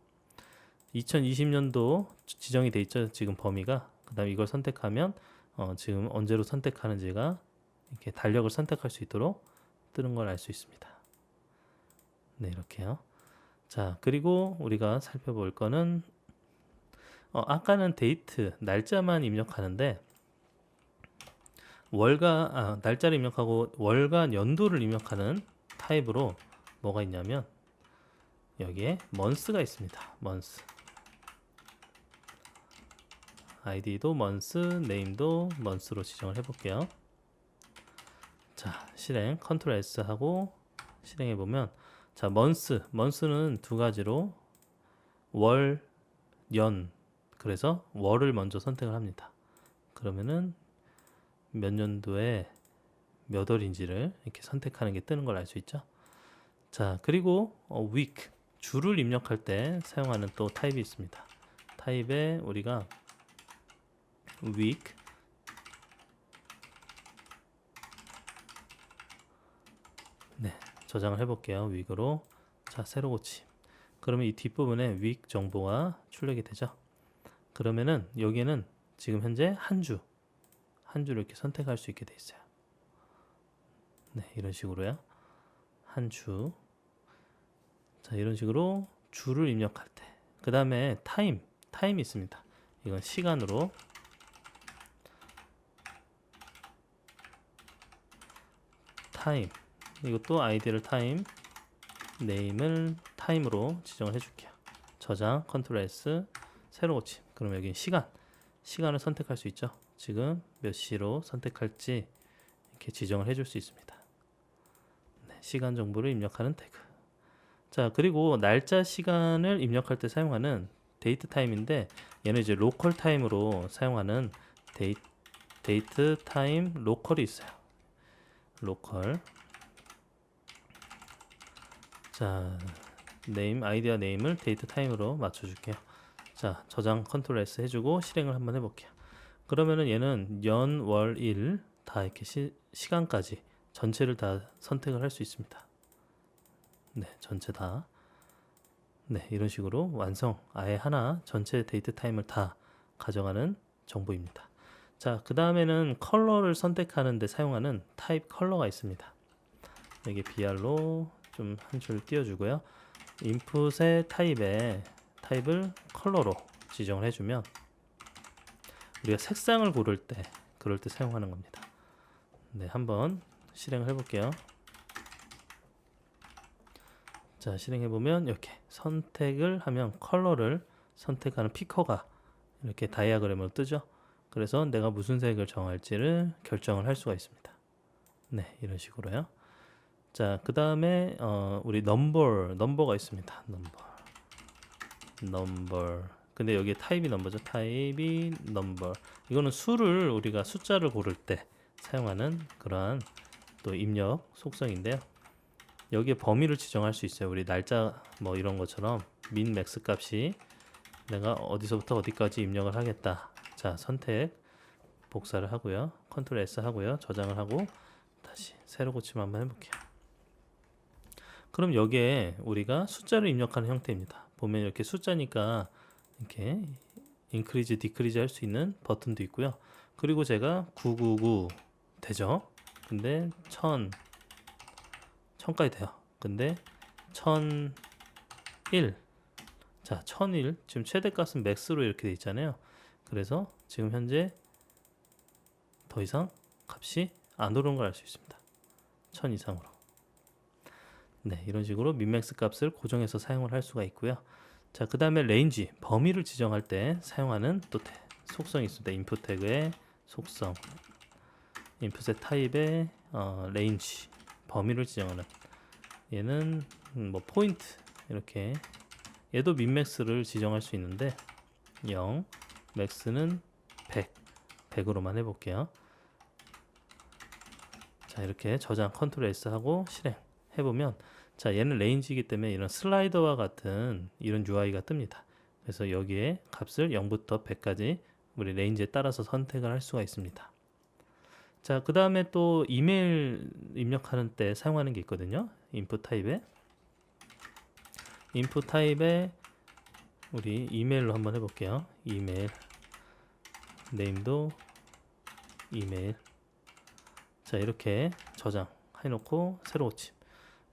2020년도 지정이 돼 있죠. 지금 범위가. 그 다음에 이걸 선택하면 지금 언제로 선택하는지가 이렇게 달력을 선택할 수 있도록 뜨는 걸 알 수 있습니다. 네, 이렇게요. 자, 그리고 우리가 살펴볼 거는 아까는 데이트 날짜만 입력하는데 날짜를 입력하고 월간 연도를 입력하는 타입으로 뭐가 있냐면 여기에 months가 있습니다. months. 아이디도 months, name도 months로 지정을 해볼게요. 자, 실행 컨트롤 S 하고 실행해 보면 자, months는 두 가지로 월, 연. 그래서 월을 먼저 선택을 합니다. 그러면은 몇 년도에 몇 월인지를 이렇게 선택하는 게 뜨는 걸 알 수 있죠. 자, 그리고 week 주를 입력할 때 사용하는 또 타입이 있습니다. 타입에 우리가 week 네, 저장을 해볼게요. week으로. 자, 새로 고침. 그러면 이 뒷부분에 week 정보가 출력이 되죠. 그러면은 여기에는 지금 현재 한 주를 이렇게 선택할 수 있게 돼 있어요. 네, 이런 식으로요. 한 주. 자, 이런 식으로 주를 입력할 때. 그 다음에 타임이 있습니다. 이건 시간으로. 타임. 이것도 아이디를 타임, 네임을 타임으로 지정을 해줄게요. 저장, 컨트롤 S, 새로 고침. 그럼 여기 시간을 선택할 수 있죠. 지금 몇 시로 선택할지 이렇게 지정을 해줄 수 있습니다. 네, 시간 정보를 입력하는 태그. 자, 그리고 날짜 시간을 입력할 때 사용하는 데이트 타임인데, 얘는 이제 로컬 타임으로 사용하는 데이트 타임 로컬이 있어요. 로컬. 자, 아이디어 네임을 데이트 타임으로 맞춰줄게요. 자, 저장 컨트롤 S 해주고 실행을 한번 해볼게요. 그러면은 얘는 연, 월, 일 다 이렇게 시간까지 전체를 다 선택을 할 수 있습니다. 네, 전체 다. 네, 이런 식으로 완성. 아예 하나 전체 데이트 타임을 다 가져가는 정보입니다. 자, 그 다음에는 컬러를 선택하는 데 사용하는 타입 컬러가 있습니다. 여기 BR로 좀 한 줄 띄워주고요. 인풋의 타입을 컬러로 지정을 해주면 우리가 색상을 그럴 때 사용하는 겁니다. 네, 한번 실행을 해볼게요. 자, 실행해보면 이렇게 선택을 하면 컬러를 선택하는 피커가 이렇게 다이아그램으로 뜨죠. 그래서 내가 무슨 색을 정할지를 결정을 할 수가 있습니다. 네, 이런 식으로요. 자, 그 다음에 우리 넘버가 있습니다. 넘버. 근데 여기에 타입이 넘버죠. 타입이 넘버. 이거는 우리가 숫자를 고를 때 사용하는 그러한 또 입력 속성인데요. 여기에 범위를 지정할 수 있어요. 우리 날짜 뭐 이런 것처럼 min max 값이 내가 어디서부터 어디까지 입력을 하겠다. 자, 선택 복사를 하고요. 컨트롤 S 하고요. 저장을 하고 다시 새로 고침 한번 해볼게요. 그럼 여기에 우리가 숫자를 입력하는 형태입니다. 보면 이렇게 숫자니까 이렇게 인크리즈, 디크리즈 할 수 있는 버튼도 있고요. 그리고 제가 999 되죠. 근데 1000까지 돼요. 근데 1001. 자, 1001 지금 최대값은 맥스로 이렇게 돼 있잖아요. 그래서 지금 현재 더 이상 값이 안 오른 걸 알 수 있습니다. 1000 이상으로. 네, 이런 식으로 민맥스 값을 고정해서 사용을 할 수가 있고요. 자, 그 다음에 레인지, 범위를 지정할 때 사용하는 또 속성이 있습니다. 인풋 태그의 속성, 인풋의 타입의 레인지, 범위를 지정하는. 얘는 뭐 포인트 이렇게, 얘도 민맥스를 지정할 수 있는데 0, 맥스는 100으로만 해볼게요. 자, 이렇게 저장 컨트롤 S 하고 실행 해보면, 자, 얘는 레인지이기 때문에 이런 슬라이더와 같은 이런 UI가 뜹니다. 그래서 여기에 값을 0부터 100까지 우리 레인지에 따라서 선택을 할 수가 있습니다. 자, 그 다음에 또 이메일 입력하는 때 사용하는 게 있거든요. 인풋 타입에 우리 이메일로 한번 해볼게요. 이메일 네임도 이메일. 자, 이렇게 저장 해놓고 새로 고침.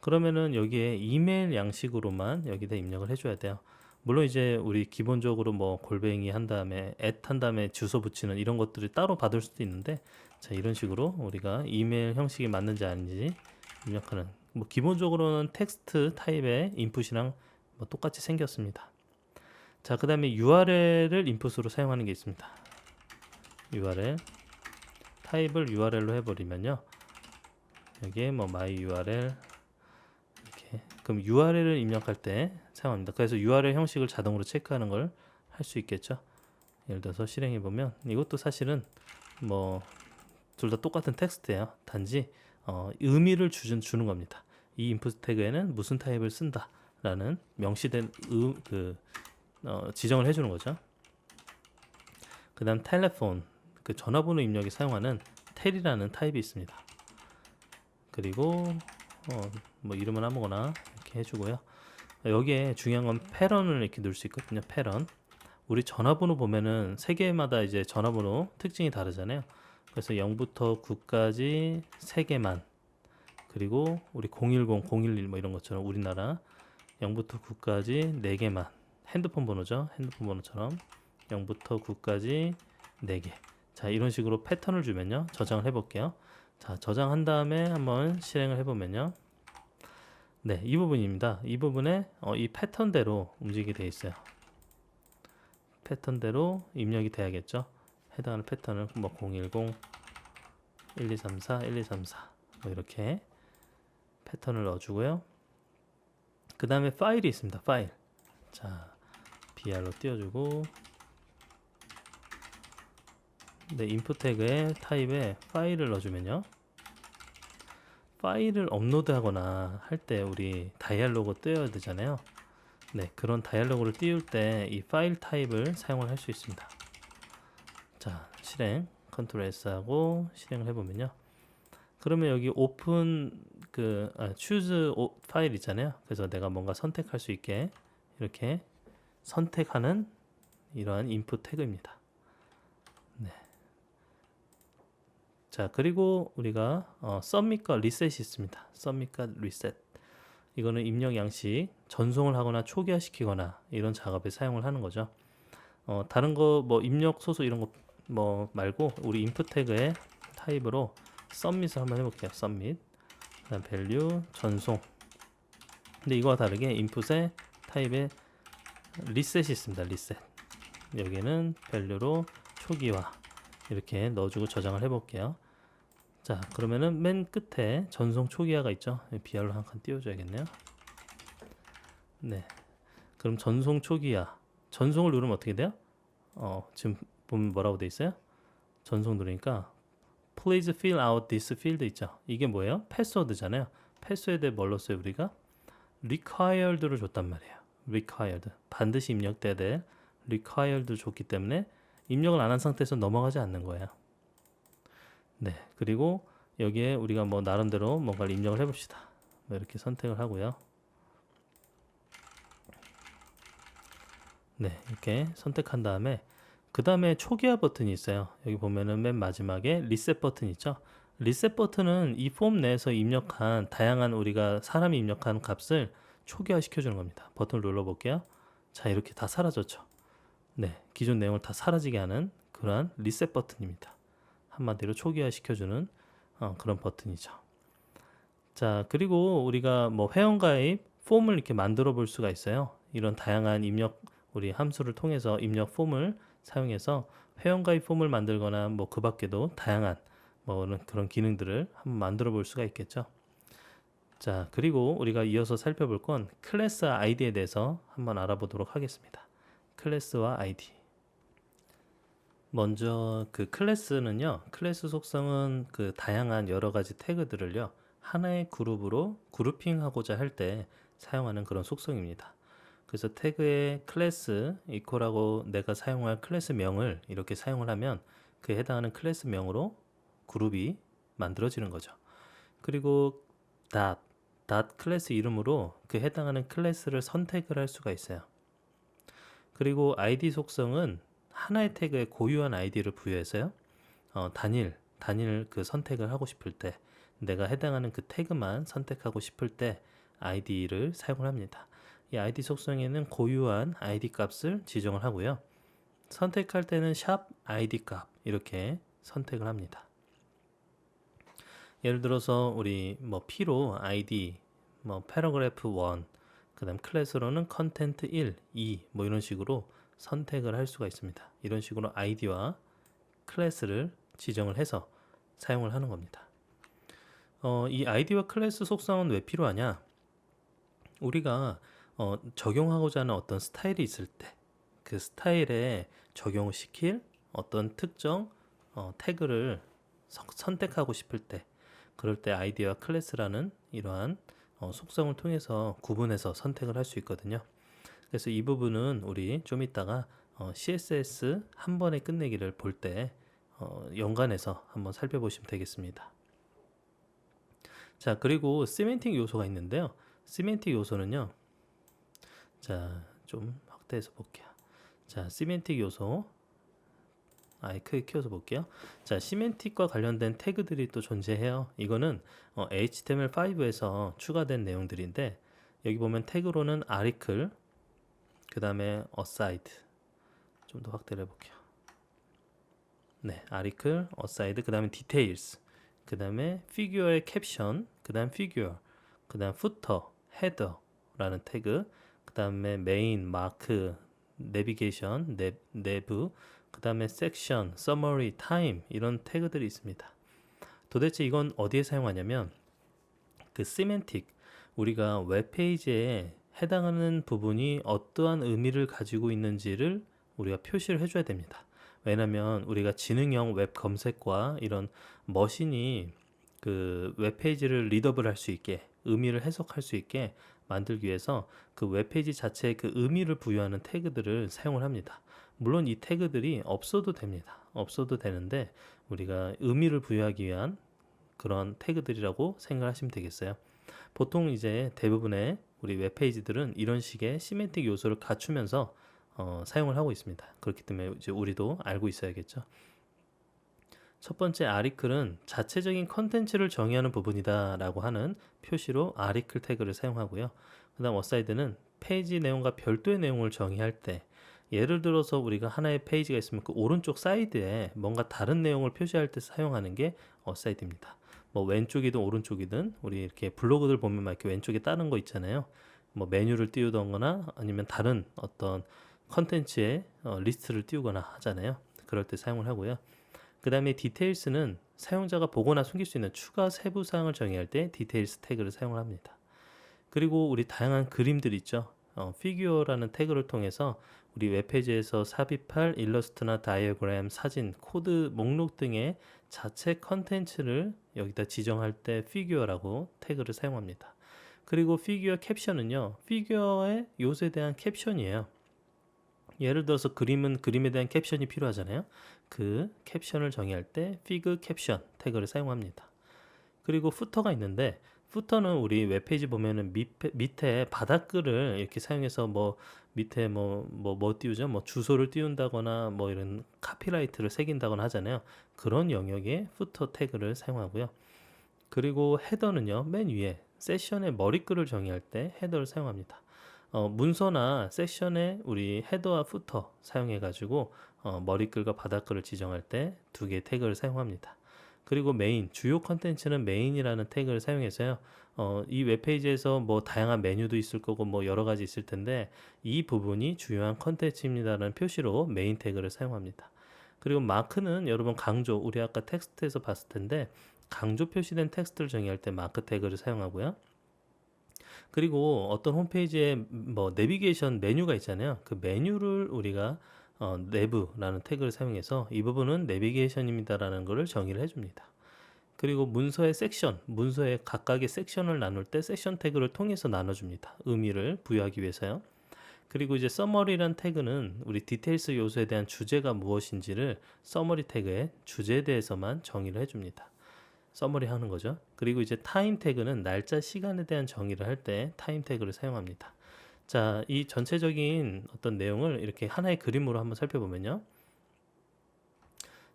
그러면은 여기에 이메일 양식으로만 여기다 입력을 해줘야 돼요. 물론 이제 우리 기본적으로 뭐 골뱅이 한 다음에 한 다음에 주소 붙이는 이런 것들이 따로 받을 수도 있는데, 자, 이런 식으로 우리가 이메일 형식이 맞는지 아닌지 입력하는, 뭐 기본적으로는 텍스트 타입의 인풋이랑 뭐 똑같이 생겼습니다. 자, 그 다음에 URL을 인풋으로 사용하는 게 있습니다. URL 타입을 URL로 해버리면요, 여기에 뭐 my URL 이렇게, 그럼 URL을 입력할 때 사용합니다. 그래서 URL 형식을 자동으로 체크하는 걸 할 수 있겠죠. 예를 들어서 실행해 보면 이것도 사실은 뭐 둘 다 똑같은 텍스트예요. 단지 의미를 주는 겁니다. 이 인풋 태그에는 무슨 타입을 쓴다라는 명시된 지정을 해주는 거죠. 그 다음 텔레폰, 그 전화번호 입력에 사용하는 텔이라는 타입이 있습니다. 그리고 뭐 이름은 아무거나 이렇게 해주고요. 여기에 중요한 건 패런을 이렇게 넣을 수 있거든요. 패런 우리 전화번호 보면은 세 개마다 이제 전화번호 특징이 다르잖아요. 그래서 0부터 9까지 세 개만, 그리고 우리 010, 011 뭐 이런 것처럼 우리나라 0부터 9까지 네 개만, 핸드폰 번호죠. 핸드폰 번호처럼 0부터 9까지 네 개. 자, 이런 식으로 패턴을 주면요. 저장을 해볼게요. 자, 저장한 다음에 한번 실행을 해보면요. 네, 이 부분입니다. 이 부분에 이 패턴대로 움직이게 되어 있어요. 패턴대로 입력이 돼야겠죠. 해당하는 패턴을 뭐 010, 1234, 1234 뭐 이렇게 패턴을 넣어주고요. 그 다음에 파일이 있습니다. 파일. 자, br로 띄워주고, 네, 인풋 태그의 타입에 파일을 넣어주면요. 파일을 업로드하거나 할 때 우리 다이얼로그 띄워야 되잖아요. 네, 그런 다이얼로그를 띄울 때 이 파일 타입을 사용을 할 수 있습니다. 자, 실행 컨트롤 S 하고 실행을 해보면요. 그러면 여기 오픈 choose 파일 있잖아요. 그래서 내가 뭔가 선택할 수 있게 이렇게 선택하는 이러한 인풋 태그입니다. 네. 자, 그리고 우리가 submit과 reset이 있습니다. submit과 reset. 이거는 입력 양식 전송을 하거나 초기화시키거나 이런 작업에 사용을 하는 거죠. 다른 거 뭐 입력 소수 이런 거 뭐 말고 우리 인풋 태그의 타입으로 submit을 한번 해볼게요. submit. 그다음 value 전송. 근데 이거와 다르게 인풋의 타입에 reset이 있습니다. reset. 여기는 value로 초기화 이렇게 넣어주고 저장을 해볼게요. 자, 그러면은 맨 끝에 전송 초기화가 있죠. BR로 한 칸 띄워줘야겠네요. 네. 그럼 전송 초기화. 전송을 누르면 어떻게 돼요? 지금 보면 뭐라고 돼 있어요? 전송 누르니까 Please fill out this field 있죠. 이게 뭐예요? 패스워드잖아요. 패스워드에 뭘 넣었어요 우리가? required를 줬단 말이에요. required. 반드시 입력돼야 될 required 줬기 때문에 입력을 안 한 상태에서 넘어가지 않는 거예요. 네, 그리고 여기에 우리가 뭐 나름대로 뭔가를 입력을 해봅시다. 뭐 이렇게 선택을 하고요. 네, 이렇게 선택한 다음에 그 다음에 초기화 버튼이 있어요. 여기 보면은 맨 마지막에 리셋 버튼 있죠. 리셋 버튼은 이 폼 내에서 입력한 다양한 우리가 사람이 입력한 값을 초기화 시켜주는 겁니다. 버튼을 눌러볼게요. 자, 이렇게 다 사라졌죠. 네, 기존 내용을 다 사라지게 하는 그러한 리셋 버튼입니다. 한마디로 초기화 시켜주는 그런 버튼이죠. 자, 그리고 우리가 뭐 회원가입 폼을 이렇게 만들어 볼 수가 있어요. 이런 다양한 입력 우리 함수를 통해서 입력 폼을 사용해서 회원가입 폼을 만들거나 뭐 그 밖에도 다양한 뭐 그런 기능들을 한번 만들어 볼 수가 있겠죠. 자, 그리고 우리가 이어서 살펴볼 건 클래스 아이디에 대해서 한번 알아보도록 하겠습니다. 클래스와 아이디. 먼저 그 클래스는요, 클래스 속성은 그 다양한 여러 가지 태그들을요, 하나의 그룹으로 그룹핑하고자 할 때 사용하는 그런 속성입니다. 그래서 태그의 클래스 이퀄하고 내가 사용할 클래스 명을 이렇게 사용을 하면 그에 해당하는 클래스 명으로 그룹이 만들어지는 거죠. 그리고 닷 클래스 이름으로 그 해당하는 클래스를 선택을 할 수가 있어요. 그리고 아이디 속성은 하나의 태그에 고유한 아이디를 부여해서요. 단일 그 선택을 하고 싶을 때 내가 해당하는 그 태그만 선택하고 싶을 때 아이디를 사용을 합니다. 이 아이디 속성에는 고유한 아이디 값을 지정을 하고요. 선택할 때는 샵 아이디 값 이렇게 선택을 합니다. 예를 들어서 우리 뭐 P로 아이디 뭐 패러그래프 1 그다음 클래스로는 컨텐트 1, 2 뭐 이런 식으로 선택을 할 수가 있습니다. 이런 식으로 아이디와 클래스를 지정을 해서 사용을 하는 겁니다. 이 아이디와 클래스 속성은 왜 필요하냐? 우리가 적용하고자 하는 어떤 스타일이 있을 때 그 스타일에 적용을 시킬 어떤 특정 태그를 선택하고 싶을 때 그럴 때 아이디와 클래스라는 이러한 속성을 통해서 구분해서 선택을 할 수 있거든요. 그래서 이 부분은 우리 좀 이따가 CSS 한 번에 끝내기를 볼 때 연관해서 한번 살펴보시면 되겠습니다. 자, 그리고 시멘틱 요소가 있는데요. 시멘틱 요소는요. 자, 좀 확대해서 볼게요. 자, 시멘틱 요소. 아예 크게 키워서 볼게요. 자, 시멘틱과 관련된 태그들이 또 존재해요. 이거는 HTML5에서 추가된 내용들인데 여기 보면 태그로는 article, 그 다음에 aside 좀 더 확대를 해볼게요. 네, article, aside, 그 다음에 details, 그 다음에 figure의 caption, 그 다음 figure, 그 다음 footer, header라는 태그, 그 다음에 main, mark, navigation, 내부, 그 다음에 section, summary, time 이런 태그들이 있습니다. 도대체 이건 어디에 사용하냐면 그 semantic, 우리가 웹페이지에 해당하는 부분이 어떠한 의미를 가지고 있는지를 우리가 표시를 해줘야 됩니다. 왜냐하면 우리가 지능형 웹 검색과 이런 머신이 그 웹페이지를 리더블 할 수 있게 의미를 해석할 수 있게 만들기 위해서 그 웹페이지 자체에 그 의미를 부여하는 태그들을 사용을 합니다. 물론 이 태그들이 없어도 됩니다. 없어도 되는데 우리가 의미를 부여하기 위한 그런 태그들이라고 생각하시면 되겠어요. 보통 이제 대부분의 우리 웹페이지들은 이런 식의 시멘틱 요소를 갖추면서 사용을 하고 있습니다. 그렇기 때문에 이제 우리도 알고 있어야겠죠. 첫 번째 아리클은 자체적인 컨텐츠를 정의하는 부분이다 라고 하는 표시로 아리클 태그를 사용하고요. 그 다음 어사이드는 페이지 내용과 별도의 내용을 정의할 때 예를 들어서 우리가 하나의 페이지가 있으면 그 오른쪽 사이드에 뭔가 다른 내용을 표시할 때 사용하는 게 어사이드입니다. 뭐 왼쪽이든 오른쪽이든 우리 이렇게 블로그들 보면 막 이렇게 왼쪽에 다른 거 있잖아요. 뭐 메뉴를 띄우던거나 아니면 다른 어떤 컨텐츠의 리스트를 띄우거나 하잖아요. 그럴 때 사용을 하고요. 그 다음에 디테일스는 사용자가 보거나 숨길 수 있는 추가 세부 사항을 정의할 때 디테일스 태그를 사용을 합니다. 그리고 우리 다양한 그림들 있죠. 피규어라는 태그를 통해서 우리 웹페이지에서 삽입할 일러스트나 다이어그램, 사진, 코드, 목록 등의 자체 컨텐츠를 여기다 지정할 때 피규어라고 태그를 사용합니다. 그리고 피규어 캡션은요, 피규어의 요소에 대한 캡션이에요. 예를 들어서 그림은 그림에 대한 캡션이 필요하잖아요. 그 캡션을 정의할 때 fig 캡션 태그를 사용합니다. 그리고 푸터가 있는데 푸터는 우리 웹페이지 보면은 밑에 바닥글을 이렇게 사용해서 뭐 밑에 뭐 띄우죠? 뭐 주소를 띄운다거나 뭐 이런 카피라이트를 새긴다거나 하잖아요. 그런 영역에 푸터 태그를 사용하고요. 그리고 헤더는요, 맨 위에 세션의 머리글을 정의할 때 헤더를 사용합니다. 문서나 세션에 우리 헤더와 푸터 사용해 가지고 머리글과 바닥글을 지정할 때 두 개의 태그를 사용합니다. 그리고 메인, 주요 컨텐츠는 메인이라는 태그를 사용해서요. 이 웹페이지에서 뭐 다양한 메뉴도 있을 거고 뭐 여러 가지 있을 텐데 이 부분이 주요한 컨텐츠입니다라는 표시로 메인 태그를 사용합니다. 그리고 마크는 여러분 강조, 우리 아까 텍스트에서 봤을 텐데 강조 표시된 텍스트를 정의할 때 마크 태그를 사용하고요. 그리고 어떤 홈페이지에 뭐 내비게이션 메뉴가 있잖아요. 그 메뉴를 우리가 내부라는 태그를 사용해서 이 부분은 내비게이션입니다라는 것을 정의를 해줍니다. 그리고 문서의 섹션, 문서의 각각의 섹션을 나눌 때 섹션 태그를 통해서 나눠줍니다. 의미를 부여하기 위해서요. 그리고 이제 서머리란 태그는 우리 디테일스 요소에 대한 주제가 무엇인지를 서머리 태그의 주제에 대해서만 정의를 해줍니다. 서머리 하는 거죠. 그리고 이제 타임 태그는 날짜, 시간에 대한 정의를 할 때 타임 태그를 사용합니다. 자, 이 전체적인 어떤 내용을 이렇게 하나의 그림으로 한번 살펴보면요.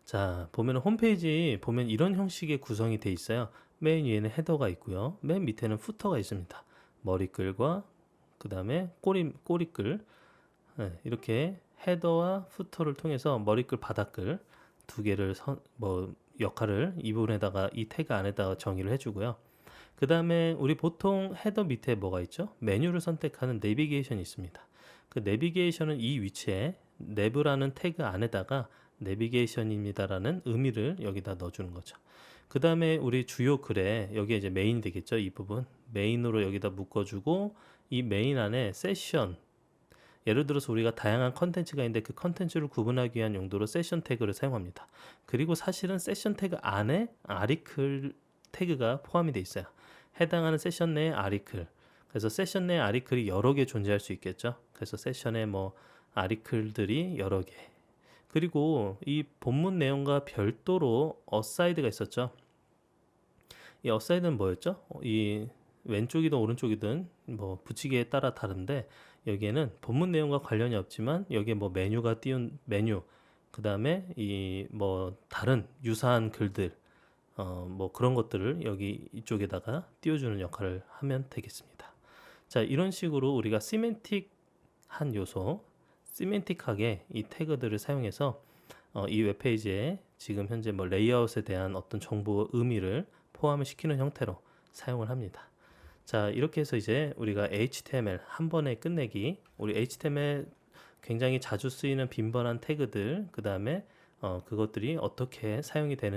자, 보면 홈페이지 보면 이런 형식의 구성이 돼 있어요. 맨 위에는 헤더가 있고요. 맨 밑에는 푸터가 있습니다. 머리글과 그 다음에 꼬리글, 네, 이렇게 헤더와 푸터를 통해서 머리글, 바닥글 두 개를 역할을 이 부분에다가 이 태그 안에다가 정의를 해주고요. 그 다음에 우리 보통 헤더 밑에 뭐가 있죠? 메뉴를 선택하는 내비게이션이 있습니다. 그 내비게이션은 이 위치에 내부라는 태그 안에다가 내비게이션입니다라는 의미를 여기다 넣어주는 거죠. 그 다음에 우리 주요 글에 여기에 이제 메인 되겠죠? 이 부분 메인으로 여기다 묶어주고 이 메인 안에 세션, 예를 들어서 우리가 다양한 컨텐츠가 있는데 그 컨텐츠를 구분하기 위한 용도로 세션 태그를 사용합니다. 그리고 사실은 세션 태그 안에 아리클 태그가 포함이 되어 있어요. 해당하는 세션 내에 아리클. 그래서 세션 내에 아리클이 여러 개 존재할 수 있겠죠. 그래서 세션에 뭐 아리클들이 여러 개. 그리고 이 본문 내용과 별도로 어사이드가 있었죠. 이 어사이드는 뭐였죠? 이 왼쪽이든 오른쪽이든 뭐 붙이기에 따라 다른데 여기에는 본문 내용과 관련이 없지만 여기에 뭐 메뉴가 띄운 메뉴, 그 다음에 이 뭐 다른 유사한 글들, 뭐 그런 것들을 여기 이쪽에다가 띄워주는 역할을 하면 되겠습니다. 자, 이런 식으로 우리가 시멘틱한 요소, 시멘틱하게 이 태그들을 사용해서 이 웹페이지에 지금 현재 뭐 레이아웃에 대한 어떤 정보 의미를 포함을 시키는 형태로 사용을 합니다. 자, 이렇게 해서 이제 우리가 HTML 한 번에 끝내기, 우리 HTML 굉장히 자주 쓰이는 빈번한 태그들, 그 다음에 그것들이 어떻게 사용이 되는